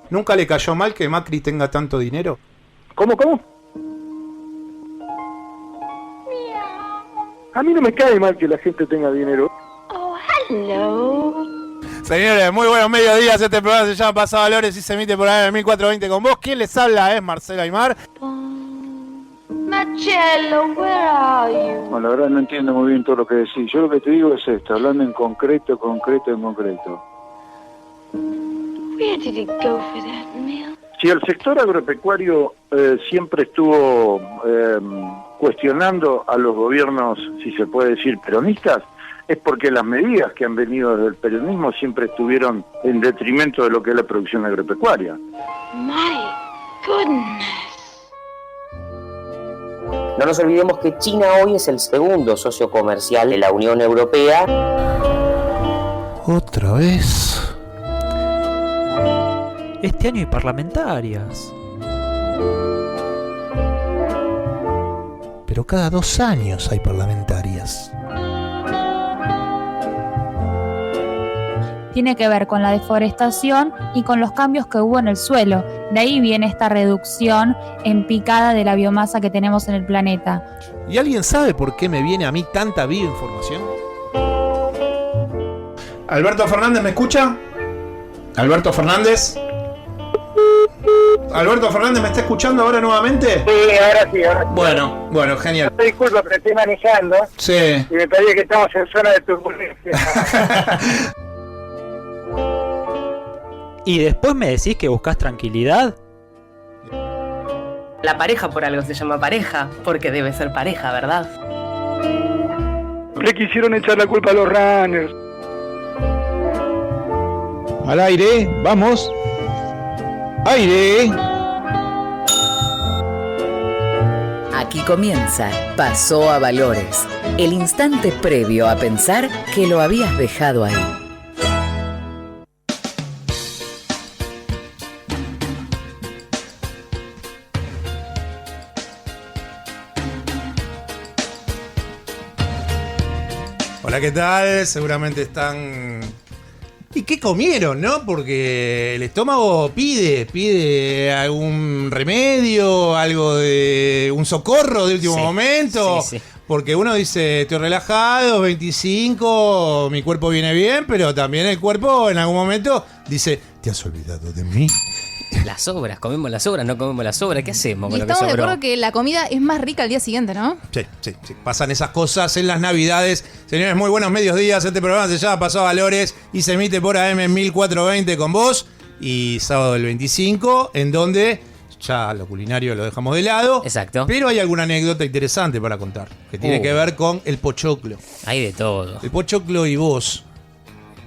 ¿Nunca le cayó mal que Macri tenga tanto dinero? ¿Cómo? A mí no me cae mal que la gente tenga dinero. Oh, hello. Señores, muy buenos mediodías. Este programa se llama Pasado Valores y se emite por AM 1420 con vos. ¿Quién les habla? Es Marcelo Aymar. Marcello, where are you? No, la verdad no entiendo muy bien todo lo que decís. Yo lo que te digo es esto, hablando en concreto. Where did it go for that milk? Si el sector agropecuario siempre estuvo cuestionando a los gobiernos, si se puede decir, peronistas, es porque las medidas que han venido desde el peronismo siempre estuvieron en detrimento de lo que es la producción agropecuaria. My goodness. No nos olvidemos que China hoy es el segundo socio comercial de la Unión Europea. Otra vez. Este año hay parlamentarias. Pero cada 2 años hay parlamentarias. Tiene que ver con la deforestación y con los cambios que hubo en el suelo. De ahí viene esta reducción en picada de la biomasa que tenemos en el planeta. ¿Y alguien sabe por qué me viene a mí tanta bioinformación? ¿Alberto Fernández me escucha? ¿Alberto Fernández? ¿Alberto Fernández me está escuchando ahora nuevamente? Sí, ahora sí. Bueno, genial. Disculpa, pero estoy manejando Sí. y me parece que estamos en zona de turbulencia. ¿Y después me decís que buscas tranquilidad? La pareja por algo se llama pareja, porque debe ser pareja, ¿verdad? Le quisieron echar la culpa a los runners. Al aire, vamos. Aire. Aquí comienza Pasó a Valores, el instante previo a pensar que lo habías dejado ahí. Hola, ¿qué tal? Seguramente están... ¿Y qué comieron, no? Porque el estómago pide algún remedio, algo de un socorro de último momento. Sí. Porque uno dice, estoy relajado, 25, mi cuerpo viene bien, pero también el cuerpo en algún momento dice, ¿te has olvidado de mí? Las sobras, comemos las sobras, no comemos las sobras, ¿qué hacemos con Y lo que estamos de sobró? acuerdo que la comida es más rica al día siguiente, ¿no? Sí. Pasan esas cosas en las Navidades. Señores, muy buenos mediodías. Este programa se llama Pasado a Valores y se emite por AM 1420 con vos. Y sábado del 25, en donde ya lo culinario lo dejamos de lado. Exacto. Pero hay alguna anécdota interesante para contar, que tiene que ver con el pochoclo. Hay de todo. El pochoclo y vos.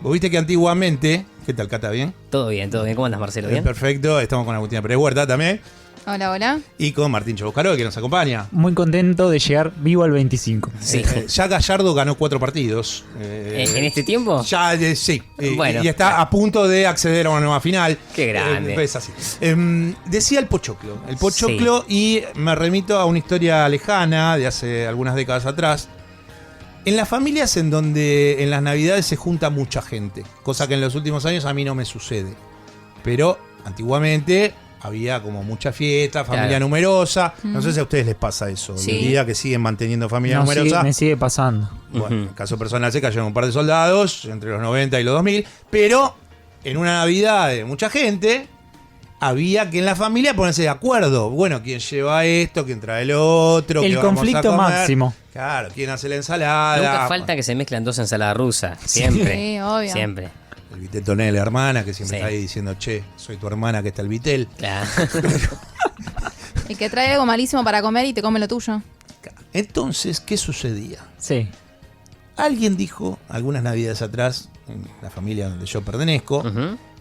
Vos viste que antiguamente... ¿Qué tal, Cata? ¿Bien? Todo bien. ¿Cómo andas, Marcelo? ¿Bien? Perfecto. Estamos con Agustina Pérez Huerta también. Hola. Y con Martín Choboscaro, que nos acompaña. Muy contento de llegar vivo al 25. Sí. Ya Gallardo ganó 4 partidos. ¿En este tiempo? Ya, sí. Bueno, y está a punto de acceder a una nueva final. Qué grande. Es así. Decía el pochoclo. El pochoclo, y me remito a una historia lejana de hace algunas décadas atrás. En las familias en donde en las Navidades se junta mucha gente, cosa que en los últimos años a mí no me sucede. Pero antiguamente había como mucha fiesta, familia numerosa. No sé si a ustedes les pasa eso. Sí. El día que siguen manteniendo familia No, numerosa. me sigue pasando. Bueno, en caso personal se cayeron un par de soldados entre los 90 y los 2000. Pero en una Navidad de mucha gente, había que en la familia ponerse de acuerdo. Bueno, quién lleva esto, quién trae el otro. El qué vamos a conflicto comer. máximo. Claro, quién hace la ensalada. Nunca falta que se mezclan 2 ensaladas rusas. Siempre. Sí, obvio. Siempre. El vitel toné de la hermana, que siempre Sí. está ahí diciendo, che, soy tu hermana que está el vitel. Claro. Y que trae algo malísimo para comer y te come lo tuyo. Entonces, ¿qué sucedía? Sí. Alguien dijo, algunas Navidades atrás, en la familia donde yo pertenezco,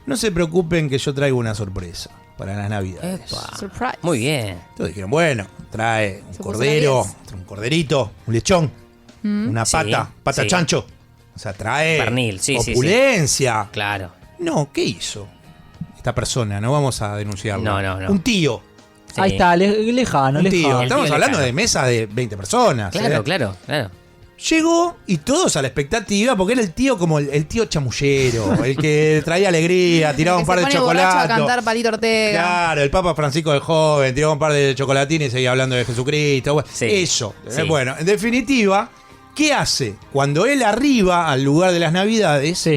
no se preocupen que yo traigo una sorpresa para las Navidades. Epa. Surprise. Muy bien. Entonces dijeron, bueno, trae un Se puso cordero, la 10. trae un corderito, un lechón, una pata sí. chancho. O sea, trae Pernil, sí, opulencia. Claro. No, ¿qué hizo esta persona? No vamos a denunciarlo. No. Un tío. Ahí está, lejano, Un tío. lejano. Estamos tío hablando lejano. de mesa de 20 personas. Claro. Llegó y todos a la expectativa, porque era el tío como el tío chamullero, el que traía alegría, tiraba un par de chocolates. A cantar Palito Ortega. Claro, el Papa Francisco el Joven, tiraba un par de chocolatines y seguía hablando de Jesucristo. Bueno, eso. Sí. Bueno, en definitiva, ¿qué hace? Cuando él arriba al lugar de las Navidades,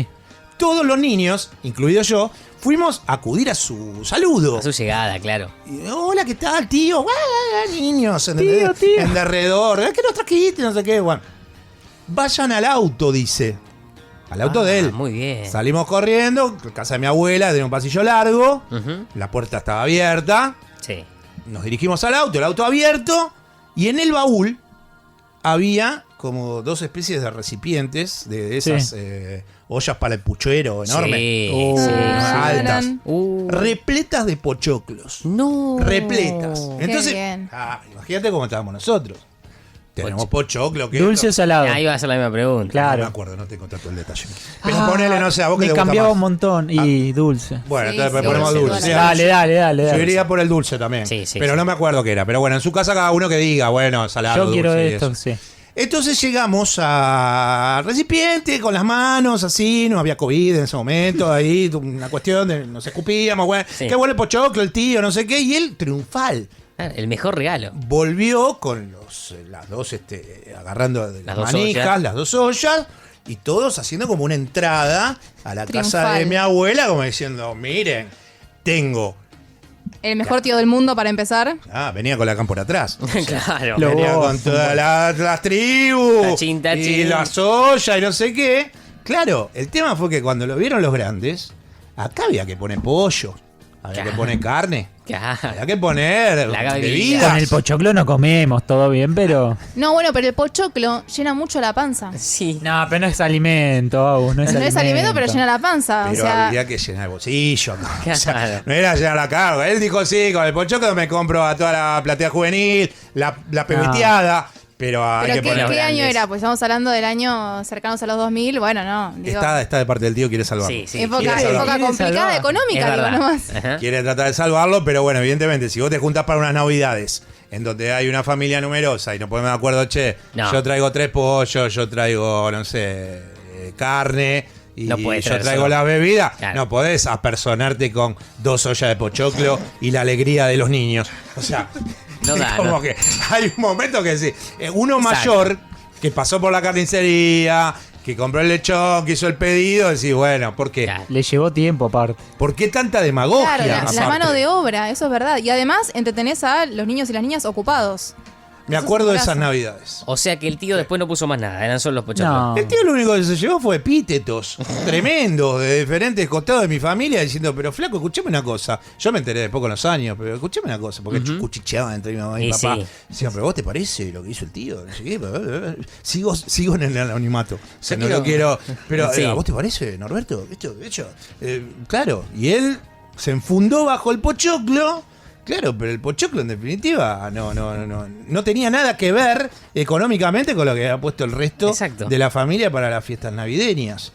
todos los niños, incluido yo, fuimos a acudir a su saludo. A su llegada, claro. Y, hola, ¿qué tal, tío? Niños, Tío. en derredor. ¿Qué nos trajiste? No sé qué. Bueno, vayan al auto, dice. Al auto de él. Muy bien. Salimos corriendo, casa de mi abuela, tenía un pasillo largo. La puerta estaba abierta. Sí. Nos dirigimos al auto, el auto abierto. Y en el baúl había como 2 especies de recipientes de esas ollas para el puchero enormes. Sí, altas. Repletas de pochoclos. No. Repletas. Qué Entonces, bien. imagínate cómo estábamos nosotros. Tenemos pochoclo. ¿qué? ¿Dulce o salado? Ahí va a ser la misma pregunta. No me acuerdo, no tengo tanto el detalle. Pero ponele, no sé, a vos que me te gusta cambiaba más. un montón y dulce. Bueno, entonces ponemos dulce. Dale. Yo iría por el dulce también. Pero no me acuerdo qué era. Pero bueno, en su casa cada uno que diga, bueno, salado, Yo quiero dulce y esto, eso. sí. Entonces llegamos al recipiente con las manos así, no había COVID en ese momento, ahí una cuestión de nos escupíamos, bueno, qué bueno el pochoclo, el tío, no sé qué, y él triunfal. El mejor regalo. Volvió con las dos, agarrando las dos manijas, ollas. las 2 ollas, y todos haciendo como una entrada a la casa Triunfal. de mi abuela, como diciendo, miren, tengo... El mejor tío del mundo para empezar. venía con la cámpora atrás. Claro. Venía con todas las tribus. Tachín. Y las ollas y no sé qué. Claro, el tema fue que cuando lo vieron los grandes, acá había que poner pollo, había que poner carne, había que poner bebidas. Con el pochoclo no comemos, todo bien, pero... No, bueno, pero el pochoclo llena mucho la panza. Sí. No, pero no es alimento, Agus, no es No alimento. es alimento, pero llena la panza. Pero o sea, había que llenar el bolsillo. ¿No? O sea, no era llenar la carga. Él dijo, sí, con el pochoclo me compro a toda la platea juvenil, la pebeteada. Pero hay ¿pero que poner qué año grandes. era? Pues estamos hablando del año cercanos a los 2000. Bueno, no. Digo, Está de parte del tío, quiere salvarlo. época complicada económica, digo, nomás. Quiere tratar de salvarlo, pero bueno, evidentemente, si vos te juntás para unas navidades en donde hay una familia numerosa y nos ponemos de acuerdo, yo traigo 3 pollos, yo traigo, no sé, carne y No podés yo traer traigo solo. la bebida, Claro. no podés apersonarte con 2 ollas de pochoclo y la alegría de los niños. O sea, No da, como no. que hay un momento que sí, uno Exacto. mayor que pasó por la carnicería, que compró el lechón, que hizo el pedido, decís, bueno, ¿por qué? Le llevó tiempo aparte. ¿Por qué tanta demagogia? Claro, la aparte? mano de obra, eso es verdad. Y además entretenés a los niños y las niñas ocupados. Me acuerdo de esas navidades. O sea que el tío después no puso más nada, eran solo los pochoclos. El tío lo único que se llevó fue epítetos tremendos de diferentes costados de mi familia diciendo, pero flaco, escuchame una cosa. Yo me enteré después con los años, pero escuchame una cosa, porque cuchicheaban entre mi mamá y mi papá. Sí. Decían, pero vos te parece lo que hizo el tío, no sé qué. Sigo en el anonimato. O sea, Yo no lo quiero. Pero Sí. ¿a vos te parece, Norberto? Claro. Y él se enfundó bajo el pochoclo. Claro, pero el pochoclo en definitiva no tenía nada que ver económicamente con lo que había puesto el resto de la familia para las fiestas navideñas.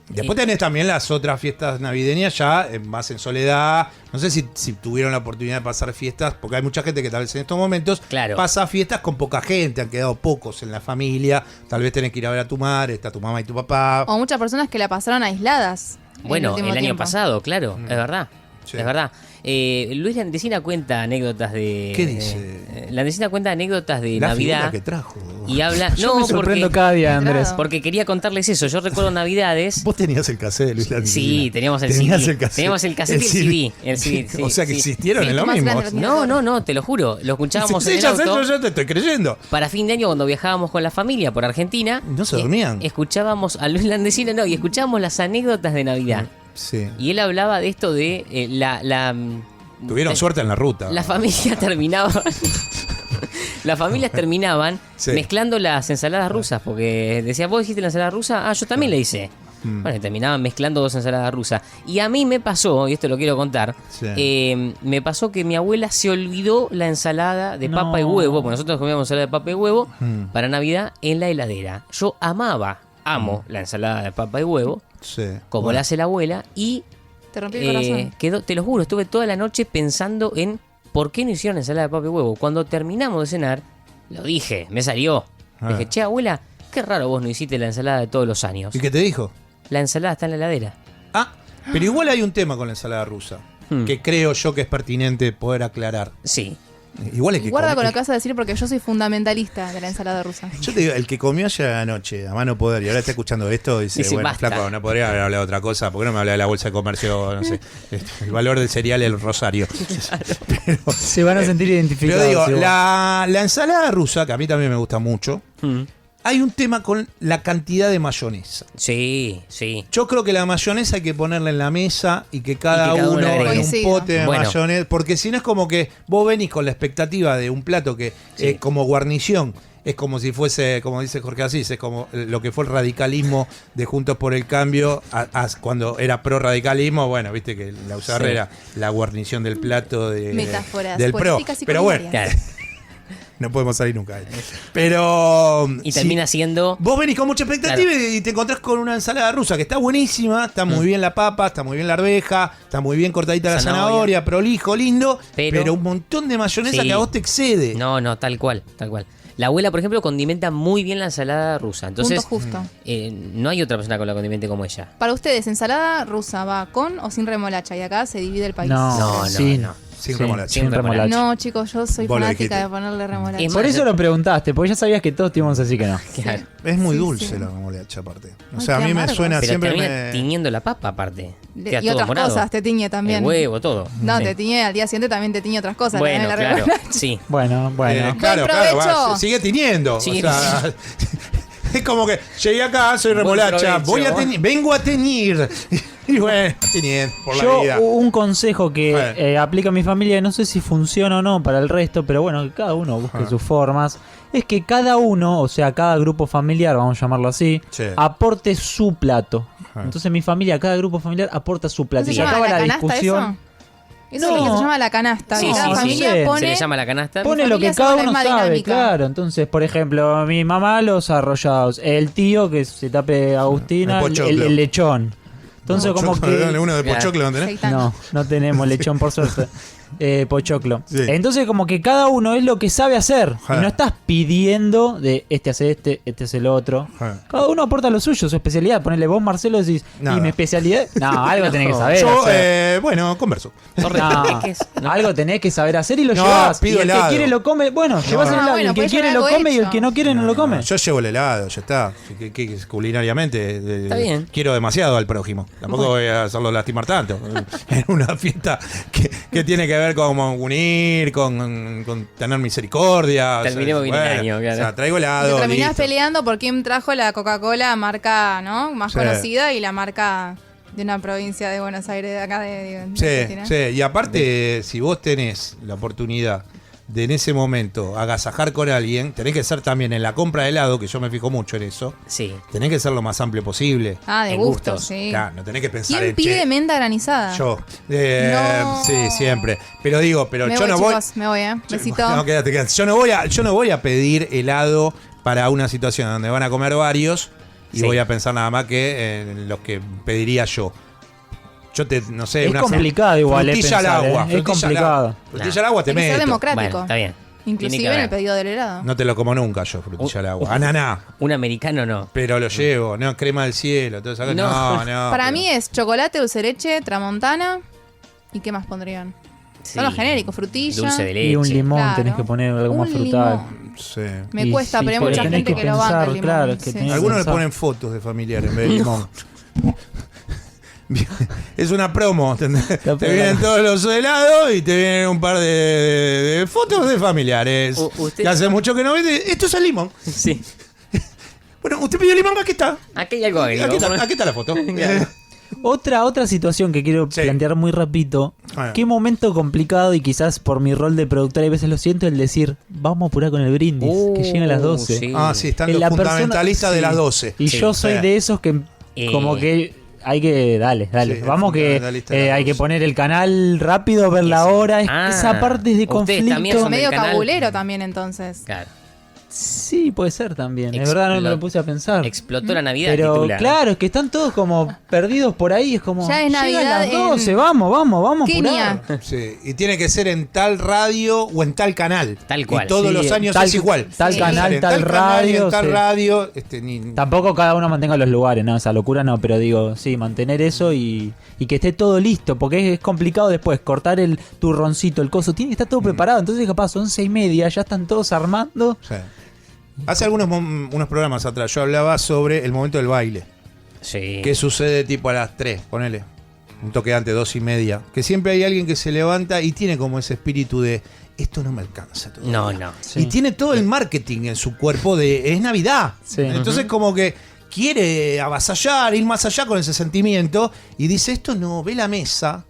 Después tenés también las otras fiestas navideñas ya más en soledad. No sé si tuvieron la oportunidad de pasar fiestas, porque hay mucha gente que tal vez en estos momentos pasa fiestas con poca gente, han quedado pocos en la familia. Tal vez tenés que ir a ver a tu madre, está tu mamá y tu papá. O muchas personas que la pasaron aisladas. Bueno, el año pasado, claro, es verdad. Sí. Es verdad. Luis Landesina cuenta anécdotas de... ¿Qué dice? Landesina cuenta anécdotas de La Navidad. figura que trajo. Y habla... Yo me sorprendo cada día, Andrés. Porque quería contarles eso. Yo recuerdo Navidades... ¿Vos tenías el cassette de Luis Landesina? Sí, teníamos el ¿Tenías CD. el cassette? Teníamos el cassette y el CD. El CD, sí, O sea que sí. existieron Sí, en lo más mismo. grande No, te lo juro. Lo escuchábamos Sí, en el ya sé, auto. yo te estoy creyendo. Para fin de año, cuando viajábamos con la familia por Argentina... No se dormían. Escuchábamos a Luis Landesina, y escuchábamos las anécdotas de Navidad. Sí. Y él hablaba de esto de Tuvieron suerte en la ruta. La familia terminaba. Las familias terminaban mezclando las ensaladas rusas, porque decía, ¿vos hiciste la ensalada rusa? Ah, yo también la hice. Bueno, y terminaban mezclando 2 ensaladas rusas. Y a mí me pasó, y esto lo quiero contar, me pasó que mi abuela se olvidó la ensalada de papa y huevo, porque nosotros comíamos ensalada de papa y huevo para Navidad en la heladera. Yo amo la ensalada de papa y huevo, como la hace la abuela, y Te rompí el corazón. quedó, te lo juro, estuve toda la noche pensando en por qué no hicieron ensalada de papa y huevo. Cuando terminamos de cenar, lo dije, me salió. Dije, che, abuela, qué raro vos no hiciste la ensalada de todos los años? ¿Y qué te dijo? La ensalada está en la heladera. Ah, pero igual hay un tema con la ensalada rusa, que creo yo que es pertinente poder aclarar. Sí. Igual es que Guarda con lo que vas a decir porque yo soy fundamentalista de la ensalada rusa. Yo te digo, el que comió ayer anoche a mano poder y ahora está escuchando esto y dice, bueno, basta. flaco, no podría haber hablado de otra cosa, ¿por qué no me habla de la bolsa de comercio, no sé, el valor del cereal el Rosario? Pero, se van a sentir identificados. Pero digo, la ensalada rusa, que a mí también me gusta mucho, hay un tema con la cantidad de mayonesa. Sí, sí. Yo creo que la mayonesa hay que ponerla en la mesa y que cada uno en un pote de mayonesa, porque si no es como que vos venís con la expectativa de un plato que como guarnición es como si fuese, como dice Jorge Asís, es como lo que fue el radicalismo de Juntos por el Cambio cuando era pro radicalismo. Bueno, viste que la usarra era la guarnición del plato metáforas del pro. Pero bueno, no podemos salir nunca. Pero. Y termina siendo. Vos venís con mucha expectativa y te encontrás con una ensalada rusa que está buenísima, está muy bien la papa, está muy bien la arveja, está muy bien cortadita la zanahoria, prolijo, lindo, pero un montón de mayonesa que a vos te excede. No, tal cual, tal cual. La abuela, por ejemplo, condimenta muy bien la ensalada rusa. Entonces, justo. No hay otra persona que la condimente como ella. Para ustedes, ¿ensalada rusa va con o sin remolacha? Y acá se divide el país. No. Sin remolacha. Sin remolacha. No, chicos, yo soy fanática de ponerle remolacha. Por eso lo preguntaste, porque ya sabías que todos te íbamos a decir que no. Claro. Es muy dulce la remolacha, aparte. O sea, a mí me suena pero siempre. Termina tiñendo la papa, aparte. Y otras cosas te tiñe también. El huevo, todo. No, te tiñe al día siguiente, también te tiñe otras cosas. Bueno, la claro, sí. Bueno. Claro, sigue tiñendo. Sí. O sea, es como que llegué acá, soy remolacha, vengo a teñir. Y bueno, teniendo por la vida. Un consejo que aplica a mi familia, no sé si funciona o no para el resto, pero bueno, que cada uno busque sus formas. Es que cada uno, o sea, cada grupo familiar, vamos a llamarlo así, aporte su plato. Entonces mi familia, cada grupo familiar aporta su plato. ¿No se y acaba la canasta, discusión. Eso es lo que se llama la canasta. Sí, cada familia pone, se le llama la canasta. Pone lo que cada uno sabe, claro. Entonces, por ejemplo, mi mamá los arrollados, el tío que se tape Agustina, el lechón. Entonces, como que. ¿Uno de pochoclo no tenés? No tenemos lechón, por suerte. Pochoclo. Sí. Entonces, como que cada uno es lo que sabe hacer. Y no estás pidiendo de este hace este hace el otro. Cada uno aporta lo suyo, su especialidad. Ponele vos, Marcelo, decís, ¿y mi especialidad? No, algo tenés que saber. Yo, bueno, converso. Algo tenés que saber hacer y lo llevas. Pido y el helado. que quiere lo come. Bueno, llevas el helado. Y el que quiere lo come y el que no quiere no lo come. Yo llevo el helado, ya está. Que culinariamente está bien. Quiero demasiado al prójimo. Tampoco voy a hacerlo lastimar tanto. En una fiesta que tiene que ver con unir, con tener misericordia. Terminemos bien el año, claro. O sea, traigo helado. Y terminás listo. peleando por quién trajo la Coca-Cola marca, ¿no? Más conocida y la marca de una provincia de Buenos Aires, de acá de Sí. Y aparte, si vos tenés la oportunidad de en ese momento agasajar con alguien, tenés que ser también en la compra de helado, que yo me fijo mucho en eso. Sí. Tenés que ser lo más amplio posible. de en gusto, gustos. sí. Claro, no tenés que pensar ¿Quién en pide menta granizada? Yo. No. Sí, siempre. Pero digo, Me yo voy, no chicos, me voy, besito. No, quédate. Yo no voy a pedir helado para una situación donde van a comer varios y voy a pensar nada más que en los que pediría yo. No sé, es una complicado igual, frutilla al agua. Es complicado. Frutilla al agua te Hay que ser meto. democrático. Bueno, está bien. Inclusive en el pedido del helado. No te lo como nunca yo, frutilla al agua. Ananá. Un americano no. Pero lo llevo, no, crema del cielo. Todo eso. No. Para mí es chocolate, dulce de leche, tramontana. ¿Y qué más pondrían? Son los genéricos, frutilla. Dulce de leche. Y un limón, Claro. tenés que poner algo más frutal. Sí. Me cuesta, pero hay mucha tenés gente que lo banca el limón. Claro, Sí. Algunos le ponen fotos de familiares en vez de limón. Es una promo, ¿entendés? Te vienen todos los helados y te vienen un par de fotos de familiares. Que hace mucho que no ves. Esto es el limón. Sí. Bueno, usted pidió limón, aquí está. Aquí hay algo agrio. Aquí está la foto. Otra situación que quiero plantear muy rapidito. Qué momento complicado, y quizás por mi rol de productor a veces lo siento, el decir, vamos a apurar con el brindis, que lleguen a las 12. Sí. Sí, están los fundamentalistas de las 12. Y yo soy de esos que como que hay que, dale, Sí, vamos que hay que poner el canal rápido, ver la hora, esa parte es de conflicto. Es medio cabulero también entonces. Claro. Sí, puede ser también. Es verdad, no me lo puse a pensar. Explotó la Navidad. Pero titula. claro, es que están todos como perdidos por ahí. Es como. Ya es Navidad Llega a las 12, vamos. Kenia. Sí, y tiene que ser en tal radio o en tal canal. Tal cual. Y todos los años es igual. Tal canal, tal radio. En tal sí. radio. Tampoco cada uno mantenga los lugares, no, esa locura no, pero digo, sí, mantener eso y que esté todo listo, porque es complicado después cortar el turroncito, el coso, tiene que estar todo preparado, entonces capaz 11:30, ya están todos armando. Sí. Hace unos programas atrás yo hablaba sobre el momento del baile. Sí. ¿Qué sucede tipo a las 3? Ponele. Un toque antes, 2:30. Que siempre hay alguien que se levanta y tiene como ese espíritu de esto no me alcanza todavía. No. Sí. Y tiene todo el marketing en su cuerpo de es Navidad. Sí. Entonces como que quiere avasallar, ir más allá con ese sentimiento y dice esto no, ve la mesa,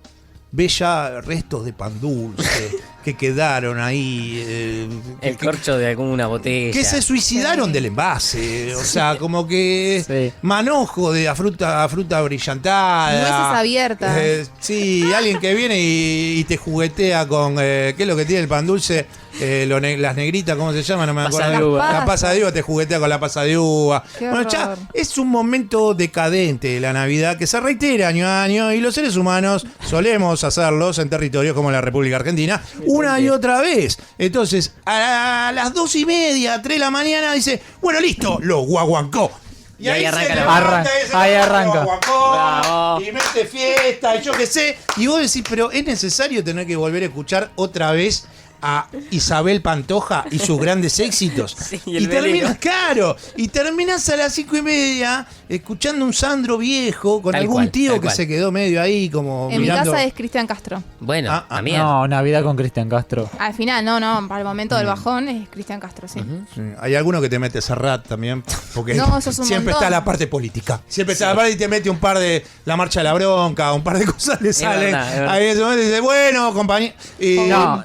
ve ya restos de pan dulce que quedaron ahí. El corcho de alguna botella. Que se suicidaron del envase. O sea, como que manojo de fruta brillantada. Nueces abiertas. Sí, alguien que viene y te juguetea con. ¿Qué es lo que tiene el pan dulce? Las negritas, ¿cómo se llama? No me acuerdo. Pasa de uva. La pasa de uva te juguetea con la pasa de uva. Qué Bueno, ya horror. es un momento decadente de la Navidad que se reitera año a año y los seres humanos solemos hacerlos en territorios como la República Argentina una y otra vez. Entonces, a las 2:30, 3 de la mañana dice, bueno, listo, lo guaguancó. Y ahí arranca se la levanta, ahí lo arranca. guaguancó, Bravo. y mete fiesta y yo qué sé. Y vos decís, pero es necesario tener que volver a escuchar otra vez a Isabel Pantoja y sus grandes éxitos. Sí, y el terminas, claro, y terminás a las 5:30 escuchando un Sandro viejo con Tal algún cual, tío tal que cual. se quedó medio ahí como En mirando. mi casa es Cristian Castro. Bueno, también. No, Navidad con Cristian Castro. Al final, no, para el momento del bajón es Cristian Castro, sí. Sí, hay alguno que te mete Serrat también, porque No, eso es un siempre montón. está la parte política. Siempre está la parte y te mete un par de la marcha de la bronca, un par de cosas le salen. verdad, es verdad. Ahí en ese momento dice, bueno, compañía.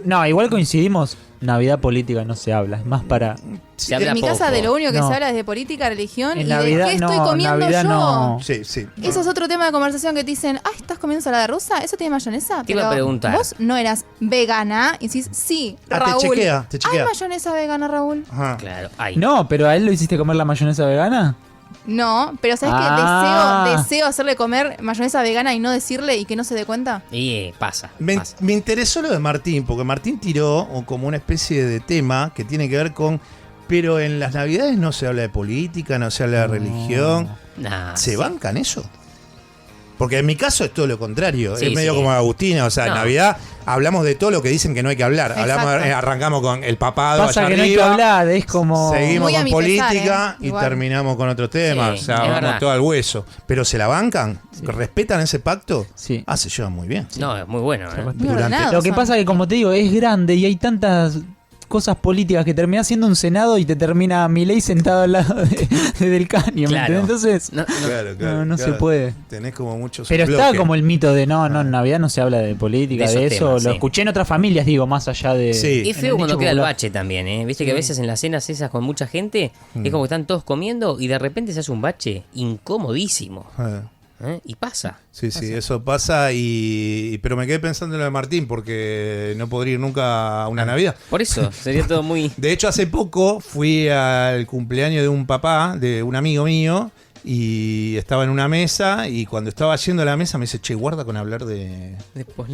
No, igual coincidimos. Navidad política no se habla, es más para. Se habla En mi poco. casa de lo único que No. se habla es de política, religión En y Navidad de qué estoy no, comiendo Navidad yo. no. Sí, sí. Eso es otro tema de conversación que te dicen, ¿estás comiendo ensalada rusa? ¿Eso tiene mayonesa? Te iba a Pero preguntar. Vos no eras vegana y decís, sí, Ah, Raúl. te chequea. ¿Hay mayonesa vegana, Raúl? Ajá. Claro, ahí. No, pero a él lo hiciste comer la mayonesa vegana. No, pero ¿sabes Ah. qué? Deseo hacerle comer mayonesa vegana y no decirle y que no se dé cuenta. Y pasa. Me interesó lo de Martín, porque Martín tiró como una especie de tema que tiene que ver con. Pero en las Navidades no se habla de política, no se habla de religión. Nah, ¿Se sí. bancan eso? Porque en mi caso es todo lo contrario. Sí, es medio sí. como Agustina. O sea, en No. Navidad hablamos de todo lo que dicen que no hay que hablar. Exacto. Arrancamos con el papado Pasa allá que no hay que arriba. hablar, es como. Seguimos Muy a con mi pesar, política y igual. terminamos con otros temas. Sí, o sea, es vamos verdad. todo al hueso. ¿Pero se la bancan? ¿Respetan ese pacto? Sí. Ah, se llevan muy bien. No, es muy bueno. ¿eh? Muy ordenados Lo que son. pasa que, como te digo, es grande y hay tantas cosas políticas que termina siendo un senado y te termina Milei sentado al lado del caño. Claro. Entonces, No, no. no se puede. Tenés como muchos Pero está bloques. como el mito de no, en Navidad no se habla de política, De de, esos eso. temas, Lo sí. escuché en otras familias, digo, más allá de. Sí. Es en feo el cuando dicho queda el popular. bache también, ¿eh? Viste que a veces en las cenas esas con mucha gente es como que están todos comiendo y de repente se hace un bache incomodísimo. Y pasa. Sí, eso pasa pero me quedé pensando en lo de Martín porque no podría ir nunca a una Navidad. Por eso, sería todo muy... De hecho, hace poco fui al cumpleaños de un papá, de un amigo mío, y estaba en una mesa y cuando estaba yendo a la mesa me dice, che, guarda con hablar de...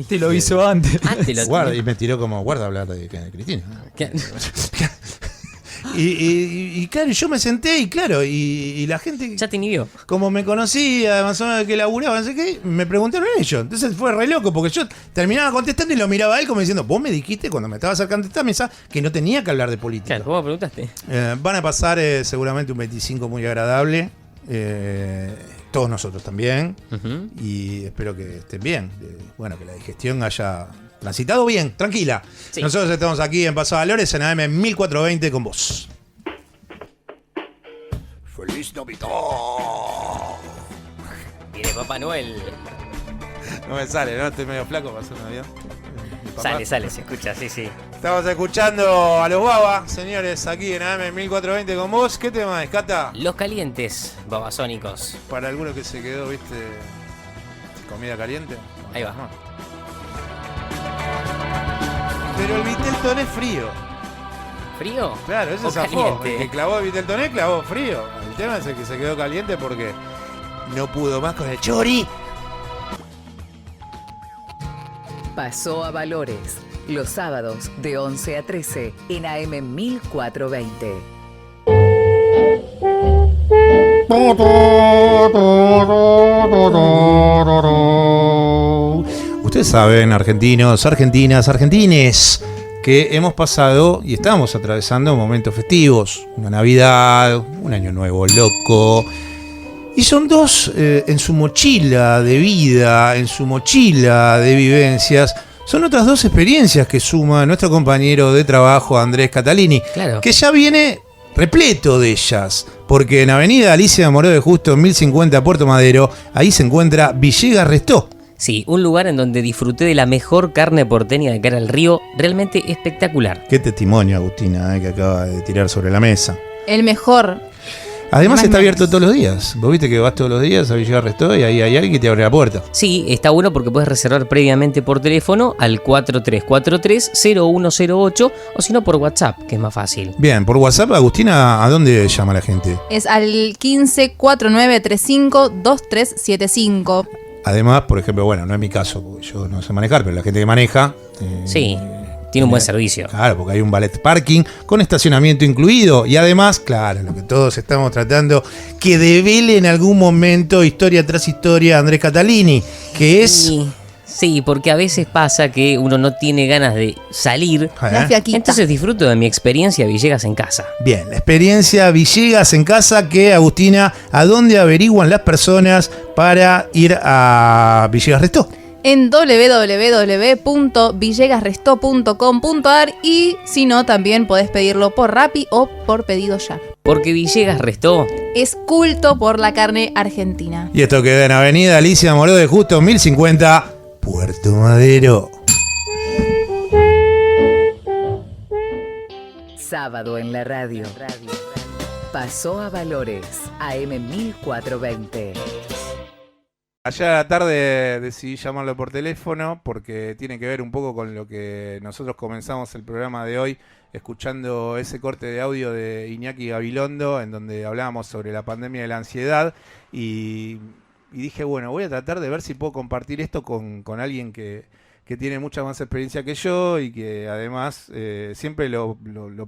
Te lo hizo antes. Guarda, y me tiró como, guarda hablar de Cristina. ¿Qué? Y claro, yo me senté y la gente... Ya te inhibió. Como me conocía, más o menos que laburaba, no sé qué, me preguntaron ellos. Entonces fue re loco, porque yo terminaba contestando y lo miraba a él como diciendo, vos me dijiste cuando me estaba acercando a esta mesa que no tenía que hablar de política. Claro, ¿cómo preguntaste? Van a pasar seguramente un 25 muy agradable. Todos nosotros también. Y espero que estén bien. Bueno, que la digestión haya transitado bien, tranquila. Sí. Nosotros estamos aquí en Paso Valores, en AM 1420 con vos. ¡Feliz Navidad! Viene Papá Noel. No me sale, ¿no? Estoy medio flaco para hacer Navidad. Sale, se escucha, sí. Estamos escuchando a los Baba, señores, aquí en AM 1420 con vos. ¿Qué tema es, Cata? Los calientes babasónicos. Para alguno que se quedó, ¿viste? Comida caliente. Ahí va. Pero el Vitelton es frío. ¿Frío? Claro, ese o zafó. caliente. El que clavó Viteltoné clavó frío. El tema es el que se quedó caliente porque no pudo más con el chori. Pasó a Valores, los sábados de 11 a 13 en AM 1420. Ustedes saben, argentinos, argentinas, argentines, que hemos pasado y estamos atravesando momentos festivos. Una Navidad, un Año Nuevo loco. Y son dos en su mochila de vida, en su mochila de vivencias. Son otras dos experiencias que suma nuestro compañero de trabajo Andrés Catalini, Claro. que ya viene repleto de ellas, porque en Avenida Alicia Moró de Justo, en 1050 Puerto Madero, ahí se encuentra Villegas Restó. Sí, un lugar en donde disfruté de la mejor carne porteña de cara al río, realmente espectacular. Qué testimonio, Agustina, que acaba de tirar sobre la mesa. El mejor. Además Más está o abierto menos. todos los días. Vos viste que vas todos los días a Villegas Restó y ahí hay alguien que te abre la puerta. Sí, está bueno porque puedes reservar previamente por teléfono al 4343-0108 o si no por WhatsApp, que es más fácil. Bien, por WhatsApp, Agustina, ¿a dónde llama la gente? Es al 1549352375. Además, por ejemplo, bueno, no es mi caso, porque yo no sé manejar, pero la gente que maneja... Sí, tiene un buen servicio. Claro, porque hay un ballet parking con estacionamiento incluido y además, claro, lo que todos estamos tratando, que devele en algún momento, historia tras historia, Andrés Catalini, que es... Sí, porque a veces pasa que uno no tiene ganas de salir. La fiaquita. Entonces disfruto de mi experiencia Villegas en casa. Bien, la experiencia Villegas en casa que, Agustina, ¿a dónde averiguan las personas para ir a Villegas Restó? En www.villegasrestó.com.ar y si no, también podés pedirlo por Rappi o por pedido ya. Porque Villegas Restó Es culto por la carne argentina. Y esto queda en Avenida Alicia Moró de Justo, 1050, Puerto Madero. Sábado en la radio. Pasó a Valores, AM 1420. Ayer a la tarde decidí llamarlo por teléfono porque tiene que ver un poco con lo que nosotros comenzamos el programa de hoy, escuchando ese corte de audio de Iñaki Gabilondo, en donde hablábamos sobre la pandemia de la ansiedad, y dije, bueno, voy a tratar de ver si puedo compartir esto con alguien que tiene mucha más experiencia que yo y que además siempre lo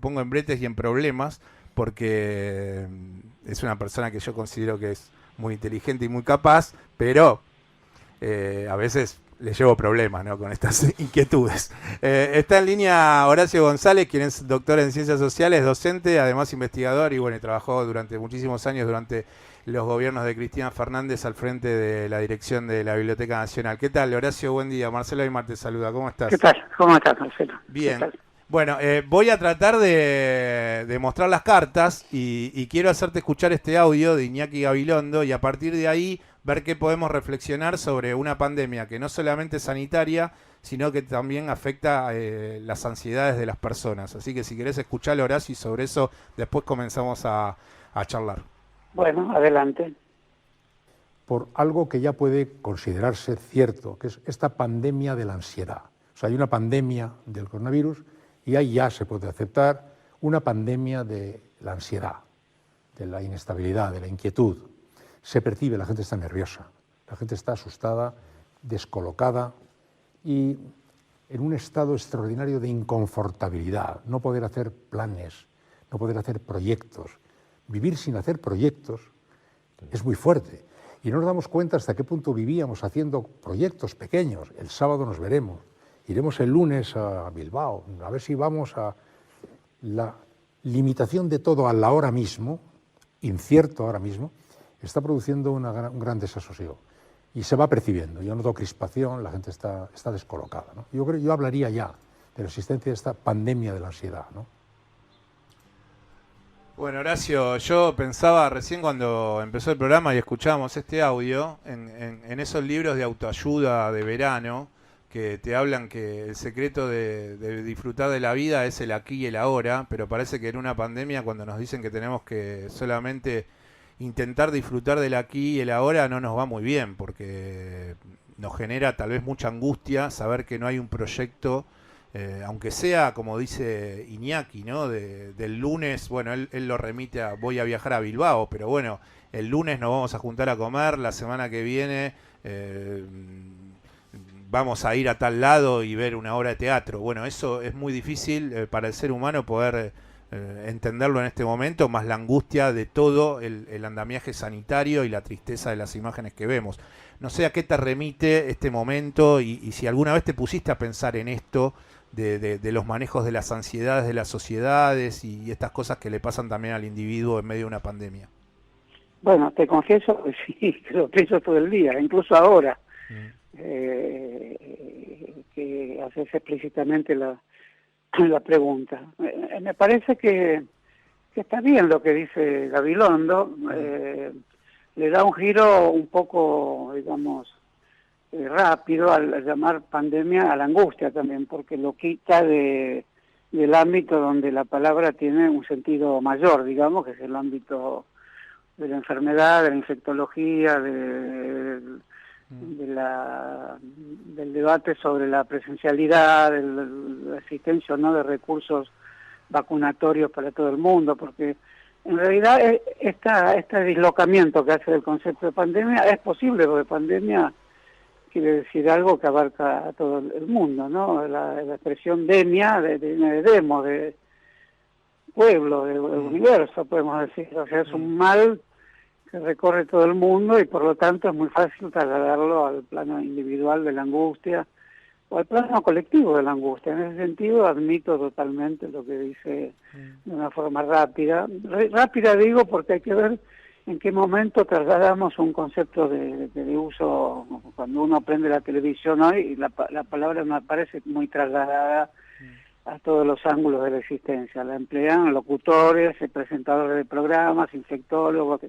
pongo en bretes y en problemas porque es una persona que yo considero que es muy inteligente y muy capaz, pero a veces le llevo problemas, ¿no?, con estas inquietudes. Está en línea Horacio González, quien es doctor en Ciencias Sociales, docente, además investigador, y bueno, trabajó durante muchísimos años durante los gobiernos de Cristina Fernández al frente de la dirección de la Biblioteca Nacional. ¿Qué tal, Horacio? Buen día. Marcelo Aymar te saluda. ¿Cómo estás? ¿Qué tal? ¿Cómo estás, Marcelo? Bien. Bueno, voy a tratar de mostrar las cartas y quiero hacerte escuchar este audio de Iñaki Gabilondo y a partir de ahí ver qué podemos reflexionar sobre una pandemia que no solamente es sanitaria, sino que también afecta las ansiedades de las personas. Así que si querés escucharlo, Horacio, y sobre eso después comenzamos a charlar. Bueno, adelante. Por algo que ya puede considerarse cierto, que es esta pandemia de la ansiedad. O sea, hay una pandemia del coronavirus y ahí ya se puede aceptar una pandemia de la ansiedad, de la inestabilidad, de la inquietud. Se percibe, la gente está nerviosa, la gente está asustada, descolocada y en un estado extraordinario de inconfortabilidad, no poder hacer planes, no poder hacer proyectos. Vivir sin hacer proyectos es muy fuerte y no nos damos cuenta hasta qué punto vivíamos haciendo proyectos pequeños. El sábado nos veremos, iremos el lunes a Bilbao, a ver si vamos a la limitación de todo a la hora mismo, incierto ahora mismo, está produciendo un gran desasosiego y se va percibiendo. Yo noto crispación, la gente está descolocada, ¿no? Yo hablaría ya de la existencia de esta pandemia de la ansiedad, ¿no? Bueno, Horacio, yo pensaba recién cuando empezó el programa y escuchábamos este audio, en esos libros de autoayuda de verano, que te hablan que el secreto de disfrutar de la vida es el aquí y el ahora, pero parece que en una pandemia cuando nos dicen que tenemos que solamente intentar disfrutar del aquí y el ahora no nos va muy bien, porque nos genera tal vez mucha angustia saber que no hay un proyecto aunque sea, como dice Iñaki, ¿no? Del lunes, bueno, él lo remite a voy a viajar a Bilbao, pero bueno, el lunes nos vamos a juntar a comer, la semana que viene vamos a ir a tal lado y ver una obra de teatro. Bueno, eso es muy difícil para el ser humano poder entenderlo en este momento, más la angustia de todo el andamiaje sanitario y la tristeza de las imágenes que vemos. No sé a qué te remite este momento y si alguna vez te pusiste a pensar en esto de los manejos de las ansiedades de las sociedades y estas cosas que le pasan también al individuo en medio de una pandemia. Bueno, te confieso que sí, que lo pienso todo el día, incluso ahora, que haces explícitamente la pregunta. Me parece que está bien lo que dice Gabilondo, le da un giro un poco, digamos, rápido al llamar pandemia a la angustia también, porque lo quita del ámbito donde la palabra tiene un sentido mayor, digamos, que es el ámbito de la enfermedad, de la infectología, del debate sobre la presencialidad, de la existencia o no de recursos vacunatorios para todo el mundo, porque en realidad este dislocamiento que hace del concepto de pandemia es posible, porque pandemia quiere decir algo que abarca a todo el mundo, ¿no? La expresión demia, de demo, de pueblo, de universo, podemos decir. O sea, es un mal que recorre todo el mundo y por lo tanto es muy fácil trasladarlo al plano individual de la angustia o al plano colectivo de la angustia. En ese sentido admito totalmente lo que dice de una forma rápida. Rápida digo porque hay que ver en qué momento trasladamos un concepto de uso. Cuando uno prende la televisión hoy, y la palabra me parece muy trasladada a todos los ángulos de la existencia. La emplean locutores, presentadores de programas, infectólogos,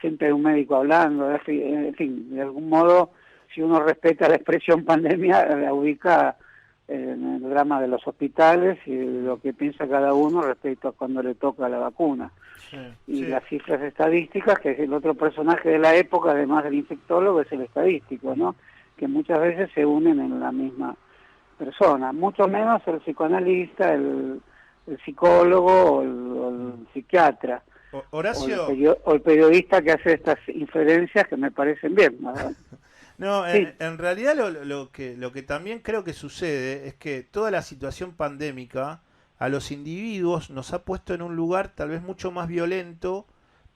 siempre hay un médico hablando, en fin, de algún modo, si uno respeta la expresión pandemia, la ubica en el drama de los hospitales y lo que piensa cada uno respecto a cuando le toca la vacuna. Las cifras estadísticas, que es el otro personaje de la época, además del infectólogo, es el estadístico, ¿no? Que muchas veces se unen en la misma persona, mucho menos el psicoanalista, el psicólogo o el psiquiatra. Horacio. O el periodista que hace estas inferencias que me parecen bien, ¿no? No, sí. en realidad lo que también creo que sucede es que toda la situación pandémica a los individuos nos ha puesto en un lugar tal vez mucho más violento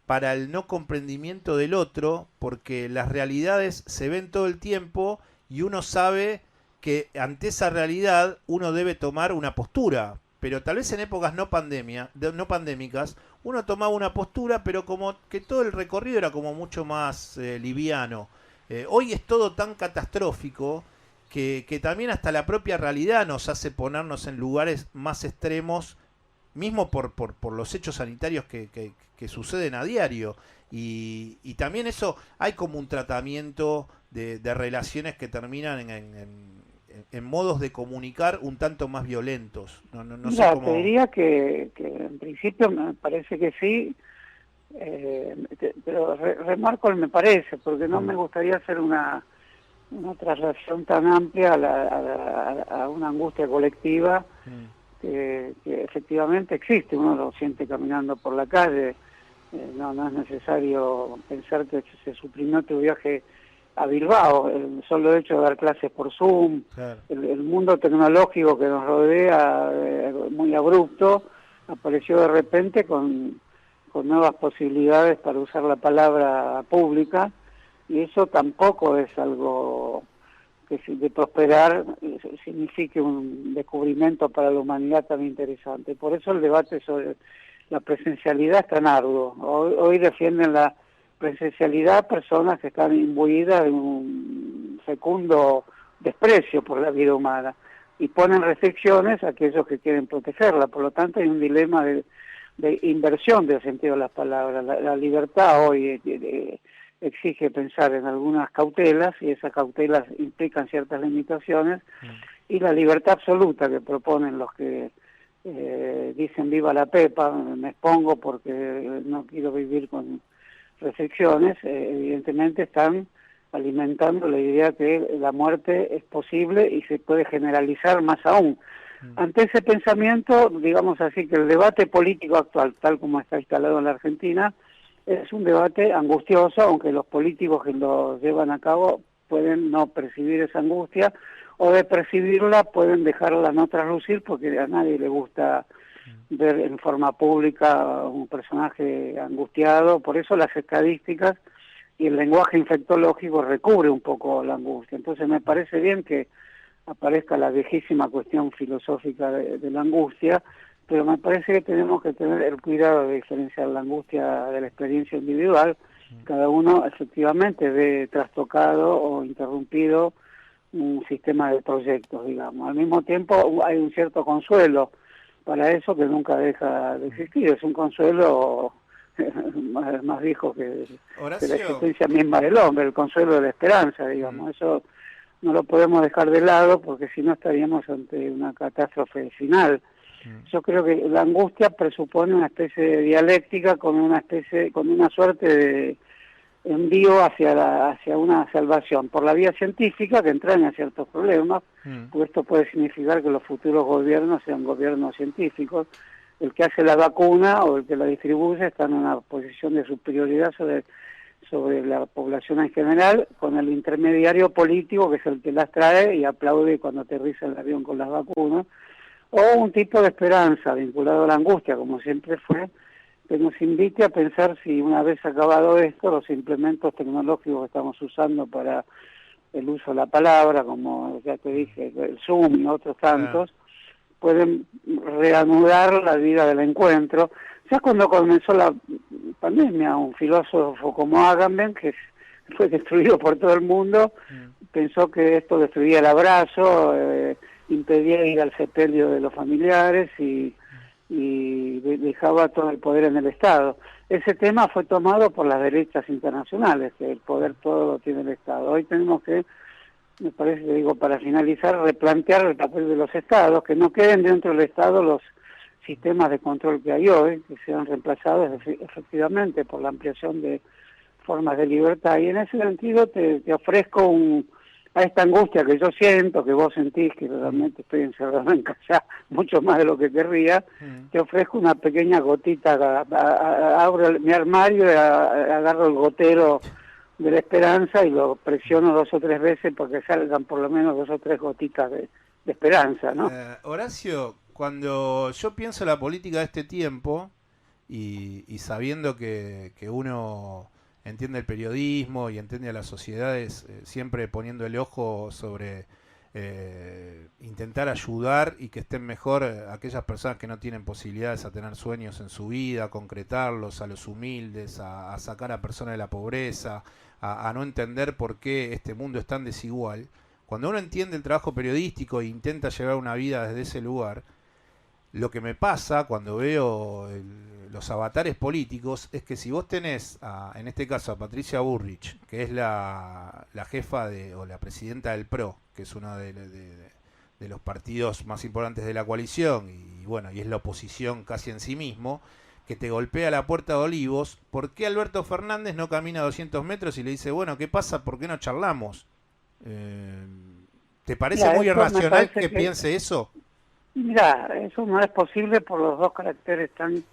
para el no comprendimiento del otro, porque las realidades se ven todo el tiempo y uno sabe que ante esa realidad uno debe tomar una postura, pero tal vez en épocas no pandémicas uno tomaba una postura, pero como que todo el recorrido era como mucho más liviano. Hoy es todo tan catastrófico que también hasta la propia realidad nos hace ponernos en lugares más extremos, mismo por los hechos sanitarios que suceden a diario. Y también eso, hay como un tratamiento de relaciones que terminan en modos de comunicar un tanto más violentos. No sé cómo... Te diría que en principio me parece que sí, pero remarco el me parece, porque no me gustaría hacer una traslación tan amplia a una angustia colectiva que efectivamente existe, uno lo siente caminando por la calle. No es necesario pensar que se suprimió tu viaje a Bilbao, el solo hecho de dar clases por Zoom, claro. El mundo tecnológico que nos rodea, muy abrupto, apareció de repente con nuevas posibilidades para usar la palabra pública, y eso tampoco es algo que de prosperar signifique un descubrimiento para la humanidad tan interesante. Por eso el debate sobre la presencialidad es tan arduo. Hoy defienden la presencialidad personas que están imbuidas de un fecundo desprecio por la vida humana y ponen restricciones a aquellos que quieren protegerla. Por lo tanto hay un dilema de inversión del sentido de las palabras. La libertad hoy exige pensar en algunas cautelas y esas cautelas implican ciertas limitaciones y la libertad absoluta que proponen los que dicen viva la Pepa, me expongo porque no quiero vivir con restricciones, evidentemente están alimentando la idea que la muerte es posible y se puede generalizar más aún. ante ese pensamiento, digamos así, que el debate político actual, tal como está instalado en la Argentina, es un debate angustioso, aunque los políticos que lo llevan a cabo pueden no percibir esa angustia, o de percibirla pueden dejarla no traslucir, porque a nadie le gusta ver en forma pública un personaje angustiado. Por eso las estadísticas y el lenguaje infectológico recubre un poco la angustia. Entonces me parece bien que aparezca la viejísima cuestión filosófica de la angustia, pero me parece que tenemos que tener el cuidado de diferenciar la angustia de la experiencia individual. Cada uno efectivamente ve trastocado o interrumpido un sistema de proyectos, digamos. Al mismo tiempo hay un cierto consuelo para eso que nunca deja de existir. Es un consuelo más viejo que la existencia misma del hombre, el consuelo de la esperanza, digamos. Eso no lo podemos dejar de lado, porque si no estaríamos ante una catástrofe final. Yo creo que la angustia presupone una especie de dialéctica con una suerte de envío hacia una salvación por la vía científica, que entraña ciertos problemas, porque esto puede significar que los futuros gobiernos sean gobiernos científicos. El que hace la vacuna o el que la distribuye está en una posición de superioridad sobre la población en general, con el intermediario político, que es el que las trae y aplaude cuando aterriza el avión con las vacunas, o un tipo de esperanza vinculado a la angustia, como siempre fue, que nos invite a pensar si una vez acabado esto, los implementos tecnológicos que estamos usando para el uso de la palabra, como ya te dije, el Zoom y otros tantos, pueden reanudar la vida del encuentro. Ya cuando comenzó la pandemia, un filósofo como Agamben, que fue destruido por todo el mundo, pensó que esto destruía el abrazo, impedía ir al sepelio de los familiares y dejaba todo el poder en el Estado. Ese tema fue tomado por las derechas internacionales, que el poder todo lo tiene el Estado. Hoy tenemos que, me parece que digo, para finalizar, replantear el papel de los Estados, que no queden dentro del Estado los sistemas de control que hay hoy, que sean reemplazados efectivamente por la ampliación de formas de libertad. Y en ese sentido te ofrezco a esta angustia que yo siento, que vos sentís, que realmente estoy encerrado en casa mucho más de lo que querría, te ofrezco una pequeña gotita, abro mi armario, agarro el gotero de la esperanza y lo presiono 2 o 3 veces porque salgan por lo menos 2 o 3 gotitas de esperanza, ¿no? Horacio, cuando yo pienso en la política de este tiempo y sabiendo que uno entiende el periodismo y entiende a las sociedades, siempre poniendo el ojo sobre intentar ayudar y que estén mejor aquellas personas que no tienen posibilidades a tener sueños en su vida, a concretarlos, a los humildes, a sacar a personas de la pobreza, a no entender por qué este mundo es tan desigual. Cuando uno entiende el trabajo periodístico e intenta llevar una vida desde ese lugar, lo que me pasa cuando veo los avatares políticos es que si vos tenés, en este caso, a Patricia Bullrich, que es la jefa o la presidenta del PRO, que es uno de los partidos más importantes de la coalición, y bueno, y es la oposición casi en sí mismo, que te golpea la puerta de Olivos, ¿por qué Alberto Fernández no camina 200 metros y le dice, bueno, ¿qué pasa? ¿Por qué no charlamos? ¿Te parece muy irracional que piense eso? Mira, eso no es posible por los dos caracteres tan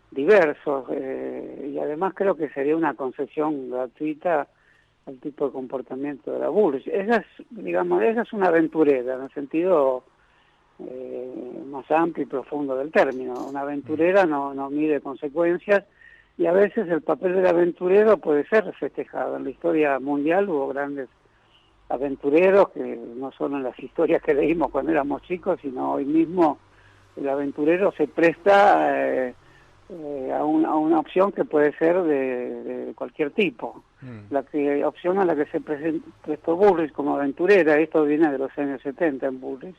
diversos y además creo que sería una concesión gratuita al tipo de comportamiento de la Bullrich. Ella es una aventurera en el sentido más amplio y profundo del término. Una aventurera no mide consecuencias y a veces el papel del aventurero puede ser festejado. En la historia mundial hubo grandes aventureros que no solo en las historias que leímos cuando éramos chicos, sino hoy mismo el aventurero se presta a una opción que puede ser de cualquier tipo. La opción a la que se prestó Bullrich como aventurera, esto viene de los años 70 en Bullrich,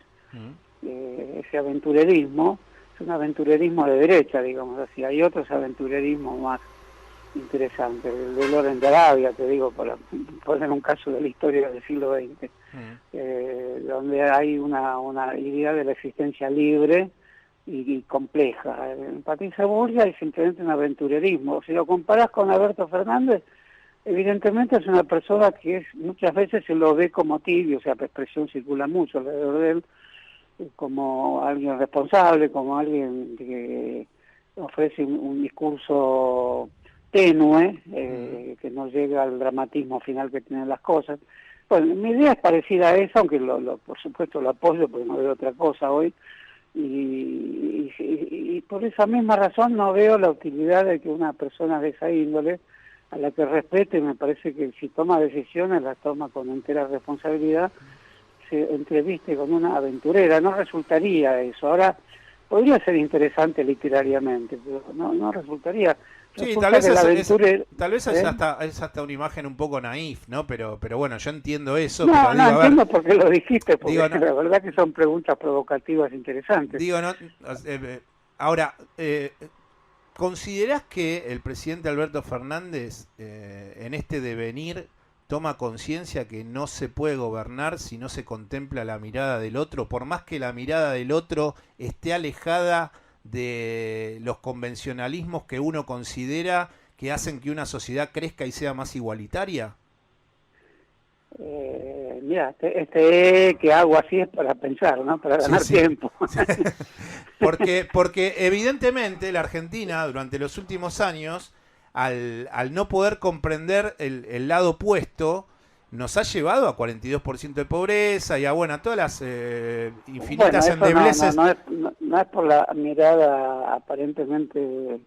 ese aventurerismo es un aventurerismo de derecha, digamos así. Hay otros aventurerismos más interesantes, el de Loren de Arabia, te digo, para poner un caso de la historia del siglo XX, donde hay una idea de la existencia libre y compleja. En Patricia Bullrich hay simplemente un aventurerismo. Si lo comparas con Alberto Fernández, evidentemente es una persona que muchas veces se lo ve como tibio, o sea, la expresión circula mucho alrededor de él, como alguien responsable, como alguien que ofrece un discurso tenue, que no llega al dramatismo final que tienen las cosas. Bueno, mi idea es parecida a esa, aunque por supuesto lo apoyo porque no veo otra cosa hoy, y por esa misma razón no veo la utilidad de que una persona de esa índole, a la que respete, me parece que si toma decisiones las toma con entera responsabilidad, se entreviste con una aventurera. No resultaría eso. Ahora, podría ser interesante literariamente, pero no resultaría. Sí, Resulta tal vez es hasta una imagen un poco naif, ¿no? Pero bueno, yo entiendo eso. No, pero digo, entiendo por qué lo dijiste, porque digo, la verdad que son preguntas provocativas interesantes. Digo, no, ahora, ¿considerás que el presidente Alberto Fernández en este devenir toma conciencia que no se puede gobernar si no se contempla la mirada del otro, por más que la mirada del otro esté alejada de los convencionalismos que uno considera que hacen que una sociedad crezca y sea más igualitaria? Mira, que hago así es para pensar, ¿no? Para ganar tiempo. porque evidentemente la Argentina durante los últimos años, al no poder comprender el lado opuesto, nos ha llevado a 42% de pobreza y a todas las infinitas endebleces. No es por la mirada aparentemente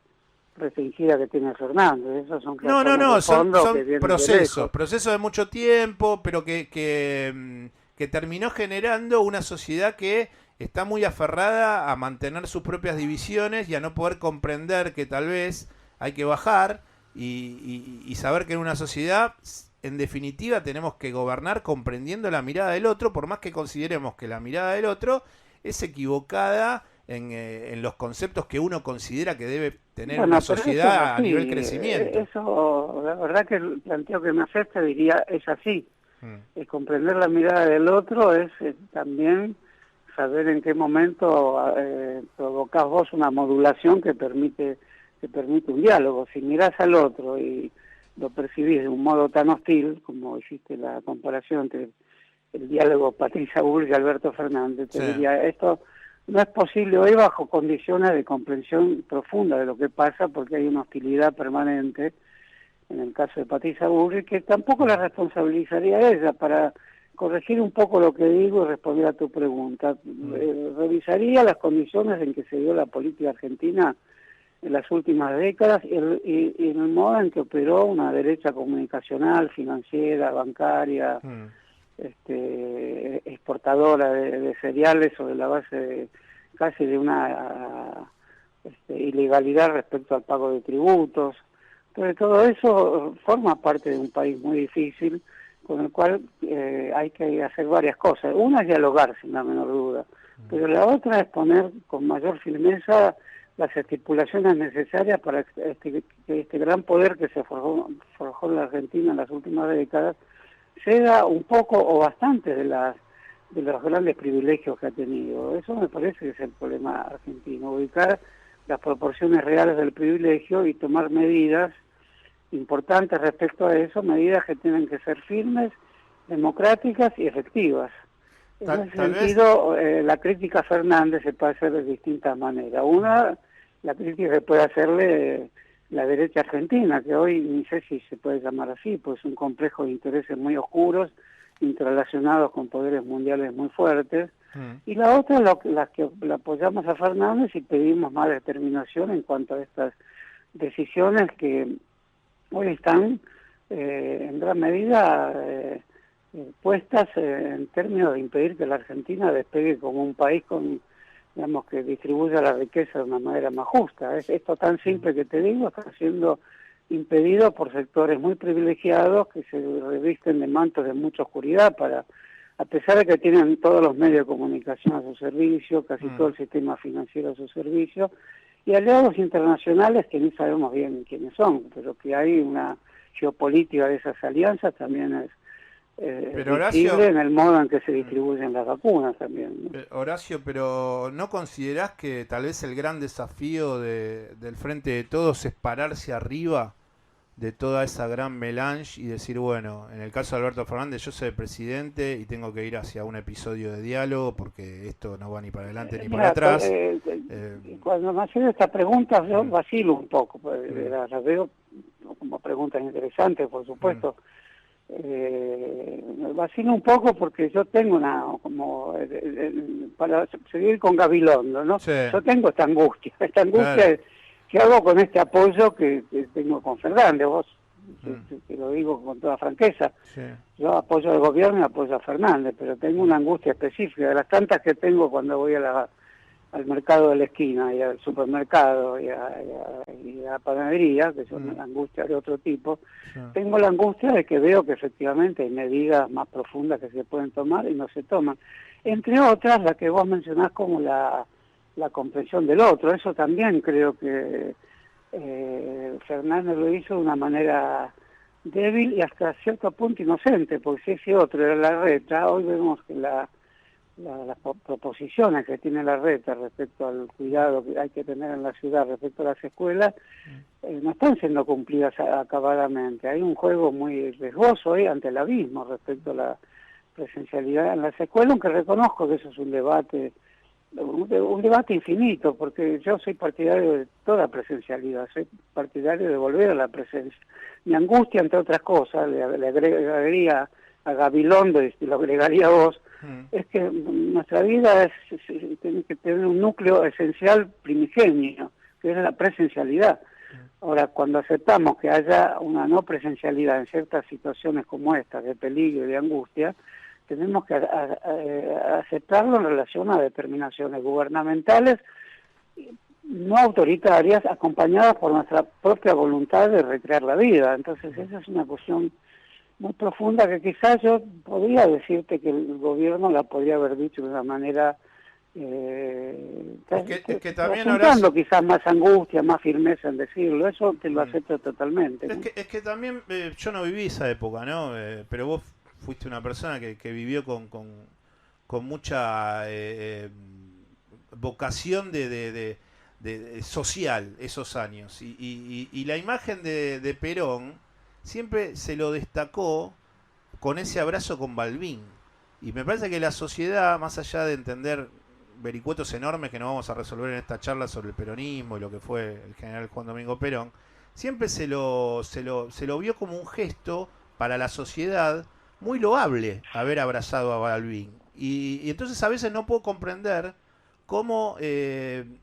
restringida que tiene Fernández. Esos son son procesos de mucho tiempo, pero que terminó generando una sociedad que está muy aferrada a mantener sus propias divisiones y a no poder comprender que tal vez hay que bajar y saber que en una sociedad, en definitiva, tenemos que gobernar comprendiendo la mirada del otro, por más que consideremos que la mirada del otro es equivocada en los conceptos que uno considera que debe tener una sociedad a nivel crecimiento. Eso, la verdad que el planteo que me haces te diría es así. Comprender la mirada del otro es también saber en qué momento provocás vos una modulación que permite un diálogo. Si mirás al otro y lo percibís de un modo tan hostil, como hiciste la comparación entre el diálogo Patricia Bullrich y Alberto Fernández, te diría, esto no es posible hoy bajo condiciones de comprensión profunda de lo que pasa, porque hay una hostilidad permanente, en el caso de Patricia Bullrich, que tampoco la responsabilizaría a ella. Para corregir un poco lo que digo y responder a tu pregunta, revisaría las condiciones en que se dio la política argentina en las últimas décadas y el modo en que operó una derecha comunicacional, financiera, bancaria, exportadora de cereales sobre la base casi de una ilegalidad respecto al pago de tributos. Entonces todo eso forma parte de un país muy difícil, con el cual hay que hacer varias cosas. Una es dialogar, sin la menor duda, pero la otra es poner con mayor firmeza las estipulaciones necesarias para que este gran poder que se forjó en la Argentina en las últimas décadas ceda un poco o bastante de los grandes privilegios que ha tenido. Eso me parece que es el problema argentino, ubicar las proporciones reales del privilegio y tomar medidas importantes respecto a eso, medidas que tienen que ser firmes, democráticas y efectivas. En ese sentido, la crítica a Fernández se puede hacer de distintas maneras. Una, la crítica que puede hacerle la derecha argentina, que hoy ni sé si se puede llamar así, pues es un complejo de intereses muy oscuros, interrelacionados con poderes mundiales muy fuertes. Y la otra, las que la apoyamos a Fernández y pedimos más determinación en cuanto a estas decisiones que hoy están en gran medida puestas en términos de impedir que la Argentina despegue como un país digamos, que distribuya la riqueza de una manera más justa. Esto tan simple que te digo está siendo impedido por sectores muy privilegiados que se revisten de mantos de mucha oscuridad a pesar de que tienen todos los medios de comunicación a su servicio, casi todo el sistema financiero a su servicio, y aliados internacionales que ni sabemos bien quiénes son, pero que hay una geopolítica de esas alianzas también es visible en el modo en que se distribuyen las vacunas también, ¿no? Horacio, pero ¿no considerás que tal vez el gran desafío del Frente de Todos es pararse arriba de toda esa gran melange y decir, bueno, en el caso de Alberto Fernández, yo soy presidente y tengo que ir hacia un episodio de diálogo porque esto no va ni para adelante ni para atrás? Cuando me hacen esta pregunta yo vacilo un poco, pues, las veo como preguntas interesantes, por supuesto. Vacilo un poco porque yo tengo para seguir con Gabilondo, ¿no? Sí. Yo tengo esta angustia claro. ¿Qué hago con este apoyo que tengo con Fernández? Vos te lo digo con toda franqueza. Sí. Yo apoyo al gobierno y apoyo a Fernández, pero tengo una angustia específica, de las tantas que tengo cuando voy al mercado de la esquina y al supermercado y a la panadería, que son angustias de otro tipo. Sí. Tengo la angustia de que veo que efectivamente hay medidas más profundas que se pueden tomar y no se toman. Entre otras, la que vos mencionás como la comprensión del otro. Eso también creo que Fernández lo hizo de una manera débil y hasta cierto punto inocente, porque si ese otro era Larreta, hoy vemos que las proposiciones que tiene Larreta respecto al cuidado que hay que tener en la ciudad respecto a las escuelas no están siendo cumplidas acabadamente. Hay un juego muy riesgoso ante el abismo respecto a la presencialidad en las escuelas, aunque reconozco que eso es un debate infinito, porque yo soy partidario de toda presencialidad, soy partidario de volver a la presencia. Mi angustia, entre otras cosas, le agregaría a Gabilondo y lo agregaría a vos, es que nuestra vida tiene que tener un núcleo esencial primigenio, que es la presencialidad. Ahora, cuando aceptamos que haya una no presencialidad en ciertas situaciones como esta, de peligro y de angustia, tenemos que aceptarlo en relación a determinaciones gubernamentales no autoritarias, acompañadas por nuestra propia voluntad de recrear la vida. Entonces esa es una cuestión muy profunda que quizás yo podría decirte que el gobierno la podría haber dicho de una manera es que también resultando quizás más angustia, más firmeza en decirlo. Eso te lo acepto totalmente. Es que también yo no viví esa época, ¿no? Pero vos fuiste una persona que vivió con mucha vocación de social esos años. Y la imagen de Perón siempre se lo destacó con ese abrazo con Balbín. Y me parece que la sociedad, más allá de entender vericuetos enormes que no vamos a resolver en esta charla sobre el peronismo y lo que fue el general Juan Domingo Perón, siempre se lo vio como un gesto para la sociedad muy loable haber abrazado a Balbín. Y entonces a veces no puedo comprender cómo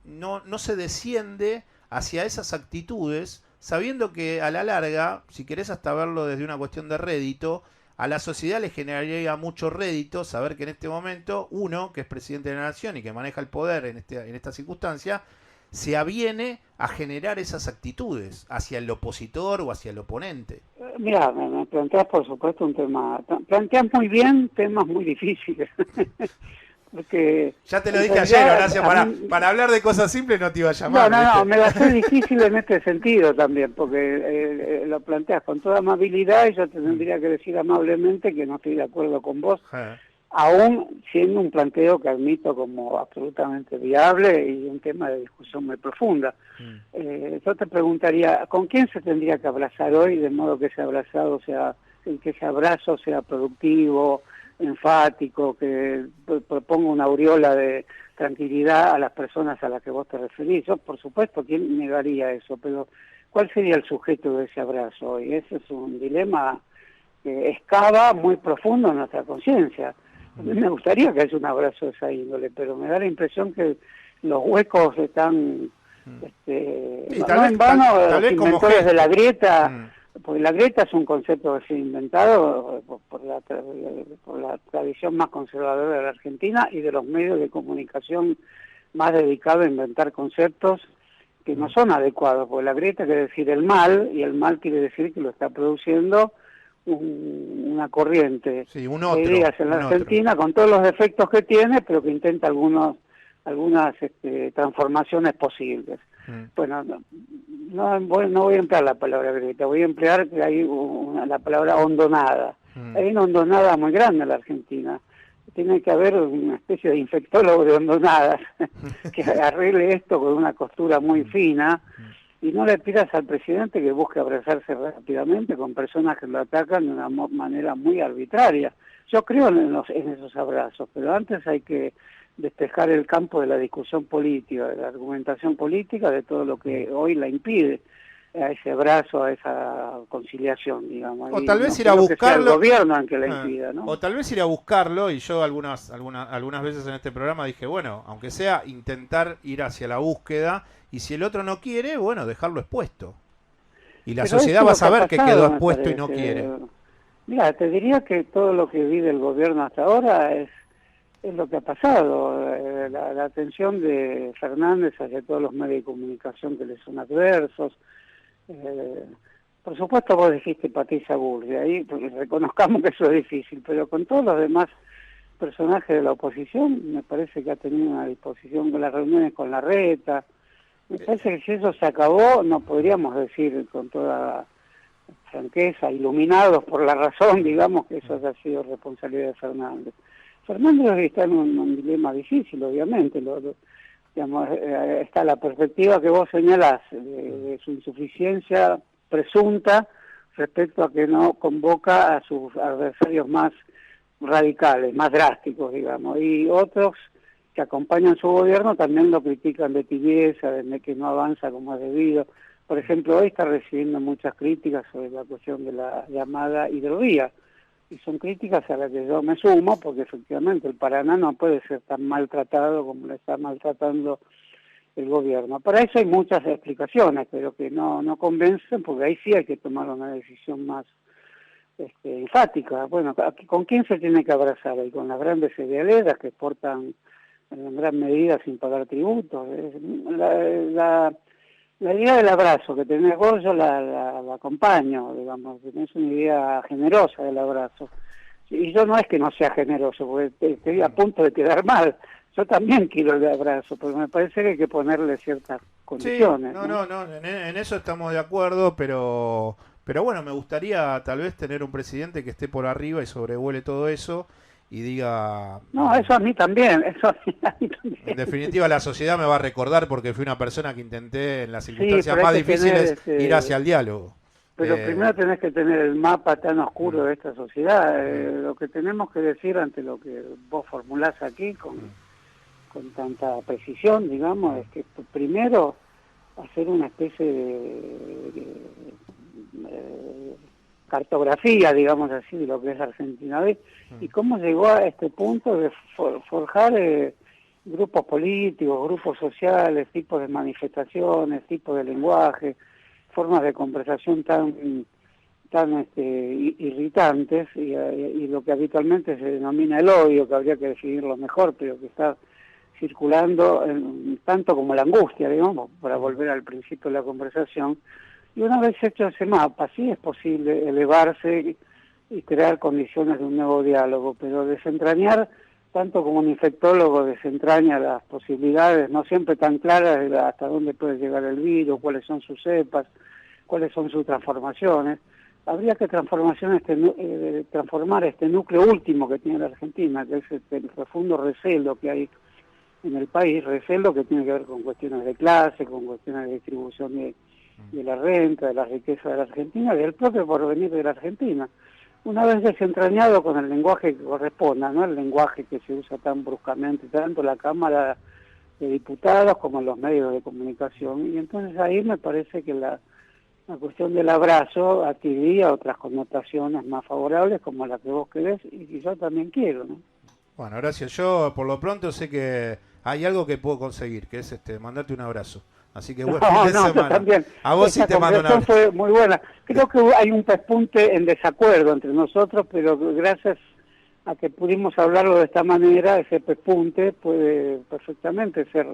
no se desciende hacia esas actitudes, sabiendo que a la larga, si querés hasta verlo desde una cuestión de rédito, a la sociedad le generaría mucho rédito saber que en este momento uno, que es presidente de la nación y que maneja el poder en esta circunstancia, se aviene a generar esas actitudes hacia el opositor o hacia el oponente. Mira, me planteas por supuesto un tema, planteas muy bien temas muy difíciles. Porque ya te lo dije ayer, Horacio, para hablar de cosas simples no te iba a llamar. No, me va a ser difícil en este sentido también, porque lo planteas con toda amabilidad y yo te tendría que decir amablemente que no estoy de acuerdo con vos, aún siendo un planteo que admito como absolutamente viable y un tema de discusión muy profunda. Yo te preguntaría, ¿con quién se tendría que abrazar hoy de modo que ese abrazo sea productivo, enfático, que proponga una aureola de tranquilidad a las personas a las que vos te referís? Yo, por supuesto, ¿quién negaría eso? Pero ¿cuál sería el sujeto de ese abrazo? Y ese es un dilema que excava muy profundo en nuestra conciencia. A mí me gustaría que haya un abrazo de esa índole, pero me da la impresión que los huecos están no en vano los inventores de la grieta, porque la grieta es un concepto que se ha inventado por la tradición más conservadora de la Argentina y de los medios de comunicación más dedicados a inventar conceptos que no son adecuados, porque la grieta quiere decir el mal, y el mal quiere decir que lo está produciendo una corriente de ideas en la Argentina, con todos los defectos que tiene, pero que intenta algunas transformaciones posibles. Bueno, no voy a emplear la palabra grieta, voy a emplear la palabra hondonada. Hay una hondonada muy grande en la Argentina. Tiene que haber una especie de infectólogo de hondonadas que arregle esto con una costura muy fina y no le pidas al presidente que busque abrazarse rápidamente con personas que lo atacan de una manera muy arbitraria. Yo creo en esos abrazos, pero antes hay que despejar el campo de la discusión política, de la argumentación política, de todo lo que hoy la impide, a ese abrazo, a esa conciliación, digamos. O tal vez no ir a buscarlo. Que sea el gobierno en que la impida, ¿no? O tal vez ir a buscarlo, y yo algunas veces en este programa dije, bueno, aunque sea intentar ir hacia la búsqueda, y si el otro no quiere, bueno, dejarlo expuesto. Y la sociedad va a saber que quedó expuesto y no quiere. Mira, te diría que todo lo que vive el gobierno hasta ahora es lo que ha pasado. La atención de Fernández hacia todos los medios de comunicación que le son adversos. Por supuesto vos dijiste Patricia Bullrich, ahí reconozcamos que eso es difícil, pero con todos los demás personajes de la oposición me parece que ha tenido una disposición con las reuniones con Larreta. Me parece que si eso se acabó, no podríamos decir con toda franqueza, iluminados por la razón, digamos, que eso haya sido responsabilidad de Fernández. Fernández está en un dilema difícil, obviamente. Digamos, está la perspectiva que vos señalás de su insuficiencia presunta respecto a que no convoca a sus adversarios más radicales, más drásticos, digamos, y otros que acompañan su gobierno también lo critican de tibieza, de que no avanza como es debido. Por ejemplo, hoy está recibiendo muchas críticas sobre la cuestión de la llamada hidrovía, y son críticas a las que yo me sumo, porque efectivamente el Paraná no puede ser tan maltratado como lo está maltratando el gobierno. Para eso hay muchas explicaciones, pero que no convencen, porque ahí sí hay que tomar una decisión más enfática. Bueno, ¿con quién se tiene que abrazar? Y con las grandes cerealeras que exportan en gran medida sin pagar tributos. La idea del abrazo que tenés vos, yo la acompaño, digamos, tenés una idea generosa del abrazo. Y yo no es que no sea generoso, porque estoy a punto de quedar mal. Yo también quiero el abrazo, porque me parece que hay que ponerle ciertas condiciones. Sí, en eso estamos de acuerdo, pero bueno, me gustaría tal vez tener un presidente que esté por arriba y sobrevuele todo eso y diga... No, eso a mí también, En definitiva, la sociedad me va a recordar porque fui una persona que intenté en las circunstancias más difíciles ir hacia el diálogo. Pero primero tenés que tener el mapa tan oscuro de esta sociedad. Lo que tenemos que decir ante lo que vos formulás aquí con tanta precisión, digamos, es que primero hacer una especie de cartografía, digamos así, de lo que es Argentina hoy, y cómo llegó a este punto de forjar grupos políticos, grupos sociales, tipos de manifestaciones, tipos de lenguaje, formas de conversación tan irritantes, y lo que habitualmente se denomina el odio, que habría que definirlo mejor, pero que está circulando tanto como la angustia, digamos, para volver al principio de la conversación. Y una vez hecho ese mapa, sí es posible elevarse y crear condiciones de un nuevo diálogo, pero desentrañar, tanto como un infectólogo desentraña las posibilidades, no siempre tan claras, de hasta dónde puede llegar el virus, cuáles son sus cepas, cuáles son sus transformaciones. Habría que transformar este núcleo último que tiene la Argentina, que es el profundo recelo que hay en el país, recelo que tiene que ver con cuestiones de clase, con cuestiones de distribución de la renta, de la riqueza de la Argentina, del propio porvenir de la Argentina. Una vez desentrañado con el lenguaje que corresponda, no el lenguaje que se usa tan bruscamente, tanto en la Cámara de Diputados como en los medios de comunicación, y entonces ahí me parece que la cuestión del abrazo adquiriría otras connotaciones más favorables, como la que vos querés y que yo también quiero, ¿no? Bueno, gracias. Yo por lo pronto sé que hay algo que puedo conseguir, que es mandarte un abrazo. Así que bueno, fin de semana. También. A vos sí te mando un abrazo. Fue muy buena. Creo que hay un pespunte en desacuerdo entre nosotros, pero gracias a que pudimos hablarlo de esta manera, ese pespunte puede perfectamente ser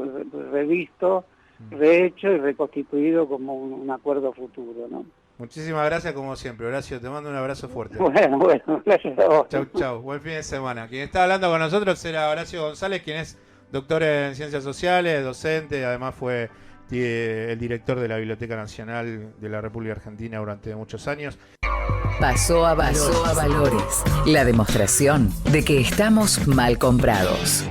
revisto, rehecho y reconstituido como un acuerdo futuro, ¿no? Muchísimas gracias como siempre, Horacio. Te mando un abrazo fuerte. Bueno, gracias a vos. Chau. Buen fin de semana. Quien está hablando con nosotros era Horacio González, quien es doctor en Ciencias Sociales, docente, además fue el director de la Biblioteca Nacional de la República Argentina durante muchos años. Pasó a Valores. La demostración de que estamos mal comprados.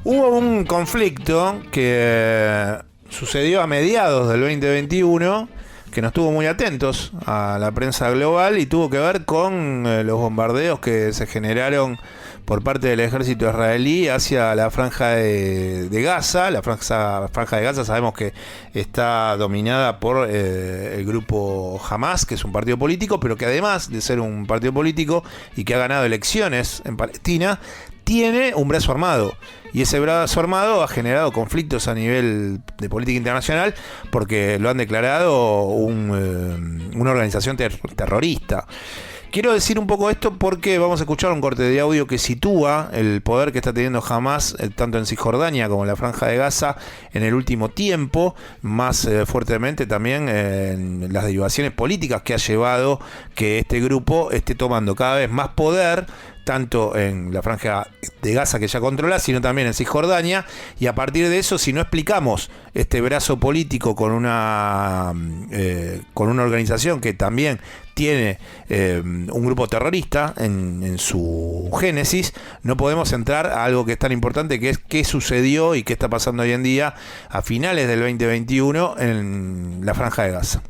Hubo un conflicto que sucedió a mediados del 2021 que nos tuvo muy atentos a la prensa global y tuvo que ver con los bombardeos que se generaron por parte del ejército israelí hacia la franja de Gaza. La franja de Gaza sabemos que está dominada por el grupo Hamas, que es un partido político, pero que además de ser un partido político y que ha ganado elecciones en Palestina, tiene un brazo armado. Y ese brazo armado ha generado conflictos a nivel de política internacional porque lo han declarado una organización terrorista. Quiero decir un poco esto porque vamos a escuchar un corte de audio que sitúa el poder que está teniendo Hamas tanto en Cisjordania como en la Franja de Gaza en el último tiempo, más fuertemente también en las derivaciones políticas que ha llevado que este grupo esté tomando cada vez más poder, tanto en la Franja de Gaza que ya controla, sino también en Cisjordania, y a partir de eso, si no explicamos este brazo político con una organización que también tiene un grupo terrorista en su génesis, no podemos entrar a algo que es tan importante, que es qué sucedió y qué está pasando hoy en día a finales del 2021 en la Franja de Gaza.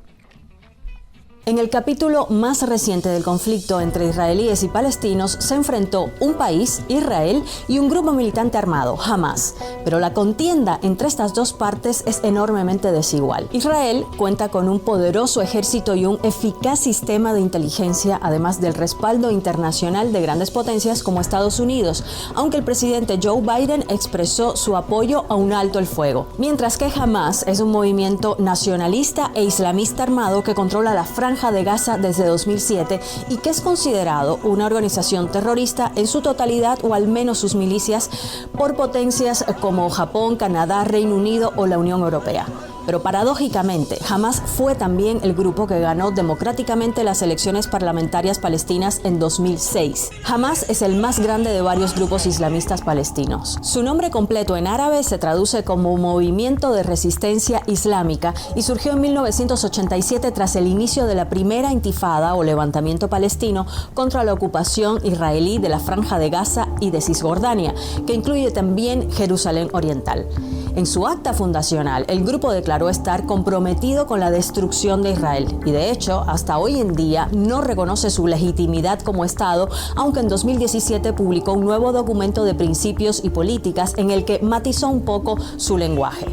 En el capítulo más reciente del conflicto entre israelíes y palestinos se enfrentó un país, Israel, y un grupo militante armado, Hamas. Pero la contienda entre estas dos partes es enormemente desigual. Israel cuenta con un poderoso ejército y un eficaz sistema de inteligencia, además del respaldo internacional de grandes potencias como Estados Unidos, aunque el presidente Joe Biden expresó su apoyo a un alto el fuego. Mientras que Hamas es un movimiento nacionalista e islamista armado que controla la Franja de Gaza desde 2007 y que es considerado una organización terrorista en su totalidad, o al menos sus milicias, por potencias como Japón, Canadá, Reino Unido o la Unión Europea. Pero paradójicamente, Hamas fue también el grupo que ganó democráticamente las elecciones parlamentarias palestinas en 2006. Hamas es el más grande de varios grupos islamistas palestinos. Su nombre completo en árabe se traduce como Movimiento de Resistencia Islámica y surgió en 1987 tras el inicio de la primera intifada o levantamiento palestino contra la ocupación israelí de la Franja de Gaza y de Cisjordania, que incluye también Jerusalén Oriental. En su acta fundacional, el grupo declaró estar comprometido con la destrucción de Israel y, de hecho, hasta hoy en día no reconoce su legitimidad como Estado, aunque en 2017 publicó un nuevo documento de principios y políticas en el que matizó un poco su lenguaje.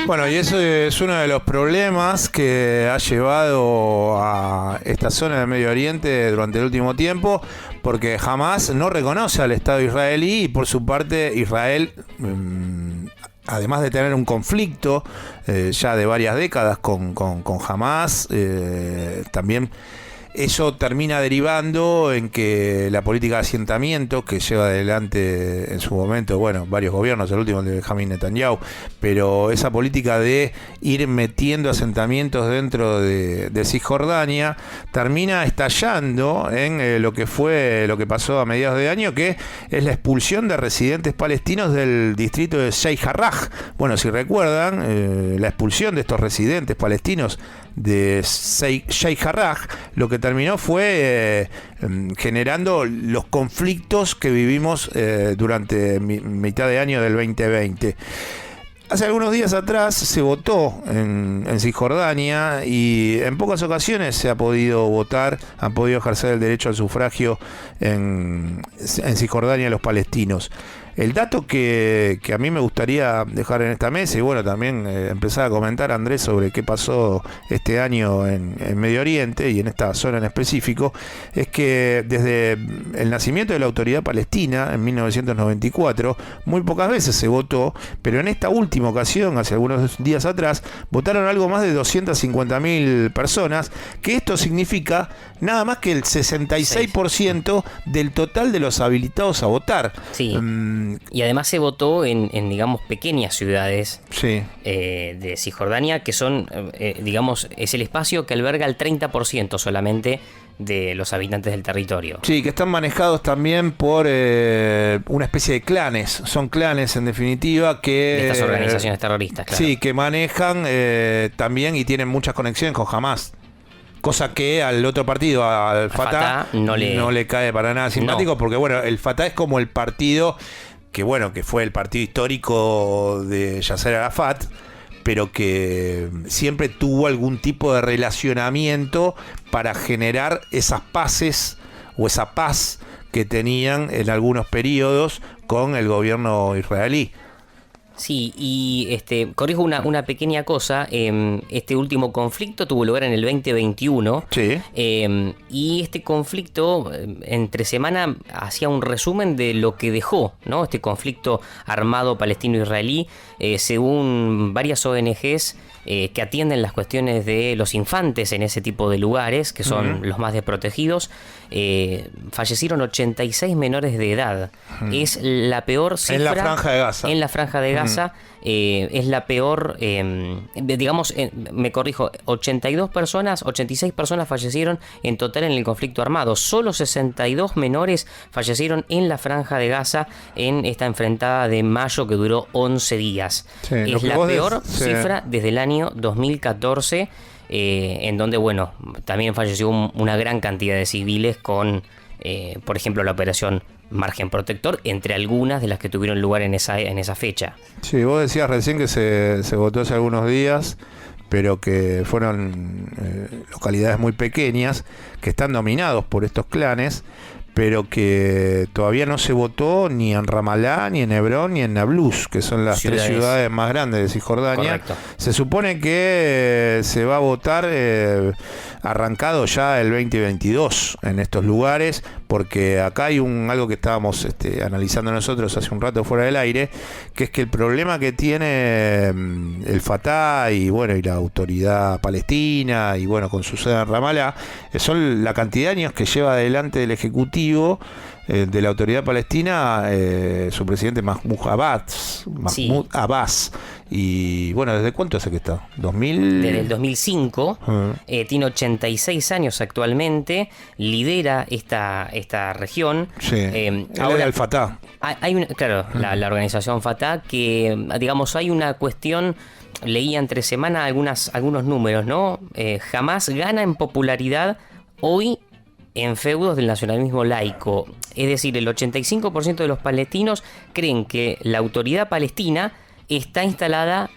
Bueno, y eso es uno de los problemas que ha llevado a esta zona del Medio Oriente durante el último tiempo, porque Hamas no reconoce al Estado israelí y por su parte Israel, además de tener un conflicto ya de varias décadas con Hamas, también eso termina derivando en que la política de asentamiento que lleva adelante en su momento, bueno, varios gobiernos, el último de Benjamin Netanyahu, pero esa política de ir metiendo asentamientos dentro de Cisjordania termina estallando en lo que pasó a mediados de año, que es la expulsión de residentes palestinos del distrito de Sheikh Jarrah. Bueno, si recuerdan, la expulsión de estos residentes palestinos de Sheikh Jarrah lo que terminó fue generando los conflictos que vivimos durante mitad de año del 2020. Hace algunos días atrás se votó en Cisjordania y en pocas ocasiones se ha podido votar, han podido ejercer el derecho al sufragio en Cisjordania los palestinos. El dato que a mí me gustaría dejar en esta mesa, y bueno, también empezar a comentar, Andrés, sobre qué pasó este año en Medio Oriente y en esta zona en específico, es que desde el nacimiento de la Autoridad Palestina en 1994, muy pocas veces se votó, pero en esta última ocasión, hace algunos días atrás, votaron algo más de 250.000 personas, que esto significa nada más que el 66% del total de los habilitados a votar. Sí. Y además se votó en digamos, pequeñas ciudades de Cisjordania, que son, digamos, es el espacio que alberga el 30% solamente de los habitantes del territorio. Sí, que están manejados también por una especie de clanes. Son clanes, en definitiva, que... de estas organizaciones terroristas, claro. Sí, que manejan también y tienen muchas conexiones con Hamas. Cosa que al otro partido, al Fatah, no le cae para nada simpático, porque bueno, el Fatah es como el partido que fue el partido histórico de Yasser Arafat, pero que siempre tuvo algún tipo de relacionamiento para generar esas paces o esa paz que tenían en algunos periodos con el gobierno israelí. Sí, y corrijo una pequeña cosa. Este último conflicto tuvo lugar en el 2021. Sí. Y este conflicto, entre semana, hacía un resumen de lo que dejó, ¿no? Este conflicto armado palestino-israelí, según varias ONGs que atienden las cuestiones de los infantes en ese tipo de lugares, que son los más desprotegidos. Fallecieron 86 menores de edad. Es la peor cifra en la Franja de Gaza. En la Franja de Gaza es la peor, me corrijo, 86 personas fallecieron en total en el conflicto armado. Solo 62 menores fallecieron en la Franja de Gaza en esta enfrentada de mayo que duró 11 días. Sí, es la peor cifra desde el año 2014. En donde, también falleció una gran cantidad de civiles con, por ejemplo, la operación Margen Protector, entre algunas de las que tuvieron lugar en esa fecha. Sí, vos decías recién que se votó hace algunos días, pero que fueron localidades muy pequeñas, que están dominados por estos clanes, pero que todavía no se votó ni en Ramallah, ni en Hebrón, ni en Nablus, que son las tres ciudades más grandes de Cisjordania. Correcto. Se supone que se va a votar arrancado ya el 2022 en estos lugares, porque acá hay algo que estábamos analizando nosotros hace un rato fuera del aire, que es que el problema que tiene el Fatah y la autoridad palestina y con su sede en Ramallah son la cantidad de años que lleva adelante el ejecutivo de la autoridad palestina, su presidente Mahmoud Abbas. Y ¿desde cuánto hace que está? Desde el 2005. Tiene 86 años actualmente. Lidera esta región. Sí. Ahora el Fatah. Hay la organización Fatah, que hay una cuestión. Leía entre semana algunos números, ¿no? Jamás gana en popularidad hoy en feudos del nacionalismo laico. Es decir, el 85% de los palestinos creen que la autoridad palestina está instalada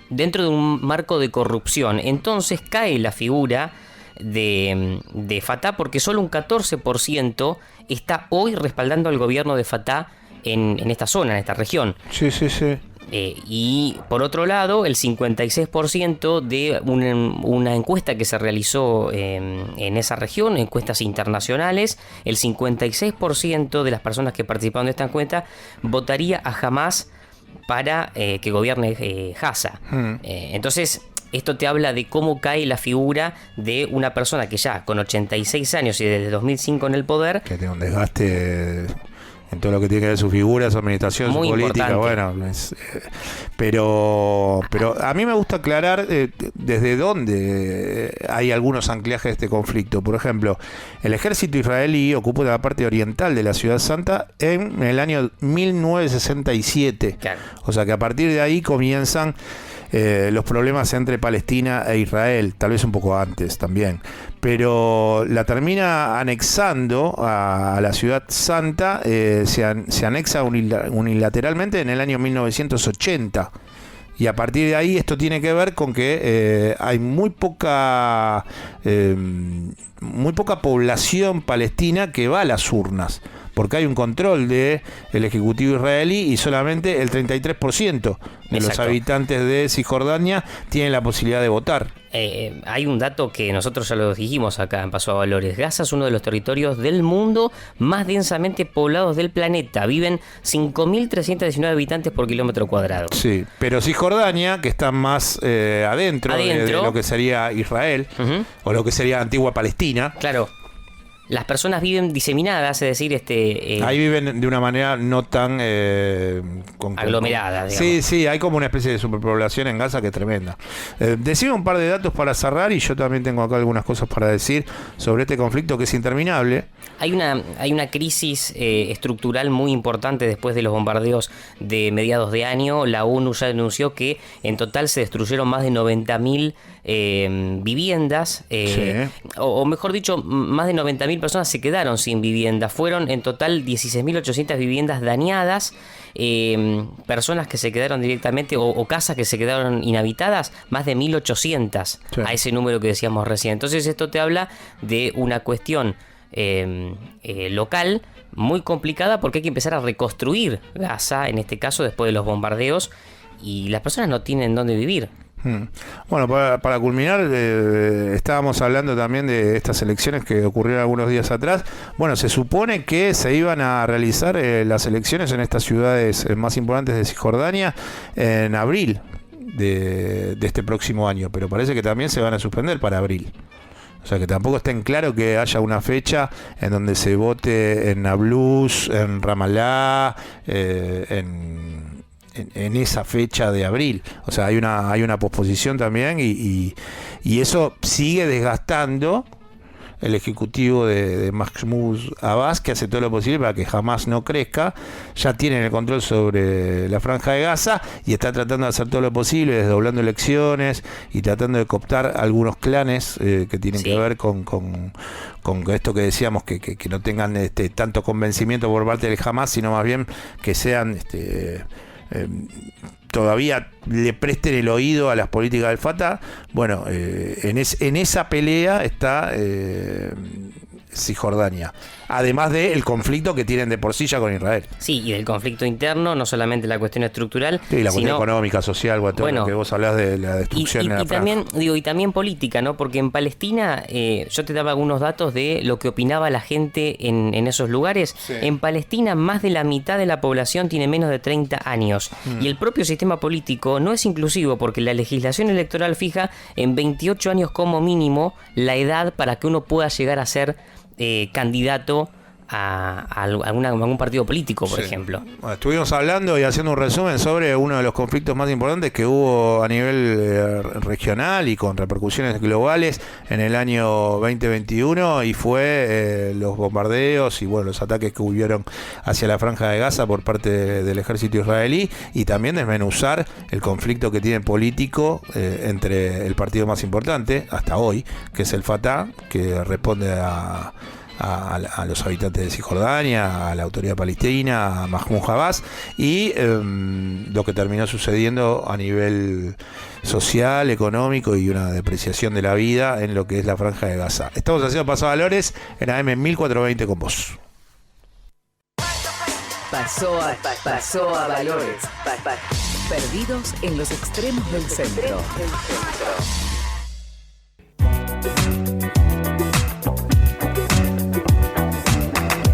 dentro de un marco de corrupción. Entonces cae la figura de Fatah, porque solo un 14% está hoy respaldando al gobierno de Fatah en esta zona, en esta región. Sí. Y por otro lado, el 56% de una encuesta que se realizó en esa región, encuestas internacionales, el 56% de las personas que participaron de esta encuesta votaría a Hamas para que gobierne Gaza. Entonces, esto te habla de cómo cae la figura de una persona que ya con 86 años y desde 2005 en el poder, que tiene un desgaste en todo lo que tiene que ver su figura, su administración, muy su política, pero a mí me gusta aclarar desde dónde hay algunos anclajes de este conflicto. Por ejemplo, el ejército israelí ocupó la parte oriental de la Ciudad Santa en el año 1967. Claro. O sea que a partir de ahí comienzan los problemas entre Palestina e Israel, tal vez un poco antes también, pero la termina anexando a la Ciudad Santa, se anexa unilateralmente en el año 1980. Y a partir de ahí esto tiene que ver con que hay muy poca población palestina que va a las urnas, porque hay un control del Ejecutivo israelí y solamente el 33% de los habitantes de Cisjordania tienen la posibilidad de votar. Hay un dato que nosotros ya lo dijimos acá en Paso a Valores. Gaza es uno de los territorios del mundo más densamente poblados del planeta. Viven 5.319 habitantes por kilómetro cuadrado. Sí, pero Cisjordania, que está más adentro de lo que sería Israel, o lo que sería antigua Palestina. Claro. las personas viven diseminadas, es decir, ahí viven de una manera no tan aglomerada, digamos. Sí, hay como una especie de superpoblación en Gaza que es tremenda. Decime un par de datos para cerrar, y yo también tengo acá algunas cosas para decir sobre este conflicto que es interminable. Hay una crisis estructural muy importante después de los bombardeos de mediados de año. La ONU ya denunció que en total se destruyeron más de 90.000 viviendas, o mejor dicho, más de 90.000 personas se quedaron sin vivienda. Fueron en total 16.800 viviendas dañadas, personas que se quedaron directamente o casas que se quedaron inhabitadas, más de 1.800 a ese número que decíamos recién. Entonces esto te habla de una cuestión local muy complicada, porque hay que empezar a reconstruir Gaza, en este caso después de los bombardeos, y las personas no tienen dónde vivir. Bueno, para culminar, estábamos hablando también de estas elecciones que ocurrieron algunos días atrás. Bueno, se supone que se iban a realizar las elecciones en estas ciudades más importantes de Cisjordania en abril de este próximo año, pero parece que también se van a suspender para abril. O sea que tampoco está en claro que haya una fecha en donde se vote en Nablus, en Ramallah, en esa fecha de abril. O sea, hay una posposición también, y eso sigue desgastando el ejecutivo de Mahmoud Abbas, que hace todo lo posible para que Hamas no crezca. Ya tienen el control sobre la Franja de Gaza y está tratando de hacer todo lo posible, desdoblando elecciones y tratando de cooptar algunos clanes que tienen que ver con esto que decíamos, que no tengan tanto convencimiento por parte del Hamas, sino más bien que sean todavía le presten el oído a las políticas del Fatah. Bueno, en esa pelea está Cisjordania, además del conflicto que tienen de por sí ya con Israel. Sí, y del conflicto interno, no solamente la cuestión estructural, sí, la cuestión económica, social, todo lo que vos hablás de la destrucción de la franja. Y también política, ¿no? Porque en Palestina, yo te daba algunos datos de lo que opinaba la gente en esos lugares. Sí. En Palestina, más de la mitad de la población tiene menos de 30 años. Y el propio sistema político no es inclusivo, porque la legislación electoral fija en 28 años como mínimo la edad para que uno pueda llegar a ser candidato a algún partido político, por ejemplo. Bueno, estuvimos hablando y haciendo un resumen sobre uno de los conflictos más importantes que hubo a nivel regional y con repercusiones globales en el año 2021, y fue los bombardeos y los ataques que hubieron hacia la Franja de Gaza por parte del ejército israelí, y también desmenuzar el conflicto que tiene político entre el partido más importante hasta hoy, que es el Fatah, que responde a los habitantes de Cisjordania, a la autoridad palestina, a Mahmoud Abbas, y lo que terminó sucediendo a nivel social, económico y una depreciación de la vida en lo que es la Franja de Gaza. Estamos haciendo Paso a Valores en AM 1420 con vos. Pasó a Valores. Perdidos en los extremos del centro.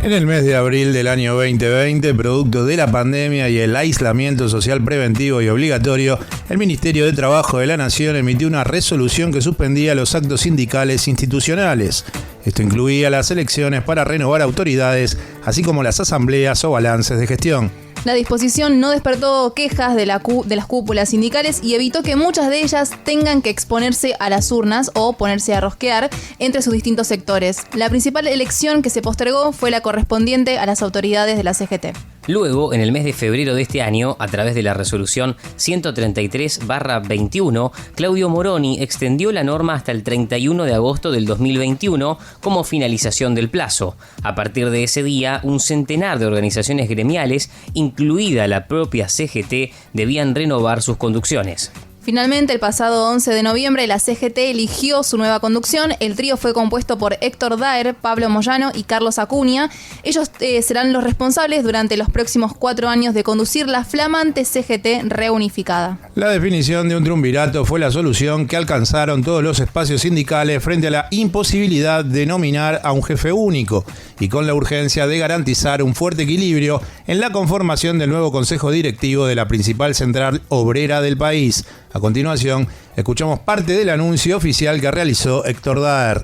En el mes de abril del año 2020, producto de la pandemia y el aislamiento social preventivo y obligatorio, el Ministerio de Trabajo de la Nación emitió una resolución que suspendía los actos sindicales institucionales. Esto incluía las elecciones para renovar autoridades, así como las asambleas o balances de gestión. La disposición no despertó quejas de las cúpulas sindicales y evitó que muchas de ellas tengan que exponerse a las urnas o ponerse a rosquear entre sus distintos sectores. La principal elección que se postergó fue la correspondiente a las autoridades de la CGT. Luego, en el mes de febrero de este año, a través de la resolución 133/21, Claudio Moroni extendió la norma hasta el 31 de agosto del 2021 como finalización del plazo. A partir de ese día, un centenar de organizaciones gremiales, incluida la propia CGT, debían renovar sus conducciones. Finalmente, el pasado 11 de noviembre, la CGT eligió su nueva conducción. El trío fue compuesto por Héctor Daer, Pablo Moyano y Carlos Acuña. Ellos serán los responsables durante los próximos 4 años de conducir la flamante CGT reunificada. La definición de un triunvirato fue la solución que alcanzaron todos los espacios sindicales frente a la imposibilidad de nominar a un jefe único y con la urgencia de garantizar un fuerte equilibrio en la conformación del nuevo consejo directivo de la principal central obrera del país. A continuación, escuchamos parte del anuncio oficial que realizó Héctor Daer.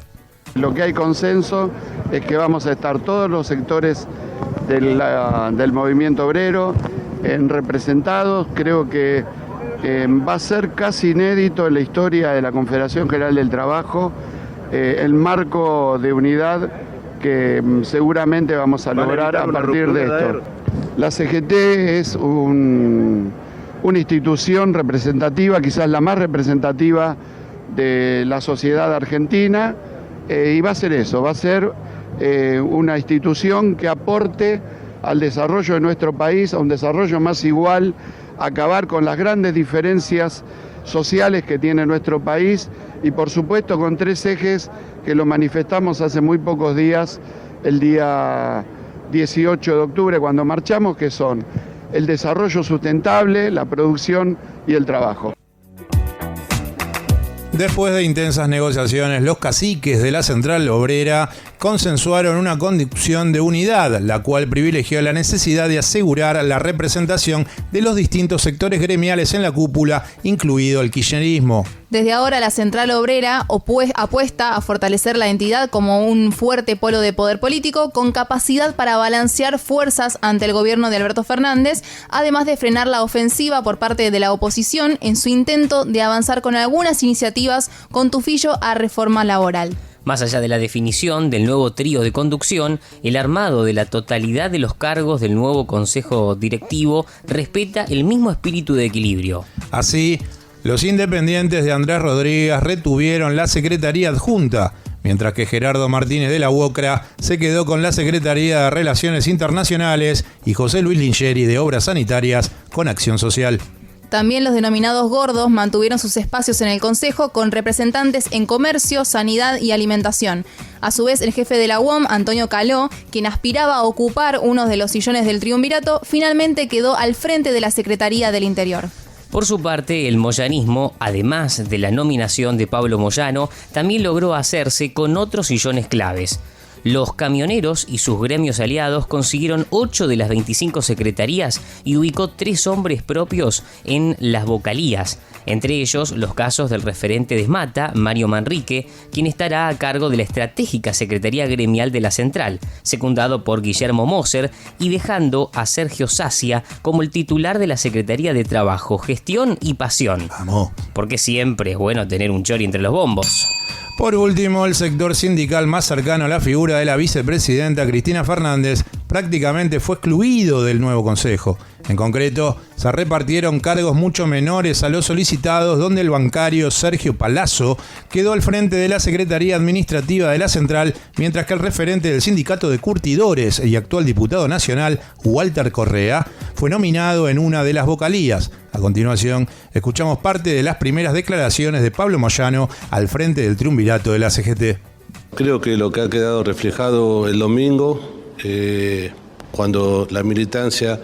Lo que hay consenso es que vamos a estar todos los sectores del movimiento obrero representados. Creo que va a ser casi inédito en la historia de la Confederación General del Trabajo el marco de unidad que seguramente vamos a lograr a partir de esto. La CGT es una institución representativa, quizás la más representativa de la sociedad argentina, y va a ser eso, va a ser una institución que aporte al desarrollo de nuestro país, a un desarrollo más igual, acabar con las grandes diferencias sociales que tiene nuestro país y por supuesto con 3 ejes que lo manifestamos hace muy pocos días, el día 18 de octubre cuando marchamos, que son el desarrollo sustentable, la producción y el trabajo. Después de intensas negociaciones, los caciques de la Central Obrera consensuaron una conducción de unidad, la cual privilegió la necesidad de asegurar la representación de los distintos sectores gremiales en la cúpula, incluido el kirchnerismo. Desde ahora la Central Obrera apuesta a fortalecer la entidad como un fuerte polo de poder político con capacidad para balancear fuerzas ante el gobierno de Alberto Fernández, además de frenar la ofensiva por parte de la oposición en su intento de avanzar con algunas iniciativas con tufillo a reforma laboral. Más allá de la definición del nuevo trío de conducción, el armado de la totalidad de los cargos del nuevo Consejo Directivo respeta el mismo espíritu de equilibrio. Así, los independientes de Andrés Rodríguez retuvieron la Secretaría Adjunta, mientras que Gerardo Martínez de la UOCRA se quedó con la Secretaría de Relaciones Internacionales y José Luis Lingeri de Obras Sanitarias con Acción Social. También los denominados gordos mantuvieron sus espacios en el Consejo con representantes en comercio, sanidad y alimentación. A su vez, el jefe de la UOM, Antonio Caló, quien aspiraba a ocupar uno de los sillones del triunvirato, finalmente quedó al frente de la Secretaría del Interior. Por su parte, el moyanismo, además de la nominación de Pablo Moyano, también logró hacerse con otros sillones claves. Los camioneros y sus gremios aliados consiguieron 8 de las 25 secretarías y ubicó 3 hombres propios en las vocalías, entre ellos los casos del referente de SMATA, Mario Manrique, quien estará a cargo de la estratégica Secretaría Gremial de la Central, secundado por Guillermo Moser, y dejando a Sergio Sacia como el titular de la Secretaría de Trabajo, Gestión y Pasión. Vamos. Porque siempre es bueno tener un chori entre los bombos. Por último, el sector sindical más cercano a la figura de la vicepresidenta Cristina Fernández prácticamente fue excluido del nuevo consejo. En concreto, se repartieron cargos mucho menores a los solicitados, donde el bancario Sergio Palazzo quedó al frente de la Secretaría Administrativa de la Central, mientras que el referente del Sindicato de Curtidores y actual diputado nacional, Walter Correa, fue nominado en una de las vocalías. A continuación, escuchamos parte de las primeras declaraciones de Pablo Moyano al frente del triunvirato de la CGT. Creo que lo que ha quedado reflejado el domingo, cuando la militancia,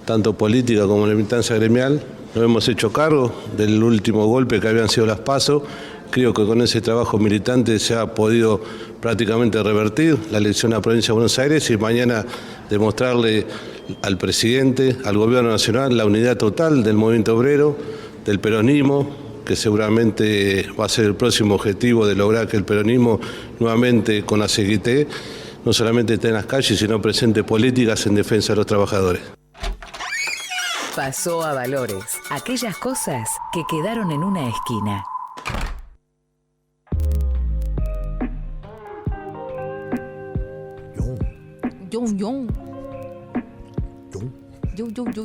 tanto política como la militancia gremial, nos hemos hecho cargo del último golpe que habían sido las PASO. Creo que con ese trabajo militante se ha podido prácticamente revertir la elección a la provincia de Buenos Aires y mañana demostrarle al presidente, al gobierno nacional, la unidad total del movimiento obrero, del peronismo, que seguramente va a ser el próximo objetivo de lograr que el peronismo nuevamente con la CGT no solamente esté en las calles, sino presente políticas en defensa de los trabajadores. Pasó a Valores, aquellas cosas que quedaron en una esquina.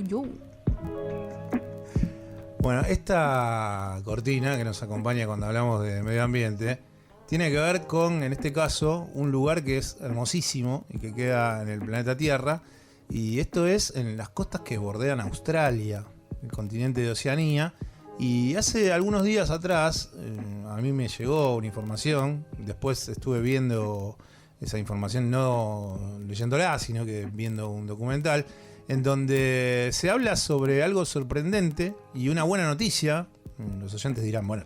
Yo. Bueno, esta cortina que nos acompaña cuando hablamos de medio ambiente tiene que ver con, en este caso, un lugar que es hermosísimo y que queda en el planeta Tierra, y esto es en las costas que bordean Australia, el continente de Oceanía. Y hace algunos días atrás a mí me llegó una información, después estuve viendo esa información, no leyéndola, sino que viendo un documental en donde se habla sobre algo sorprendente y una buena noticia. Los oyentes dirán, bueno,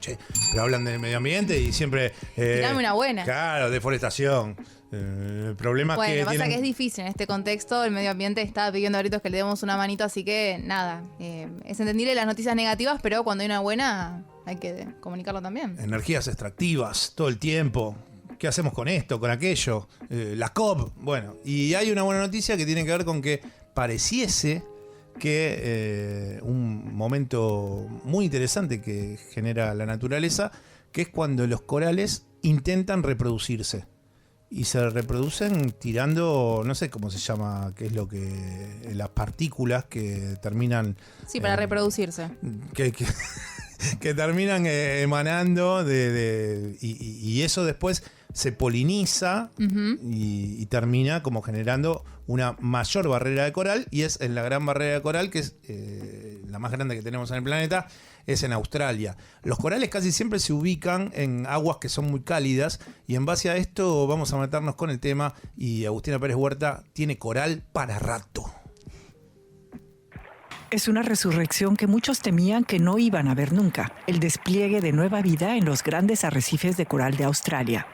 pero hablan del medio ambiente y siempre... Dame una buena. Claro, deforestación. Problemas bueno, que pasa tienen... que es difícil en este contexto. El medio ambiente está pidiendo a gritos que le demos una manito, así que nada. Es entendible las noticias negativas, pero cuando hay una buena hay que comunicarlo también. Energías extractivas todo el tiempo. ¿qué hacemos con esto, con aquello? La COP, bueno. Y hay una buena noticia que tiene que ver con que pareciese que un momento muy interesante que genera la naturaleza, que es cuando los corales intentan reproducirse. Y se reproducen tirando, no sé cómo se llama, qué es lo que... las partículas que terminan... Sí, para reproducirse. Que terminan emanando y eso después se poliniza y termina como generando una mayor barrera de coral, y es en la Gran Barrera de Coral, que es la más grande que tenemos en el planeta, es en Australia. Los corales casi siempre se ubican en aguas que son muy cálidas, y en base a esto vamos a meternos con el tema, y Agustina Pérez Huerta tiene coral para rato. Es una resurrección que muchos temían que no iban a ver nunca, el despliegue de nueva vida en los grandes arrecifes de coral de Australia.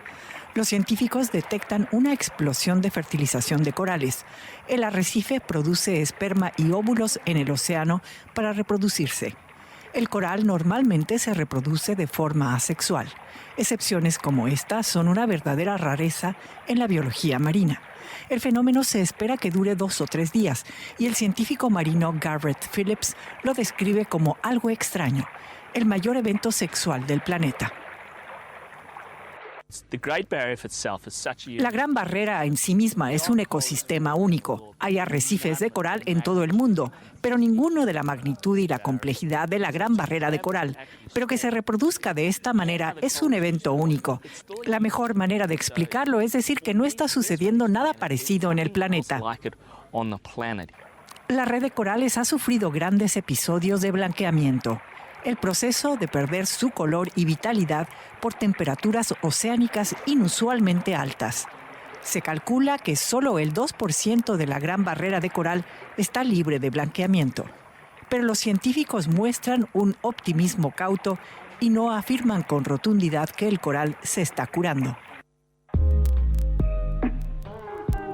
Los científicos detectan una explosión de fertilización de corales. El arrecife produce esperma y óvulos en el océano para reproducirse. El coral normalmente se reproduce de forma asexual. Excepciones como esta son una verdadera rareza en la biología marina. El fenómeno se espera que dure 2 o 3 días, y el científico marino Garrett Phillips lo describe como algo extraño, el mayor evento sexual del planeta. La Gran Barrera en sí misma es un ecosistema único. Hay arrecifes de coral en todo el mundo, pero ninguno de la magnitud y la complejidad de la Gran Barrera de Coral. Pero que se reproduzca de esta manera es un evento único. La mejor manera de explicarlo es decir que no está sucediendo nada parecido en el planeta. La red de corales ha sufrido grandes episodios de blanqueamiento. El proceso de perder su color y vitalidad por temperaturas oceánicas inusualmente altas. Se calcula que solo el 2% de la Gran Barrera de Coral está libre de blanqueamiento. Pero los científicos muestran un optimismo cauto y no afirman con rotundidad que el coral se está curando.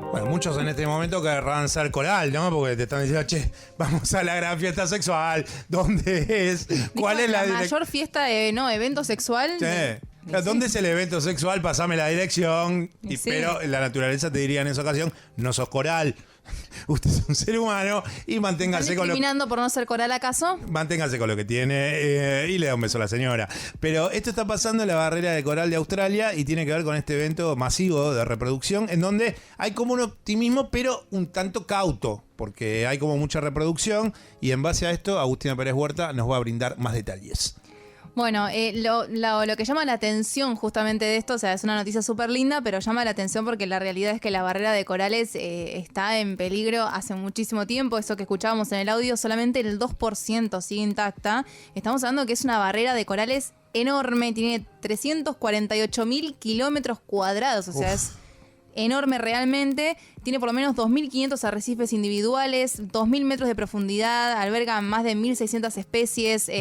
Bueno, muchos en este momento querrán ser coral, ¿no? Porque te están diciendo, che, vamos a la gran fiesta sexual. ¿Dónde es? ¿Cuál es la mayor fiesta, evento sexual? Sí. ¿Dónde es el evento sexual? Pasame la dirección. Sí. Pero la naturaleza te diría en esa ocasión, no sos coral. Usted es un ser humano y manténgase con lo que... ¿Discriminando por no ser coral acaso? Manténgase con lo que tiene y le da un beso a la señora. Pero esto está pasando en la barrera de coral de Australia y tiene que ver con este evento masivo de reproducción en donde hay como un optimismo, pero un tanto cauto, porque hay como mucha reproducción, y en base a esto Agustina Pérez Huerta nos va a brindar más detalles. Bueno, lo que llama la atención justamente de esto, o sea, es una noticia súper linda, pero llama la atención porque la realidad es que la barrera de corales está en peligro hace muchísimo tiempo. Eso que escuchábamos en el audio, solamente el 2% sigue intacta. Estamos hablando que es una barrera de corales enorme, tiene 348.000 kilómetros cuadrados, o sea, es enorme realmente. Tiene por lo menos 2.500 arrecifes individuales, 2.000 metros de profundidad, alberga más de 1.600 especies.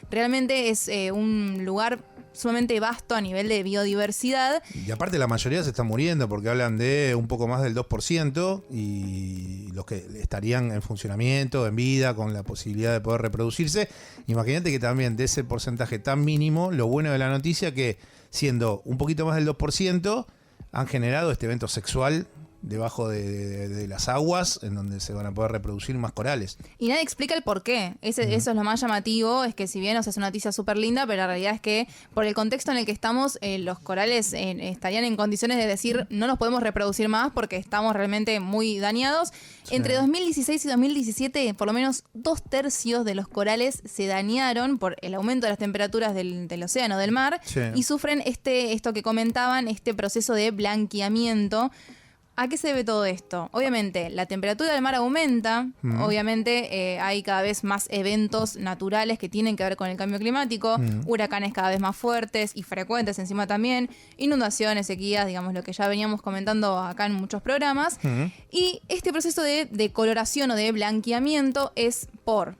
Realmente es un lugar sumamente vasto a nivel de biodiversidad. Y aparte la mayoría se están muriendo porque hablan de un poco más del 2%, y los que estarían en funcionamiento, en vida, con la posibilidad de poder reproducirse. Imagínate que también de ese porcentaje tan mínimo, lo bueno de la noticia que siendo un poquito más del 2%, han generado este evento sexual debajo de las aguas, en donde se van a poder reproducir más corales. Y nadie explica el por qué. Eso es lo más llamativo, es que si bien, o sea, es una noticia súper linda, pero la realidad es que por el contexto en el que estamos, los corales estarían en condiciones de decir no nos podemos reproducir más porque estamos realmente muy dañados. Sí. Entre 2016 y 2017, por lo menos 2/3 de los corales se dañaron por el aumento de las temperaturas del océano, del mar, sí, y sufren esto que comentaban, este proceso de blanqueamiento. ¿A qué se debe todo esto? Obviamente, la temperatura del mar aumenta, obviamente hay cada vez más eventos naturales que tienen que ver con el cambio climático, huracanes cada vez más fuertes y frecuentes encima también, inundaciones, sequías, digamos lo que ya veníamos comentando acá en muchos programas. Y este proceso de coloración o de blanqueamiento es por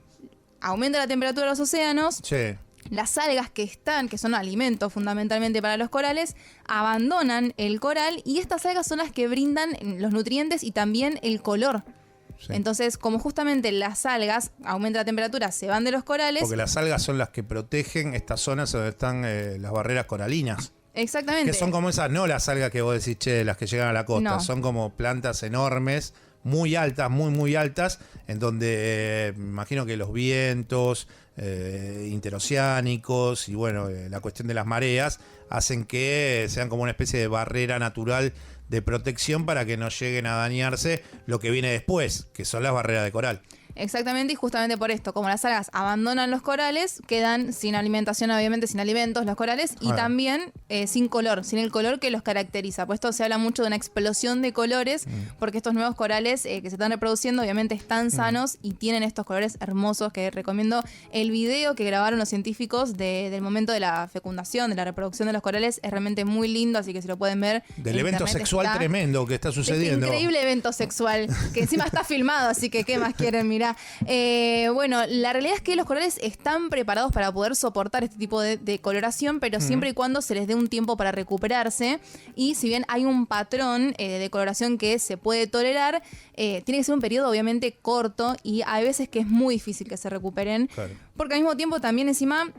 aumento de la temperatura de los océanos. Sí. Las algas que son alimentos fundamentalmente para los corales, abandonan el coral, y estas algas son las que brindan los nutrientes y también el color. Sí. Entonces, como justamente las algas aumenta la temperatura, se van de los corales. Porque las algas son las que protegen estas zonas donde están las barreras coralinas. Exactamente. Que son como esas, no las algas que vos decís, che, las que llegan a la costa. No. Son como plantas enormes, muy altas, muy altas, en donde me imagino que los vientos interoceánicos y bueno, la cuestión de las mareas hacen que sean como una especie de barrera natural de protección para que no lleguen a dañarse lo que viene después, que son las barreras de coral. Exactamente, y justamente por esto, como las algas abandonan los corales, quedan sin alimentación, obviamente sin alimentos los corales, y también sin color, sin el color que los caracteriza. Por esto se habla mucho de una explosión de colores, porque estos nuevos corales que se están reproduciendo obviamente están sanos y tienen estos colores hermosos, que recomiendo el video que grabaron los científicos del momento de la fecundación, de la reproducción de los corales, es realmente muy lindo, así que si lo pueden ver. Del evento sexual tremendo que está sucediendo. Increíble evento sexual, que encima está filmado, así que ¿qué más quieren mirar? Bueno, la realidad es que los corales están preparados para poder soportar este tipo de coloración, pero siempre y cuando se les dé un tiempo para recuperarse. Y si bien hay un patrón de coloración que se puede tolerar, tiene que ser un periodo obviamente corto y hay veces que es muy difícil que se recuperen. Claro. Porque al mismo tiempo también encima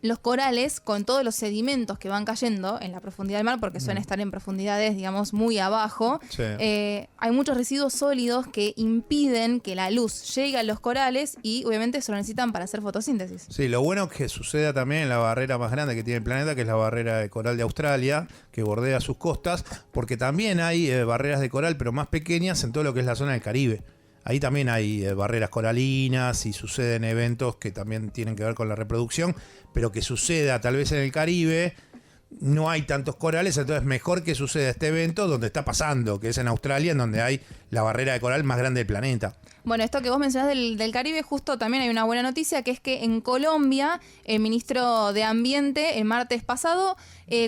los corales, con todos los sedimentos que van cayendo en la profundidad del mar, porque suelen estar en profundidades, digamos, muy abajo, hay muchos residuos sólidos que impiden que la luz llegue a los corales y obviamente se lo necesitan para hacer fotosíntesis. Sí, lo bueno es que suceda también en la barrera más grande que tiene el planeta, que es la barrera de coral de Australia, que bordea sus costas, porque también hay barreras de coral, pero más pequeñas en todo lo que es la zona del Caribe. Ahí también hay barreras coralinas y suceden eventos que también tienen que ver con la reproducción, pero que suceda tal vez en el Caribe, no hay tantos corales, entonces mejor que suceda este evento donde está pasando, que es en Australia, en donde hay la barrera de coral más grande del planeta. Bueno, esto que vos mencionás del Caribe, justo también hay una buena noticia, que es que en Colombia, el ministro de Ambiente, el martes pasado,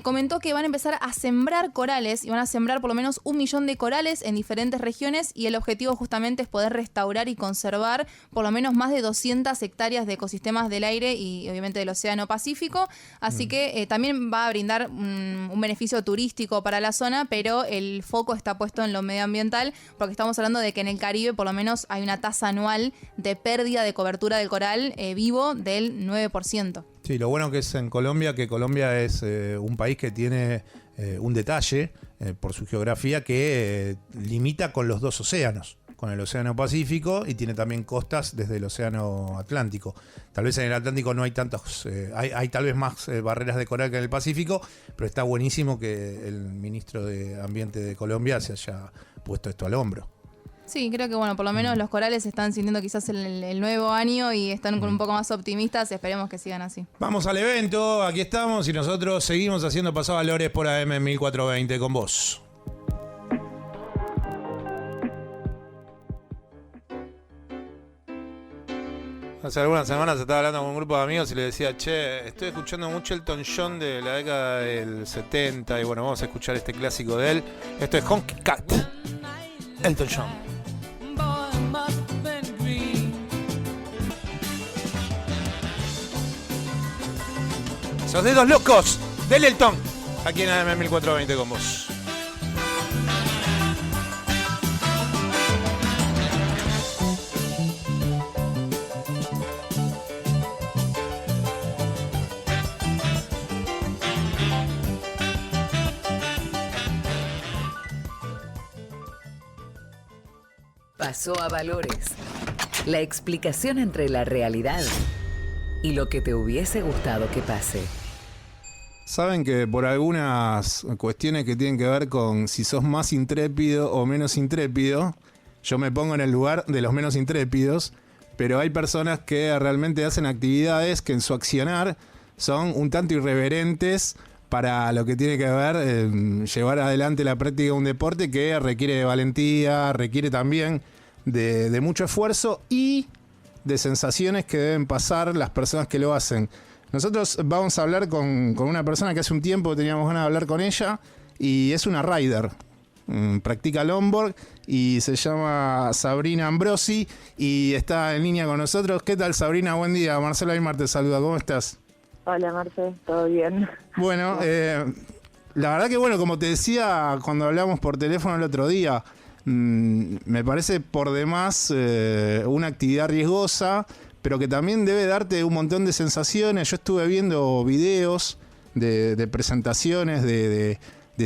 comentó que van a empezar a sembrar corales y van a sembrar por lo menos 1 millón de corales en diferentes regiones y el objetivo justamente es poder restaurar y conservar por lo menos más de 200 hectáreas de ecosistemas del aire y obviamente del Océano Pacífico. Así que también va a brindar un beneficio turístico para la zona, pero el foco está puesto en lo medioambiental porque estamos hablando de que en el Caribe por lo menos hay una tasa anual de pérdida de cobertura del coral vivo del 9%. Sí, lo bueno que es en Colombia, que Colombia es un país que tiene un detalle por su geografía que limita con los dos océanos, con el Océano Pacífico y tiene también costas desde el Océano Atlántico. Tal vez en el Atlántico no hay tantos, hay tal vez más barreras de coral que en el Pacífico, pero está buenísimo que el ministro de Ambiente de Colombia se haya puesto esto al hombro. Sí, creo que bueno, por lo menos los corales están sintiendo quizás el nuevo año y están un poco más optimistas, esperemos que sigan así. Vamos al evento, aquí estamos y nosotros seguimos haciendo Pasó Valores por AM 1420 con vos. Hace algunas semanas estaba hablando con un grupo de amigos y le decía, che, estoy escuchando mucho Elton John de la década del 70 y bueno, vamos a escuchar este clásico de él. Esto es Honky Cat, Elton John. Esos dedos locos del Elton, aquí en AM 1420 con vos. Pasó a Valores. La explicación entre la realidad y lo que te hubiese gustado que pase. Saben que por algunas cuestiones que tienen que ver con si sos más intrépido o menos intrépido, yo me pongo en el lugar de los menos intrépidos, pero hay personas que realmente hacen actividades que en su accionar son un tanto irreverentes para lo que tiene que ver llevar adelante la práctica de un deporte que requiere de valentía, requiere también de mucho esfuerzo y de sensaciones que deben pasar las personas que lo hacen. Nosotros vamos a hablar con una persona que hace un tiempo teníamos ganas de hablar con ella y es una rider. Practica longboard y se llama Sabrina Ambrosi y está en línea con nosotros. ¿Qué tal, Sabrina? Buen día. Marcelo Aymar te saluda. ¿Cómo estás? Hola, Marce. ¿Todo bien? Bueno, la verdad que bueno, como te decía cuando hablamos por teléfono el otro día, me parece por demás una actividad riesgosa, pero que también debe darte un montón de sensaciones. Yo estuve viendo videos de presentaciones, de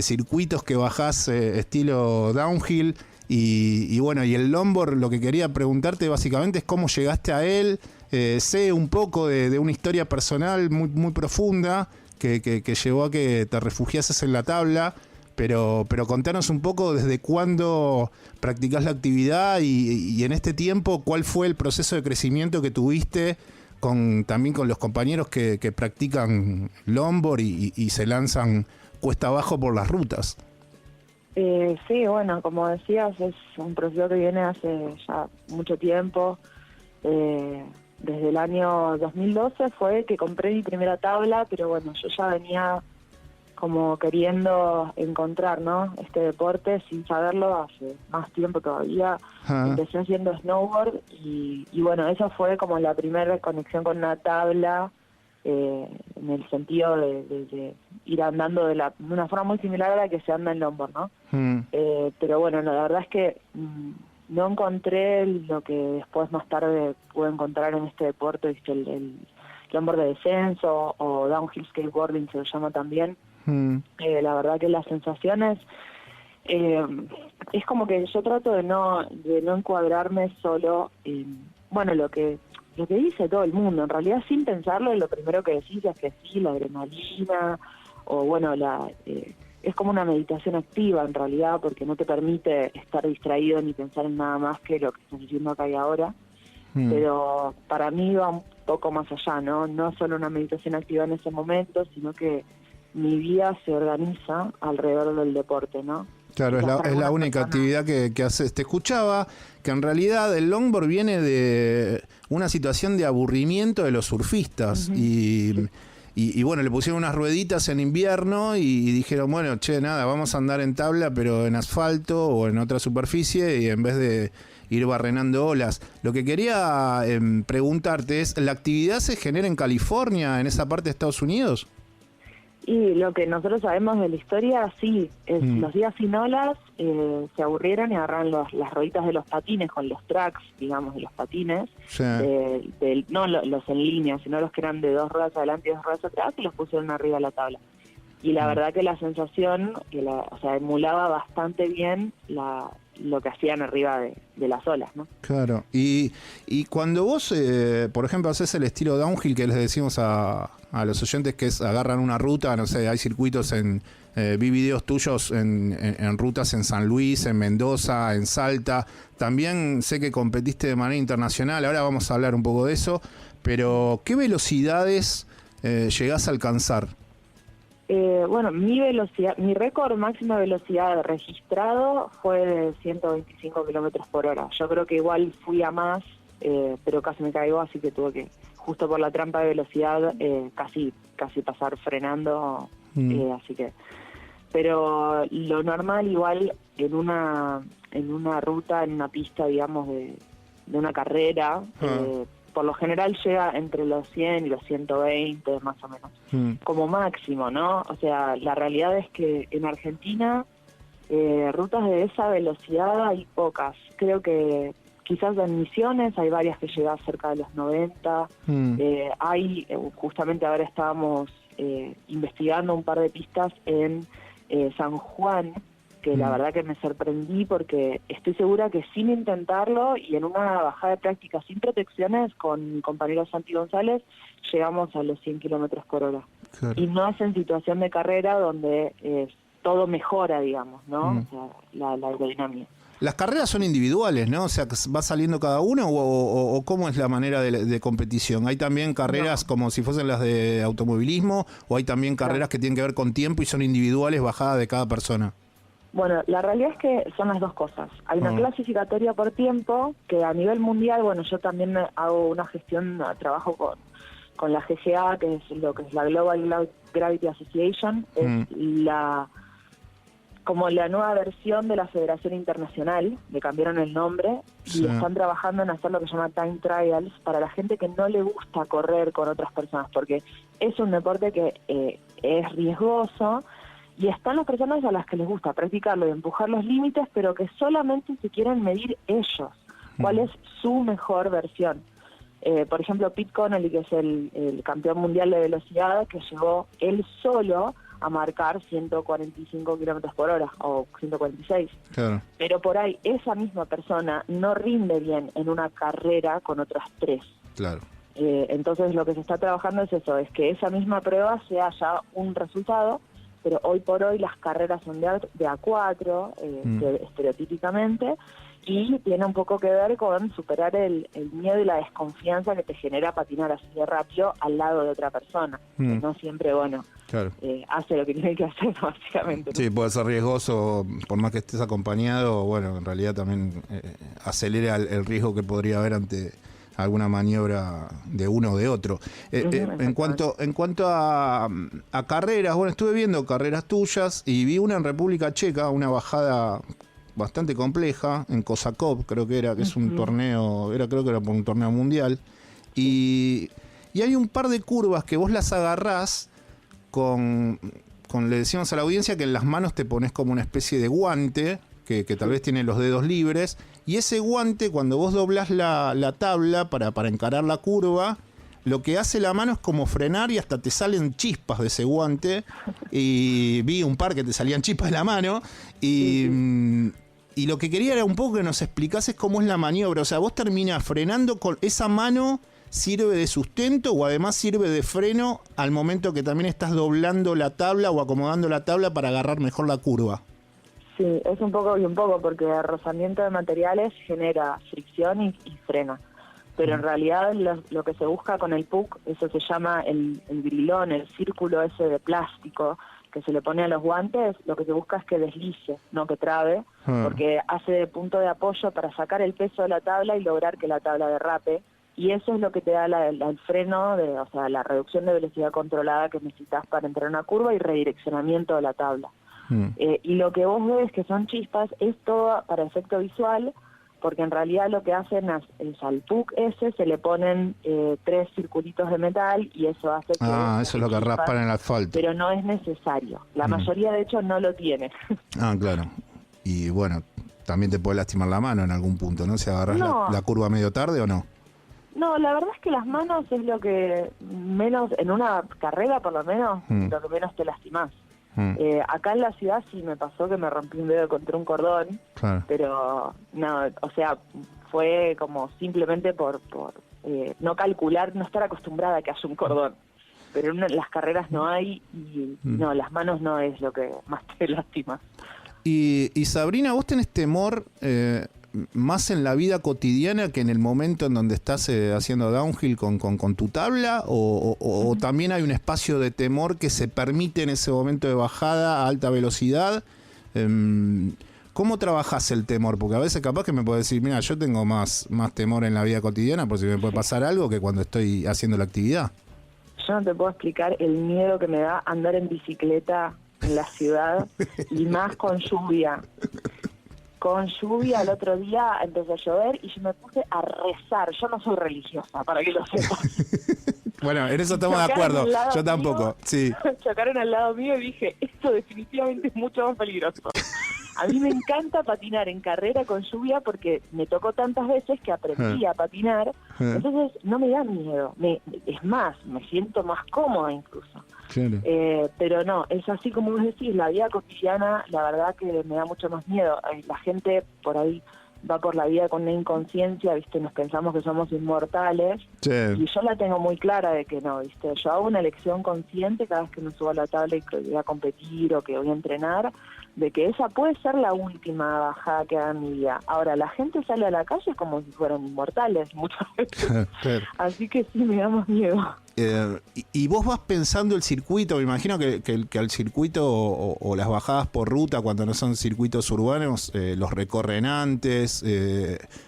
circuitos que bajás estilo downhill. Y bueno, y el longboard, lo que quería preguntarte básicamente es cómo llegaste a él. Sé un poco de una historia personal muy, muy profunda que llevó a que te refugiases en la tabla, pero contanos un poco desde cuándo practicás la actividad y en este tiempo, ¿cuál fue el proceso de crecimiento que tuviste también con los compañeros que practican longboard y se lanzan cuesta abajo por las rutas? Sí, bueno, como decías, es un proceso que viene hace ya mucho tiempo. Desde el año 2012 fue que compré mi primera tabla, pero bueno, yo ya venía como queriendo encontrar, ¿no?, este deporte sin saberlo hace más tiempo todavía. Empecé haciendo snowboard y bueno, esa fue como la primera conexión con una tabla, en el sentido de ir andando de una forma muy similar a la que se anda en longboard, ¿no? Pero bueno, la verdad es que no encontré lo que después más tarde pude encontrar en este deporte, ¿viste? El longboard de descenso o downhill skateboarding se lo llama también. La verdad que las sensaciones, es como que yo trato de no encuadrarme solo en, bueno, lo que dice todo el mundo. En realidad, sin pensarlo, lo primero que decís es que sí, la adrenalina, o bueno, es como una meditación activa en realidad, porque no te permite estar distraído ni pensar en nada más que lo que estás diciendo acá y ahora. Pero para mí va un poco más allá, ¿no? No solo una meditación activa en ese momento, sino que mi vida se organiza alrededor del deporte, ¿no? Claro, es la única actividad que haces. Te escuchaba que en realidad el longboard viene de una situación de aburrimiento de los surfistas. Y bueno, le pusieron unas rueditas en invierno y dijeron, bueno, nada, vamos a andar en tabla, pero en asfalto o en otra superficie, y en vez de ir barrenando olas. Lo que quería preguntarte es, ¿la actividad se genera en California, en esa parte de Estados Unidos? Y lo que nosotros sabemos de la historia, sí, los días sin olas se aburrieron y agarraron las rueditas de los patines con los tracks, digamos, de los patines, no los en línea, sino los que eran de 2 ruedas adelante y 2 ruedas atrás, y los pusieron arriba de la tabla. Y la verdad que la sensación, emulaba bastante bien lo que hacían arriba de las olas, ¿no? Claro. Y cuando vos, por ejemplo, haces el estilo downhill, que les decimos a los oyentes, que es agarran una ruta, no sé, hay circuitos vi videos tuyos en rutas en San Luis, en Mendoza, en Salta. También sé que competiste de manera internacional, ahora vamos a hablar un poco de eso, pero ¿qué velocidades llegás a alcanzar? Bueno, mi récord máxima velocidad registrado fue de 125 kilómetros por hora. Yo creo que igual fui a más, pero casi me caigo, así que tuve que, justo por la trampa de velocidad, casi pasar frenando, así que... Pero lo normal igual en una ruta, en una pista, digamos, de una carrera, por lo general llega entre los 100 y los 120, más o menos, como máximo, ¿no? O sea, la realidad es que en Argentina rutas de esa velocidad hay pocas. Creo que quizás en Misiones hay varias que llegan cerca de los 90. Justamente ahora estábamos investigando un par de pistas en San Juan, que la verdad que me sorprendí porque estoy segura que sin intentarlo y en una bajada de práctica sin protecciones con mi compañero Santi González llegamos a los 100 kilómetros por hora. Claro. Y no es en situación de carrera donde todo mejora, digamos, ¿no? O sea, la aerodinámica. Las carreras son individuales, ¿no? O sea, ¿va saliendo cada uno o cómo es la manera de competición? ¿Hay también carreras como si fuesen las de automovilismo o hay también carreras que tienen que ver con tiempo y son individuales, bajadas de cada persona? Bueno, la realidad es que son las dos cosas. Hay una clasificatoria por tiempo que a nivel mundial, bueno, yo también hago una gestión, trabajo con la GGA, que es lo que es la Global Gravity Association, es como la nueva versión de la Federación Internacional, le cambiaron el nombre y están trabajando en hacer lo que se llama time trials para la gente que no le gusta correr con otras personas, porque es un deporte que es riesgoso. Y están las personas a las que les gusta practicarlo y empujar los límites, pero que solamente se quieren medir ellos, cuál es su mejor versión. Por ejemplo, Pete Connolly, que es el campeón mundial de velocidad, que llegó él solo a marcar 145 kilómetros por hora o 146. Claro. Pero por ahí esa misma persona no rinde bien en una carrera con otras 3. Claro. Entonces lo que se está trabajando es eso, es que esa misma prueba sea ya un resultado, pero hoy por hoy las carreras son de A4, estereotípicamente, y tiene un poco que ver con superar el miedo y la desconfianza que te genera patinar así de rápido al lado de otra persona. Que no siempre, claro. Hace lo que tiene que hacer, básicamente. Sí, puede ser riesgoso, por más que estés acompañado, bueno, en realidad también acelera el riesgo que podría haber ante alguna maniobra de uno o de otro. En cuanto a carreras, bueno, estuve viendo carreras tuyas y vi una en República Checa, una bajada bastante compleja, en Kosakov, creo que era, que es un torneo, creo que era por un torneo mundial, y hay un par de curvas que vos las agarrás con le decimos a la audiencia que en las manos te pones como una especie de guante, que tal vez tiene los dedos libres, y ese guante, cuando vos doblás la tabla para encarar la curva, lo que hace la mano es como frenar y hasta te salen chispas de ese guante, y vi un par que te salían chispas de la mano, y lo que quería era un poco que nos explicases cómo es la maniobra. O sea, vos terminás frenando con esa mano, ¿sirve de sustento o además sirve de freno al momento que también estás doblando la tabla o acomodando la tabla para agarrar mejor la curva? Sí, es un poco y un poco, porque el rozamiento de materiales genera fricción y frena. Pero en realidad lo que se busca con el PUC, eso se llama el grilón, el círculo ese de plástico que se le pone a los guantes, lo que se busca es que deslice, no que trabe, porque hace de punto de apoyo para sacar el peso de la tabla y lograr que la tabla derrape, y eso es lo que te da el freno, o sea, la reducción de velocidad controlada que necesitas para entrar en una curva y redireccionamiento de la tabla. Y lo que vos ves que son chispas es todo para efecto visual, porque en realidad lo que hacen es al PUC ese se le ponen 3 circulitos de metal y eso hace que... eso es lo que raspan en el asfalto. Pero no es necesario. La mayoría, de hecho, no lo tiene. Claro. Y bueno, también te puede lastimar la mano en algún punto, ¿no? Si agarras la curva medio tarde o no. No, la verdad es que las manos es lo que menos, en una carrera por lo menos, lo que menos te lastimás. Acá en la ciudad sí me pasó que me rompí un dedo contra un cordón, pero no, o sea, fue como simplemente por no calcular, no estar acostumbrada a que haya un cordón. Pero en las carreras no hay y no, las manos no es lo que más te lastima. Y Sabrina, ¿vos tenés temor más en la vida cotidiana que en el momento en donde estás haciendo downhill con tu tabla? ¿O también hay un espacio de temor que se permite en ese momento de bajada a alta velocidad? ¿Cómo trabajás el temor? Porque a veces capaz que me puedes decir, mira, yo tengo más temor en la vida cotidiana por si me puede pasar algo que cuando estoy haciendo la actividad. Yo no te puedo explicar el miedo que me da andar en bicicleta en la ciudad y más con lluvia. Con lluvia el otro día empezó a llover y yo me puse a rezar. Yo no soy religiosa, para que lo sepas. Bueno, en eso estamos de acuerdo. Yo tampoco, sí. Chocaron al lado mío y dije, esto definitivamente es mucho más peligroso. A mí me encanta patinar en carrera con lluvia porque me tocó tantas veces que aprendí a patinar. Entonces no me da miedo. Es más, me siento más cómoda incluso. Claro. Pero no, es así como vos decís, la vida cotidiana, la verdad que me da mucho más miedo. La gente por ahí va por la vida con una inconsciencia, ¿viste? Nos pensamos que somos inmortales. Sí. Y yo la tengo muy clara de que no, ¿viste? Yo hago una elección consciente cada vez que me subo a la tabla y que voy a competir o que voy a entrenar, de que esa puede ser la última bajada que haga en mi vida. Ahora, la gente sale a la calle como si fueran inmortales muchas veces. Claro. Así que sí, me da más miedo. Y vos vas pensando el circuito, me imagino que al circuito o las bajadas por ruta, cuando no son circuitos urbanos, los recorren antes,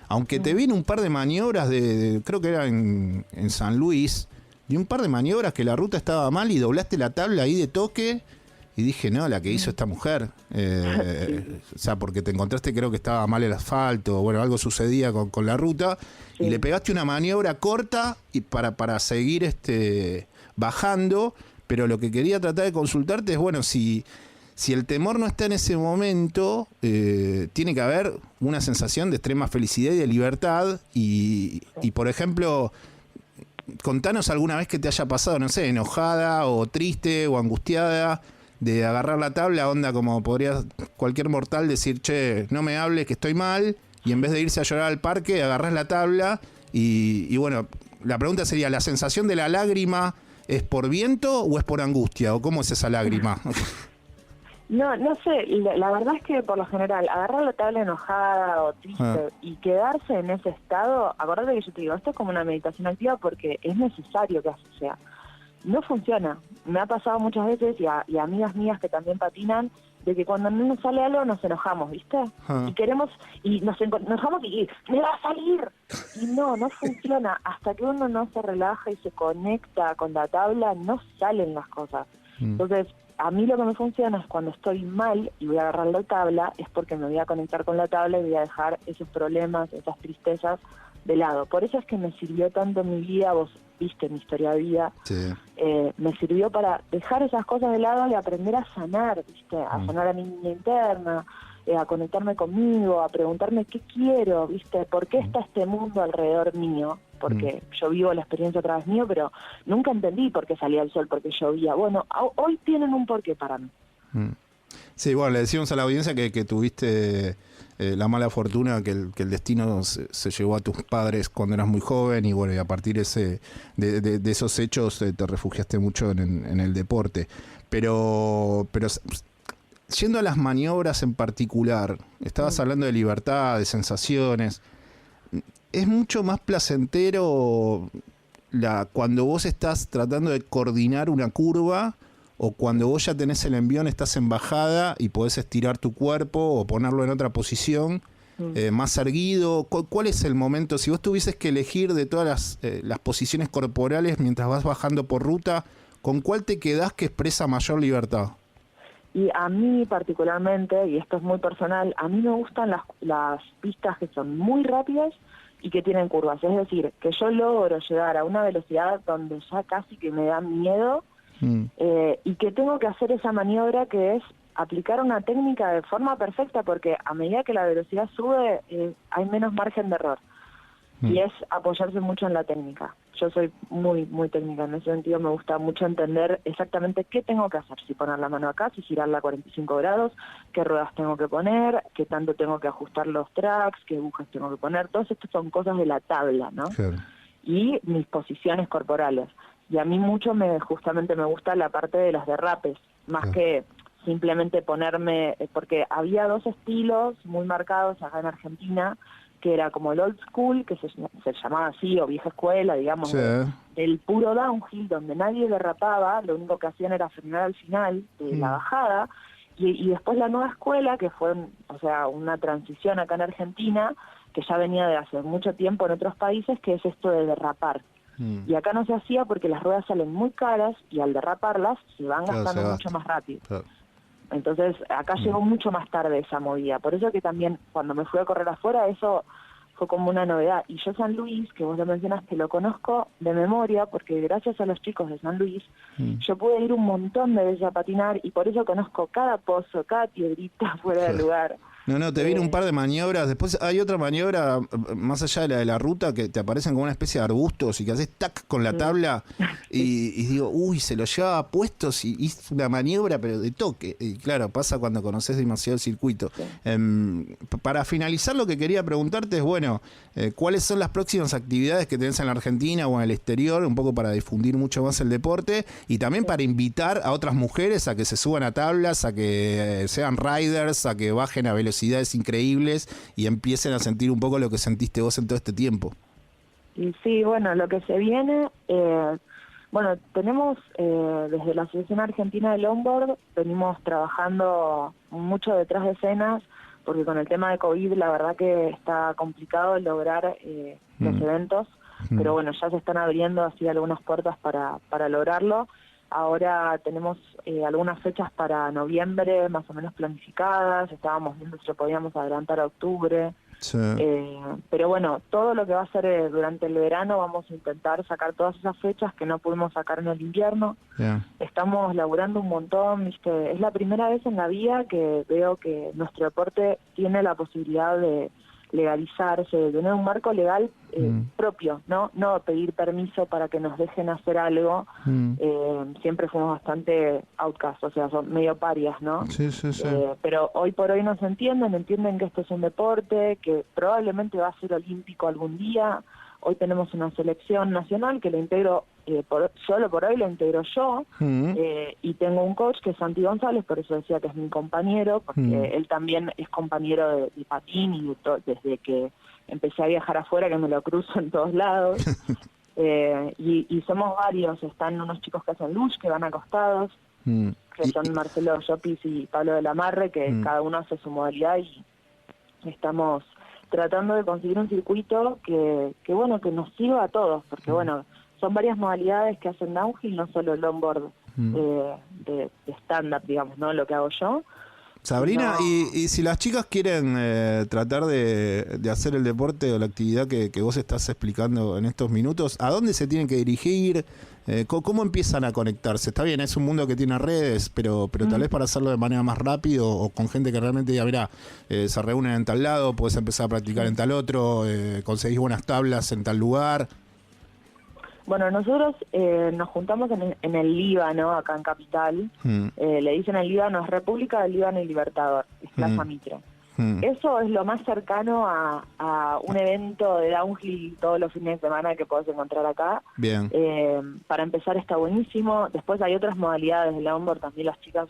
aunque te viene un par de maniobras creo que era en San Luis, y un par de maniobras que la ruta estaba mal y doblaste la tabla ahí de toque. Y dije, no, la que hizo esta mujer. O sea, porque te encontraste, creo que estaba mal el asfalto, bueno, algo sucedía con la ruta, y le pegaste una maniobra corta y para seguir bajando, pero lo que quería tratar de consultarte es, bueno, si el temor no está en ese momento, tiene que haber una sensación de extrema felicidad y de libertad, y por ejemplo, contanos alguna vez que te haya pasado, no sé, enojada o triste o angustiada, de agarrar la tabla, onda como podría cualquier mortal decir, che, no me hables que estoy mal, y en vez de irse a llorar al parque, agarrás la tabla y bueno, la pregunta sería, ¿la sensación de la lágrima es por viento o es por angustia? ¿O cómo es esa lágrima? No sé, la verdad es que por lo general, agarrar la tabla enojada o triste y quedarse en ese estado, acordate que yo te digo, esto es como una meditación activa porque es necesario que así sea. No funciona. Me ha pasado muchas veces y a amigas mías que también patinan, de que cuando no nos sale algo nos enojamos, ¿viste? Y queremos, y nos enojamos y ¡me va a salir! Y no funciona. Hasta que uno no se relaja y se conecta con la tabla, no salen las cosas. Entonces, a mí lo que me funciona es cuando estoy mal y voy a agarrar la tabla, es porque me voy a conectar con la tabla y voy a dejar esos problemas, esas tristezas de lado. Por eso es que me sirvió tanto mi vida, vos viste mi historia de vida, me sirvió para dejar esas cosas de lado y aprender a sanar, ¿viste? A sanar a mi niña interna, a conectarme conmigo, a preguntarme qué quiero, ¿viste? ¿Por qué está este mundo alrededor mío? Porque yo vivo la experiencia a través mío, pero nunca entendí por qué salía el sol, por qué llovía. Bueno, hoy tienen un porqué para mí. Sí, bueno, le decíamos a la audiencia que tuviste la mala fortuna que el destino se llevó a tus padres cuando eras muy joven y bueno, y a partir de esos hechos te refugiaste mucho en el deporte. Pero yendo a las maniobras en particular, estabas hablando de libertad, de sensaciones. Es mucho más placentero cuando vos estás tratando de coordinar una curva o cuando vos ya tenés el envión, estás en bajada y podés estirar tu cuerpo o ponerlo en otra posición, más erguido. ¿Cuál es el momento? Si vos tuvieses que elegir de todas las posiciones corporales mientras vas bajando por ruta, ¿con cuál te quedás que expresa mayor libertad? Y a mí particularmente, y esto es muy personal, a mí me gustan las pistas que son muy rápidas y que tienen curvas. Es decir, que yo logro llegar a una velocidad donde ya casi que me da miedo y que tengo que hacer esa maniobra que es aplicar una técnica de forma perfecta porque a medida que la velocidad sube hay menos margen de error. Y es apoyarse mucho en la técnica. Yo soy muy, muy técnica en ese sentido, me gusta mucho entender exactamente qué tengo que hacer, si poner la mano acá, si girarla a 45 grados, qué ruedas tengo que poner, qué tanto tengo que ajustar los tracks, qué agujas tengo que poner, todas estas son cosas de la tabla, ¿no? Claro. Y mis posiciones corporales. Y a mí mucho justamente me gusta la parte de los derrapes, más que simplemente ponerme, porque había dos estilos muy marcados acá en Argentina, que era como el old school, que se llamaba así, o vieja escuela, digamos, el puro downhill, donde nadie derrapaba, lo único que hacían era frenar al final de la bajada, y después la nueva escuela, que fue una transición acá en Argentina, que ya venía de hace mucho tiempo en otros países, que es esto de derrapar. Y acá no se hacía porque las ruedas salen muy caras, y al derraparlas se van gastando mucho más rápido. Entonces, acá llegó mucho más tarde esa movida. Por eso que también, cuando me fui a correr afuera, eso fue como una novedad. Y yo San Luis, que vos lo mencionaste, lo conozco de memoria, porque gracias a los chicos de San Luis, yo pude ir un montón de veces a patinar, y por eso conozco cada pozo, cada piedrita fuera del lugar. No, te viene un par de maniobras. Después hay otra maniobra, más allá de la ruta, que te aparecen como una especie de arbustos y que haces tac con la tabla y digo, uy, se lo llevaba puestos y hizo una maniobra, pero de toque. Y claro, pasa cuando conoces demasiado el circuito. Para finalizar, lo que quería preguntarte es, bueno, ¿cuáles son las próximas actividades que tenés en la Argentina o en el exterior? Un poco para difundir mucho más el deporte y también para invitar a otras mujeres a que se suban a tablas, a que sean riders, a que bajen a velocidades increíbles y empiecen a sentir un poco lo que sentiste vos en todo este tiempo. Y sí, bueno, lo que se viene, tenemos desde la Asociación Argentina de Longboard, venimos trabajando mucho detrás de escenas, porque con el tema de COVID la verdad que está complicado lograr los eventos, pero bueno, ya se están abriendo así algunas puertas para lograrlo. Ahora tenemos algunas fechas para noviembre más o menos planificadas, estábamos viendo si lo podíamos adelantar a octubre, pero bueno, todo lo que va a ser durante el verano vamos a intentar sacar todas esas fechas que no pudimos sacar en el invierno. Estamos laburando un montón, es la primera vez en la vida que veo que nuestro deporte tiene la posibilidad de legalizarse, de tener un marco legal propio, ¿no? No pedir permiso para que nos dejen hacer algo. Siempre fuimos bastante outcast, o sea, son medio parias, ¿no? Sí. Pero hoy por hoy nos entienden que esto es un deporte, que probablemente va a ser olímpico algún día. Hoy tenemos una selección nacional que la integro, solo por hoy la integro yo, y tengo un coach que es Santi González, por eso decía que es mi compañero, porque él también es compañero de patín y desde que empecé a viajar afuera, que me lo cruzo en todos lados. Y somos varios, están unos chicos que hacen luge, que van acostados, que son Marcelo Llopis y Pablo de la Marre, que cada uno hace su modalidad y estamos tratando de conseguir un circuito que nos sirva a todos, porque son varias modalidades que hacen downhill, no solo el longboard de stand-up, digamos, ¿no? Lo que hago yo. Sabrina, No. y si las chicas quieren tratar de hacer el deporte o la actividad que vos estás explicando en estos minutos, ¿a dónde se tienen que dirigir? ¿Cómo empiezan a conectarse? Está bien, es un mundo que tiene redes, pero tal vez para hacerlo de manera más rápido o con gente que realmente diga, mirá, se reúnen en tal lado, podés empezar a practicar en tal otro, conseguís buenas tablas en tal lugar. Bueno, nosotros nos juntamos en el Líbano, acá en Capital. Le dicen el Líbano, es República del Líbano y Libertador, es Plaza Mitre. Eso es lo más cercano a un evento de downhill todos los fines de semana que podés encontrar acá. Bien. Para empezar está buenísimo. Después hay otras modalidades de longboard, también las chicas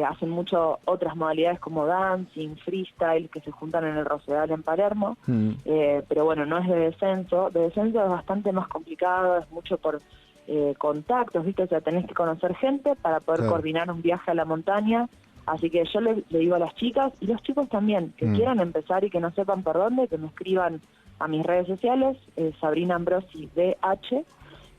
hacen mucho otras modalidades como dancing, freestyle, que se juntan en el Rosedal en Palermo. Pero bueno, no es de descenso. De descenso es bastante más complicado, es mucho por contactos, ¿viste? O sea, tenés que conocer gente para poder coordinar un viaje a la montaña. Así que yo le digo a las chicas y los chicos también, que quieran empezar y que no sepan por dónde, que me escriban a mis redes sociales, Sabrina Ambrosi DH,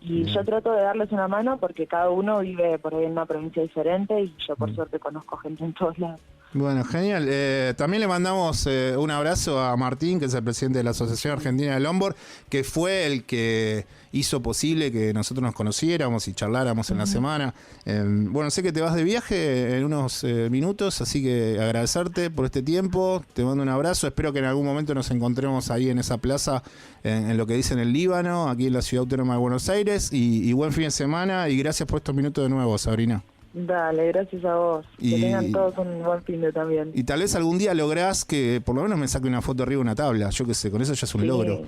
y yo trato de darles una mano porque cada uno vive por ahí en una provincia diferente y yo por suerte conozco gente en todos lados. Bueno, genial. También le mandamos un abrazo a Martín, que es el presidente de la Asociación Argentina de Longboard, que fue el que hizo posible que nosotros nos conociéramos y charláramos en la semana. Bueno, sé que te vas de viaje en unos minutos, así que agradecerte por este tiempo. Te mando un abrazo. Espero que en algún momento nos encontremos ahí en esa plaza, en lo que dicen el Líbano, aquí en la Ciudad Autónoma de Buenos Aires. Y buen fin de semana y gracias por estos minutos de nuevo, Sabrina. Dale, gracias a vos. Que tengan todos un buen fin de también. Y tal vez algún día lográs que por lo menos me saque una foto arriba de una tabla. Yo qué sé, con eso ya es un logro.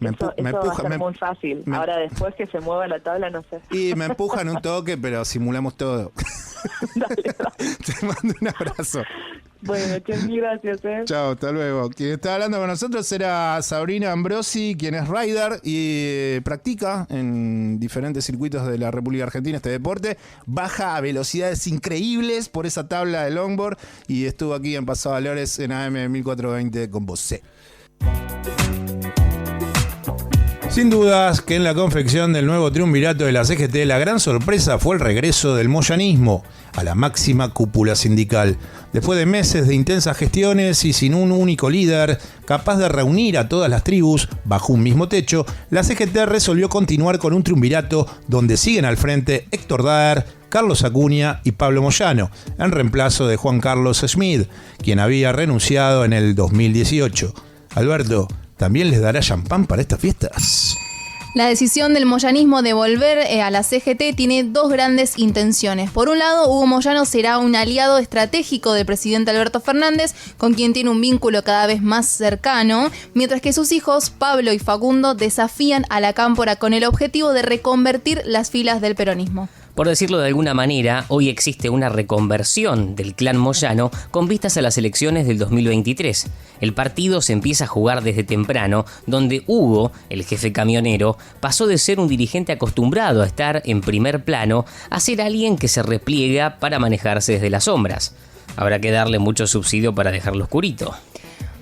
Eso va a ser muy fácil. Ahora después que se mueva la tabla, no sé. Y me empujan un toque, pero simulamos todo. Dale. Te mando un abrazo. Bueno, mil gracias. Chao, hasta luego. Quien está hablando con nosotros era Sabrina Ambrosi, quien es rider y practica en diferentes circuitos de la República Argentina este deporte. Baja a velocidades increíbles por esa tabla de longboard y estuvo aquí en Paso Valores en AM 1420 con vos. Sin dudas que en la confección del nuevo triunvirato de la CGT la gran sorpresa fue el regreso del moyanismo a la máxima cúpula sindical. Después de meses de intensas gestiones y sin un único líder capaz de reunir a todas las tribus bajo un mismo techo, la CGT resolvió continuar con un triunvirato donde siguen al frente Héctor Daer, Carlos Acuña y Pablo Moyano, en reemplazo de Juan Carlos Schmid, quien había renunciado en el 2018. Alberto, ¿también les dará champán para estas fiestas? La decisión del moyanismo de volver a la CGT tiene dos grandes intenciones. Por un lado, Hugo Moyano será un aliado estratégico del presidente Alberto Fernández, con quien tiene un vínculo cada vez más cercano, mientras que sus hijos, Pablo y Facundo, desafían a la cámpora con el objetivo de reconvertir las filas del peronismo. Por decirlo de alguna manera, hoy existe una reconversión del clan Moyano con vistas a las elecciones del 2023. El partido se empieza a jugar desde temprano, donde Hugo, el jefe camionero, pasó de ser un dirigente acostumbrado a estar en primer plano a ser alguien que se repliega para manejarse desde las sombras. Habrá que darle mucho subsidio para dejarlo oscurito.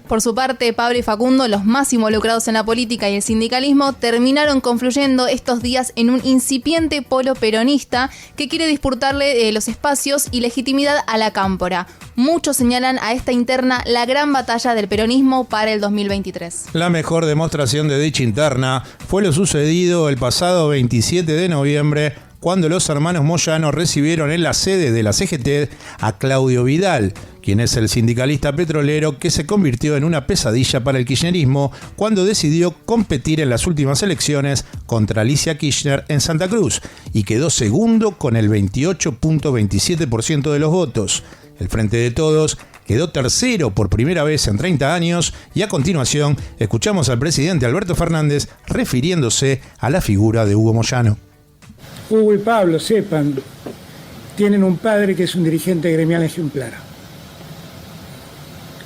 Por su parte, Pablo y Facundo, los más involucrados en la política y el sindicalismo, terminaron confluyendo estos días en un incipiente polo peronista que quiere disputarle los espacios y legitimidad a la cámpora. Muchos señalan a esta interna la gran batalla del peronismo para el 2023. La mejor demostración de dicha interna fue lo sucedido el pasado 27 de noviembre cuando los hermanos Moyano recibieron en la sede de la CGT a Claudio Vidal, quien es el sindicalista petrolero que se convirtió en una pesadilla para el kirchnerismo cuando decidió competir en las últimas elecciones contra Alicia Kirchner en Santa Cruz y quedó segundo con el 28.27% de los votos. El Frente de Todos quedó tercero por primera vez en 30 años y a continuación escuchamos al presidente Alberto Fernández refiriéndose a la figura de Hugo Moyano. Hugo y Pablo, sepan, tienen un padre que es un dirigente gremial ejemplar.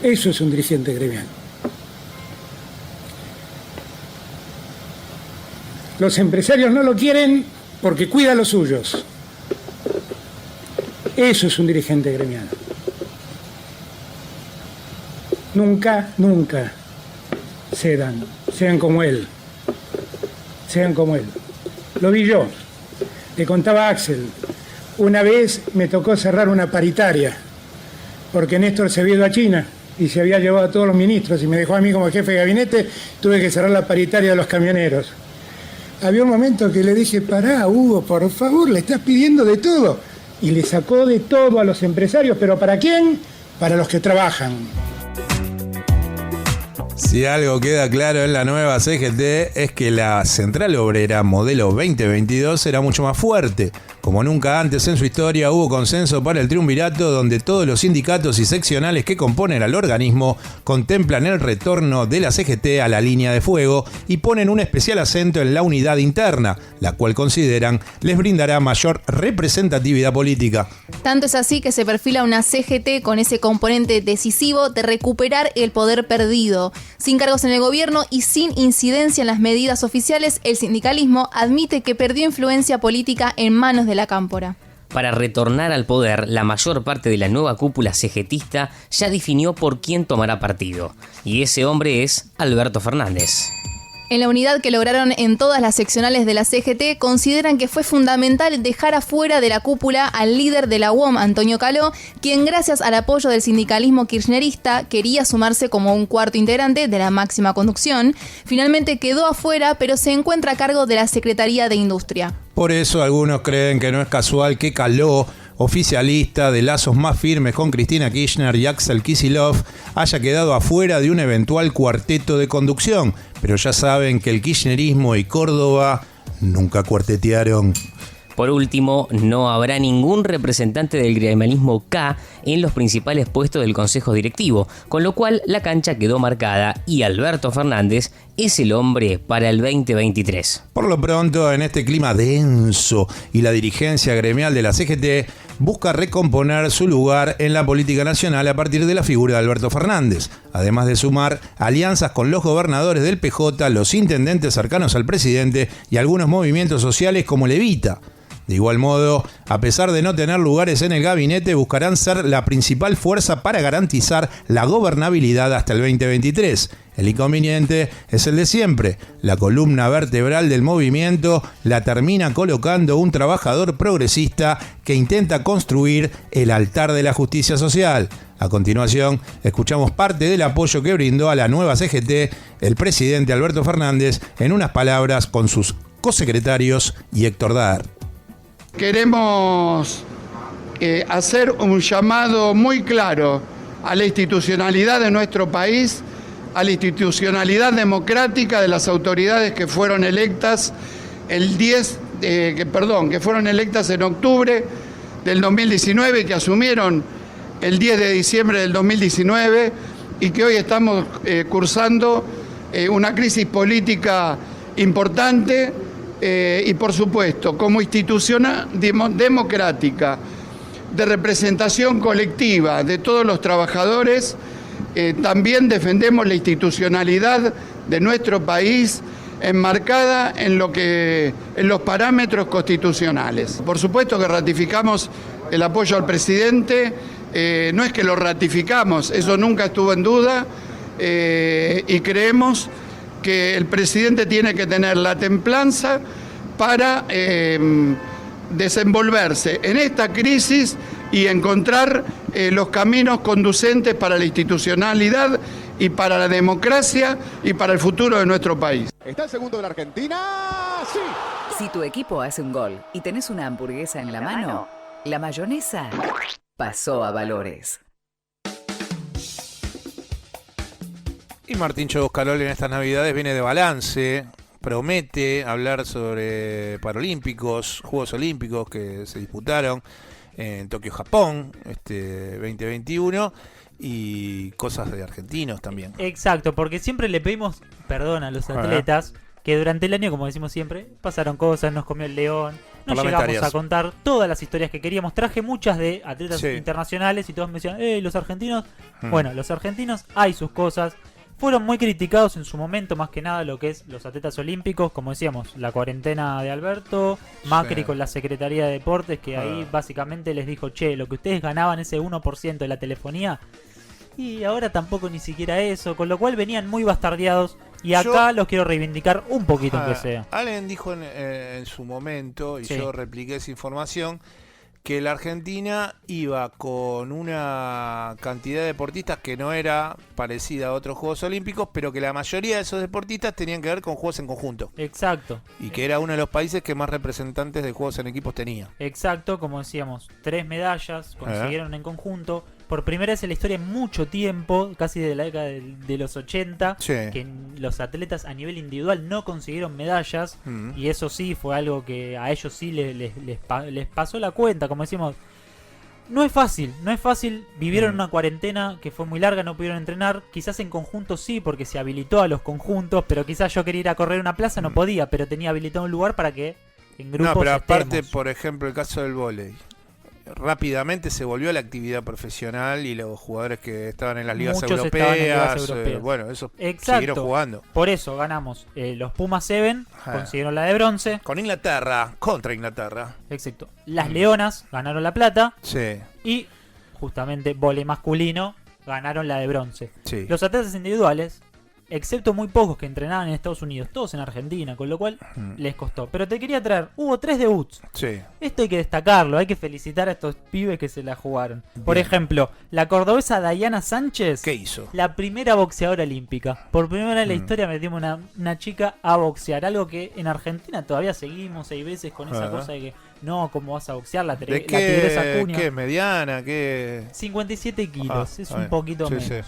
Eso es un dirigente gremial. Los empresarios no lo quieren porque cuida a los suyos. Eso es un dirigente gremial. Nunca cedan, sean como él. Sean como él. Lo vi yo. Le contaba a Axel. Una vez me tocó cerrar una paritaria, porque Néstor se había ido a China y se había llevado a todos los ministros y me dejó a mí como jefe de gabinete, tuve que cerrar la paritaria de los camioneros. Había un momento que le dije, pará, Hugo, por favor, le estás pidiendo de todo. Y le sacó de todo a los empresarios, ¿pero para quién? Para los que trabajan. Si algo queda claro en la nueva CGT es que la Central Obrera modelo 2022 será mucho más fuerte. Como nunca antes en su historia hubo consenso para el triunvirato donde todos los sindicatos y seccionales que componen al organismo contemplan el retorno de la CGT a la línea de fuego y ponen un especial acento en la unidad interna, la cual consideran les brindará mayor representatividad política. Tanto es así que se perfila una CGT con ese componente decisivo de recuperar el poder perdido. Sin cargos en el gobierno y sin incidencia en las medidas oficiales, el sindicalismo admite que perdió influencia política en manos de la cámpora. Para retornar al poder, la mayor parte de la nueva cúpula CGTista ya definió por quién tomará partido. Y ese hombre es Alberto Fernández. En la unidad que lograron en todas las seccionales de la CGT, consideran que fue fundamental dejar afuera de la cúpula al líder de la UOM, Antonio Caló, quien gracias al apoyo del sindicalismo kirchnerista quería sumarse como un cuarto integrante de la máxima conducción. Finalmente quedó afuera, pero se encuentra a cargo de la Secretaría de Industria. Por eso algunos creen que no es casual que Caló, oficialista de lazos más firmes con Cristina Kirchner y Axel Kicillof, haya quedado afuera de un eventual cuarteto de conducción. Pero ya saben que el kirchnerismo y Córdoba nunca cuartetearon. Por último, no habrá ningún representante del gremialismo K en los principales puestos del Consejo Directivo, con lo cual la cancha quedó marcada y Alberto Fernández es el hombre para el 2023. Por lo pronto, en este clima denso y la dirigencia gremial de la CGT busca recomponer su lugar en la política nacional a partir de la figura de Alberto Fernández, además de sumar alianzas con los gobernadores del PJ, los intendentes cercanos al presidente y algunos movimientos sociales como Levita. De igual modo, a pesar de no tener lugares en el gabinete, buscarán ser la principal fuerza para garantizar la gobernabilidad hasta el 2023. El inconveniente es el de siempre. La columna vertebral del movimiento la termina colocando un trabajador progresista que intenta construir el altar de la justicia social. A continuación, escuchamos parte del apoyo que brindó a la nueva CGT el presidente Alberto Fernández en unas palabras con sus cosecretarios y Héctor Daer. Queremos hacer un llamado muy claro a la institucionalidad de nuestro país, a la institucionalidad democrática de las autoridades que fueron electas que fueron electas en octubre del 2019 y que asumieron el 10 de diciembre del 2019 y que hoy estamos cursando una crisis política importante. Y por supuesto, como institución democrática, de representación colectiva de todos los trabajadores, también defendemos la institucionalidad de nuestro país enmarcada en los parámetros constitucionales. Por supuesto que ratificamos el apoyo al presidente, no es que lo ratificamos, eso nunca estuvo en duda, y creemos que el presidente tiene que tener la templanza para desenvolverse en esta crisis y encontrar los caminos conducentes para la institucionalidad y para la democracia y para el futuro de nuestro país. Está el segundo de la Argentina. Si tu equipo hace un gol y tenés una hamburguesa en la mano, la mayonesa pasó a Valores. Y Martín Choboscalol en estas Navidades viene de balance, promete hablar sobre Paralímpicos, Juegos Olímpicos que se disputaron en Tokio, Japón, 2021, y cosas de argentinos también. Exacto, porque siempre le pedimos perdón a los atletas que durante el año, como decimos siempre, pasaron cosas, nos comió el león, no llegamos a contar todas las historias que queríamos. Traje muchas de atletas internacionales y todos me decían, los argentinos. Bueno, los argentinos hay sus cosas. Fueron muy criticados en su momento, más que nada lo que es los atletas olímpicos, como decíamos, la cuarentena de Alberto, Macri con la Secretaría de Deportes, que ahí básicamente les dijo, che, lo que ustedes ganaban ese 1% de la telefonía, y ahora tampoco ni siquiera eso, con lo cual venían muy bastardeados, y acá los quiero reivindicar un poquito aunque sea. Allen dijo en su momento, y yo repliqué esa información, que la Argentina iba con una cantidad de deportistas que no era parecida a otros Juegos Olímpicos, pero que la mayoría de esos deportistas tenían que ver con juegos en conjunto. Exacto. Y que era uno de los países que más representantes de juegos en equipos tenía. Exacto, como decíamos, 3 medallas consiguieron en conjunto. Por primera vez en la historia en mucho tiempo, casi de la década de los 80, que los atletas a nivel individual no consiguieron medallas, y eso sí fue algo que a ellos sí les pasó la cuenta, como decimos. No es fácil, vivieron una cuarentena que fue muy larga, no pudieron entrenar, quizás en conjunto sí, porque se habilitó a los conjuntos, pero quizás yo quería ir a correr una plaza, no podía, pero tenía habilitado un lugar para que en grupos No, pero aparte, estemos. por ejemplo, el caso del vóley. Rápidamente se volvió a la actividad profesional y los jugadores que estaban en las ligas europeas, bueno, esos siguieron jugando. Por eso ganamos los Pumas 7, consiguieron la de bronce. Con Inglaterra, contra Inglaterra. Exacto. Las Leonas ganaron la plata. Y justamente vóley masculino ganaron la de bronce. Los atletas individuales, excepto muy pocos que entrenaban en Estados Unidos, todos en Argentina, con lo cual les costó. Pero te quería traer, hubo 3 debuts. Esto hay que destacarlo, hay que felicitar a estos pibes que se la jugaron. Por ejemplo, la cordobesa Dayana Sánchez. ¿Qué hizo? La primera boxeadora olímpica. Por primera vez en la historia metimos una chica a boxear, algo que en Argentina todavía seguimos 6 veces con esa cosa de que no, ¿cómo vas a boxear? La Tigresa Acuña. ¿Qué? ¿Mediana? ¿Qué? 57 kilos, es un poquito menos.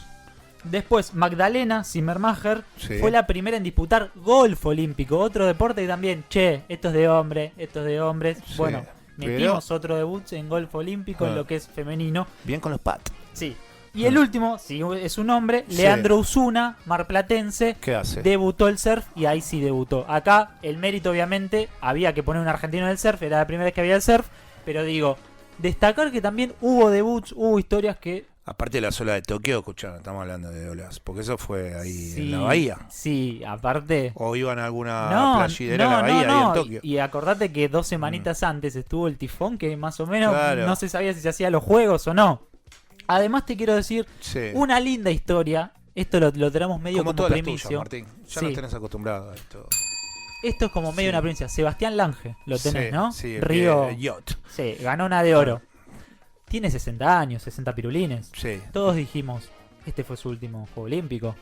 Después, Magdalena Zimmermacher fue la primera en disputar golf olímpico, otro deporte que también, esto es de hombres. Bueno, metimos otro debut en golf olímpico en lo que es femenino. Bien con los pads. Sí. Y el último, sí, es un hombre, Leandro Osuna, marplatense. ¿Qué hace? Debutó el surf y ahí sí debutó. Acá, el mérito obviamente, había que poner un argentino en el surf, era la primera vez que había el surf, pero digo, destacar que también hubo debuts, hubo historias que... Aparte de la ola de Tokio, escucharon, estamos hablando de olas, porque eso fue ahí en la bahía. Sí, aparte... O iban a alguna playidera en la bahía, ahí en Tokio. Y acordate que 2 semanitas antes estuvo el tifón, que más o menos no se sabía si se hacía los juegos o no. Además te quiero decir, una linda historia, esto lo tenemos medio como primicia. Martín, ya nos tenés acostumbrado a esto. Esto es como medio una primicia. Sebastián Lange, lo tenés, ¿no? Sí, Río Yacht. Sí, ganó una de oro. Tiene 60 años, 60 pirulines. Sí. Todos dijimos, este fue su último Juego Olímpico.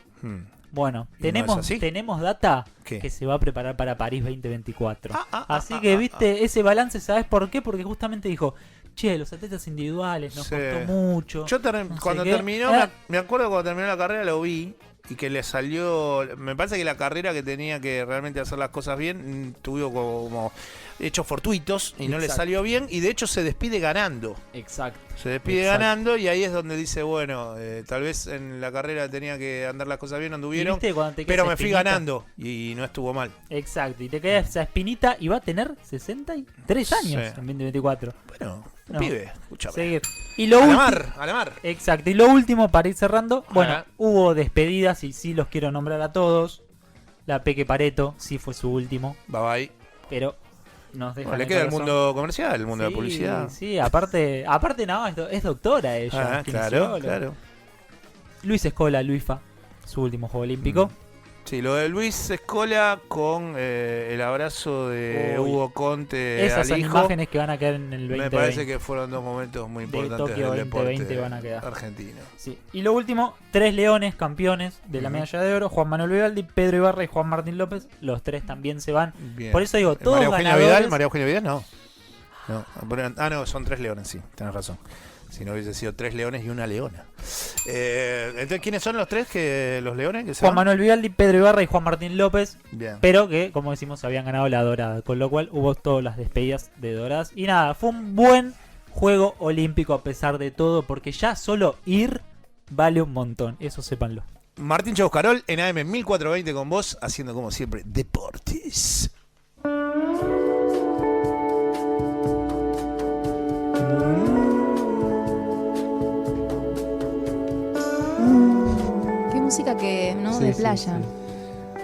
Bueno, tenemos data que se va a preparar para París 2024. Así que, viste, ese balance, ¿sabes por qué? Porque justamente dijo, los atletas individuales nos costó mucho. Yo cuando terminó, me acuerdo cuando terminó la carrera lo vi. Y que le salió, me parece que la carrera que tenía que realmente hacer las cosas bien, tuvo como hechos fortuitos y no le salió bien, y de hecho se despide ganando. Exacto. Se despide ganando y ahí es donde dice, bueno, tal vez en la carrera tenía que andar las cosas bien, no anduvieron, pero me fui ganando y no estuvo mal. Exacto, y te queda esa espinita y va a tener 63 años en 2024. Bueno, pibe, escúchame. Seguir. Y lo a la mar. Exacto, y lo último para ir cerrando, bueno, hubo despedidas y sí los quiero nombrar a todos. La Peque Pareto, sí fue su último. Bye bye. Pero nos deja. Le queda el mundo comercial, el mundo de la publicidad. Sí, aparte no, es doctora ella. Claro. Luis Escola, Luifa, su último Juego Olímpico. Sí, lo de Luis Scola con el abrazo de Hugo Conte Esas al son hijo. imágenes que van a quedar en el 2020. Me parece que fueron dos momentos muy importantes Tokio del deporte 2020 van a quedar. argentino. Sí. Y lo último, 3 leones campeones de la medalla de oro: Juan Manuel Vivaldi, Pedro Ibarra y Juan Martín López. Los 3 también se van. Bien. Por eso digo, todos María Eugenia ganadores. Vidal, María Eugenia Vidal no. No, son 3 leones, sí, tenés razón. Si no hubiese sido 3 leones y una leona. Entonces, ¿quiénes son los 3 los leones? Que se Juan van? Manuel Vivaldi, Pedro Ibarra y Juan Martín López. Bien. Pero que, como decimos, habían ganado la dorada. Con lo cual hubo todas las despedidas de doradas. Y nada, fue un buen juego olímpico a pesar de todo. Porque ya solo ir vale un montón. Eso sépanlo. Martín Chauscarol en AM 1420 con vos, haciendo como siempre deportes. Qué música que, ¿no? Sí, de sí, playa. sí.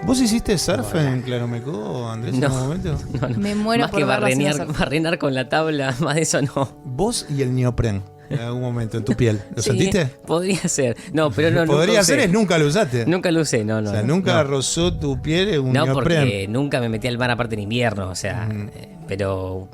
¿Vos hiciste surf en Claromecó, Andrés, en algún momento? No. Me muero Más por que verlo haciendo barrenar con la tabla, más de eso no. Vos y el neopren, en algún momento, en tu piel. ¿Lo Sí, sentiste? Podría ser. No, pero no. Podría nunca ser, usé. es nunca lo usaste. Nunca lo usé, no. O sea, nunca rozó tu piel un No, neopren. porque nunca me metí al mar aparte en invierno, o sea, pero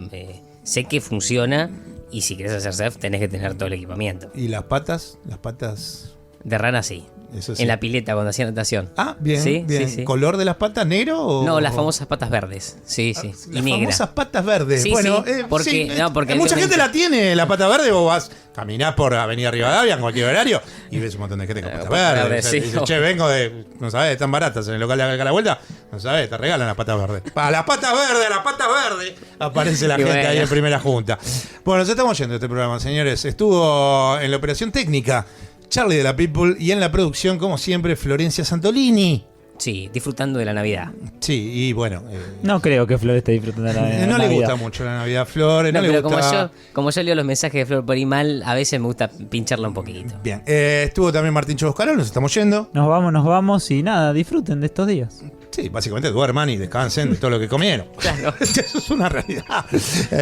sé que funciona y si querés hacer surf tenés que tener todo el equipamiento. ¿Y las patas? Las patas... De rana sí. Eso sí. En la pileta cuando hacía natación. Ah, bien, Sí, bien. sí, sí. ¿Color de las patas negro o...? No, las famosas patas verdes. Sí, sí. Y Las negra. famosas patas verdes. Sí, bueno, sí, porque, sí, no, porque mucha el- gente la tiene, la pata verde. Vos vas, caminás por Avenida Rivadavia en cualquier horario y ves un montón de gente con patas patas verdes. verdes, O sea, sí. dices, che, vengo de, no sabés, están baratas en el local de acá a la vuelta. No sabés, te regalan las patas verdes. Para las patas verdes, las patas verdes. Aparece la Y gente bueno. ahí en primera junta. Bueno, nos estamos yendo de este programa, señores. Estuvo en la operación técnica Charlie de la People y en la producción, como siempre, Florencia Santolini. Sí, disfrutando de la Navidad. Sí, y bueno. No creo que Flor esté disfrutando de la no Navidad. le gusta mucho la Navidad a Flor. No, le pero gusta... como yo leo los mensajes de Flor por email, a veces me gusta pincharla un poquito. Bien, estuvo también Martín Chauscarol, nos estamos yendo. Nos vamos y nada, disfruten de estos días. Sí, básicamente duerman y descansen de todo lo que comieron. Claro. Eso es una realidad.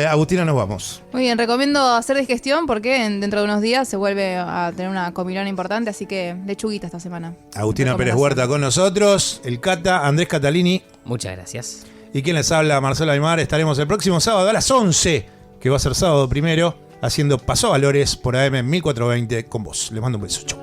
Agustina, nos vamos. Muy bien, recomiendo hacer digestión porque dentro de unos días se vuelve a tener una comilona importante, así que lechuguita esta semana. Agustina Pérez Huerta con nosotros, el Cata, Andrés Catalini. Muchas gracias. Y quien les habla, Marcelo Aymar. Estaremos el próximo sábado a las 11, que va a ser sábado primero, haciendo Paso Valores por AM 1420 con vos. Les mando un beso. Chau.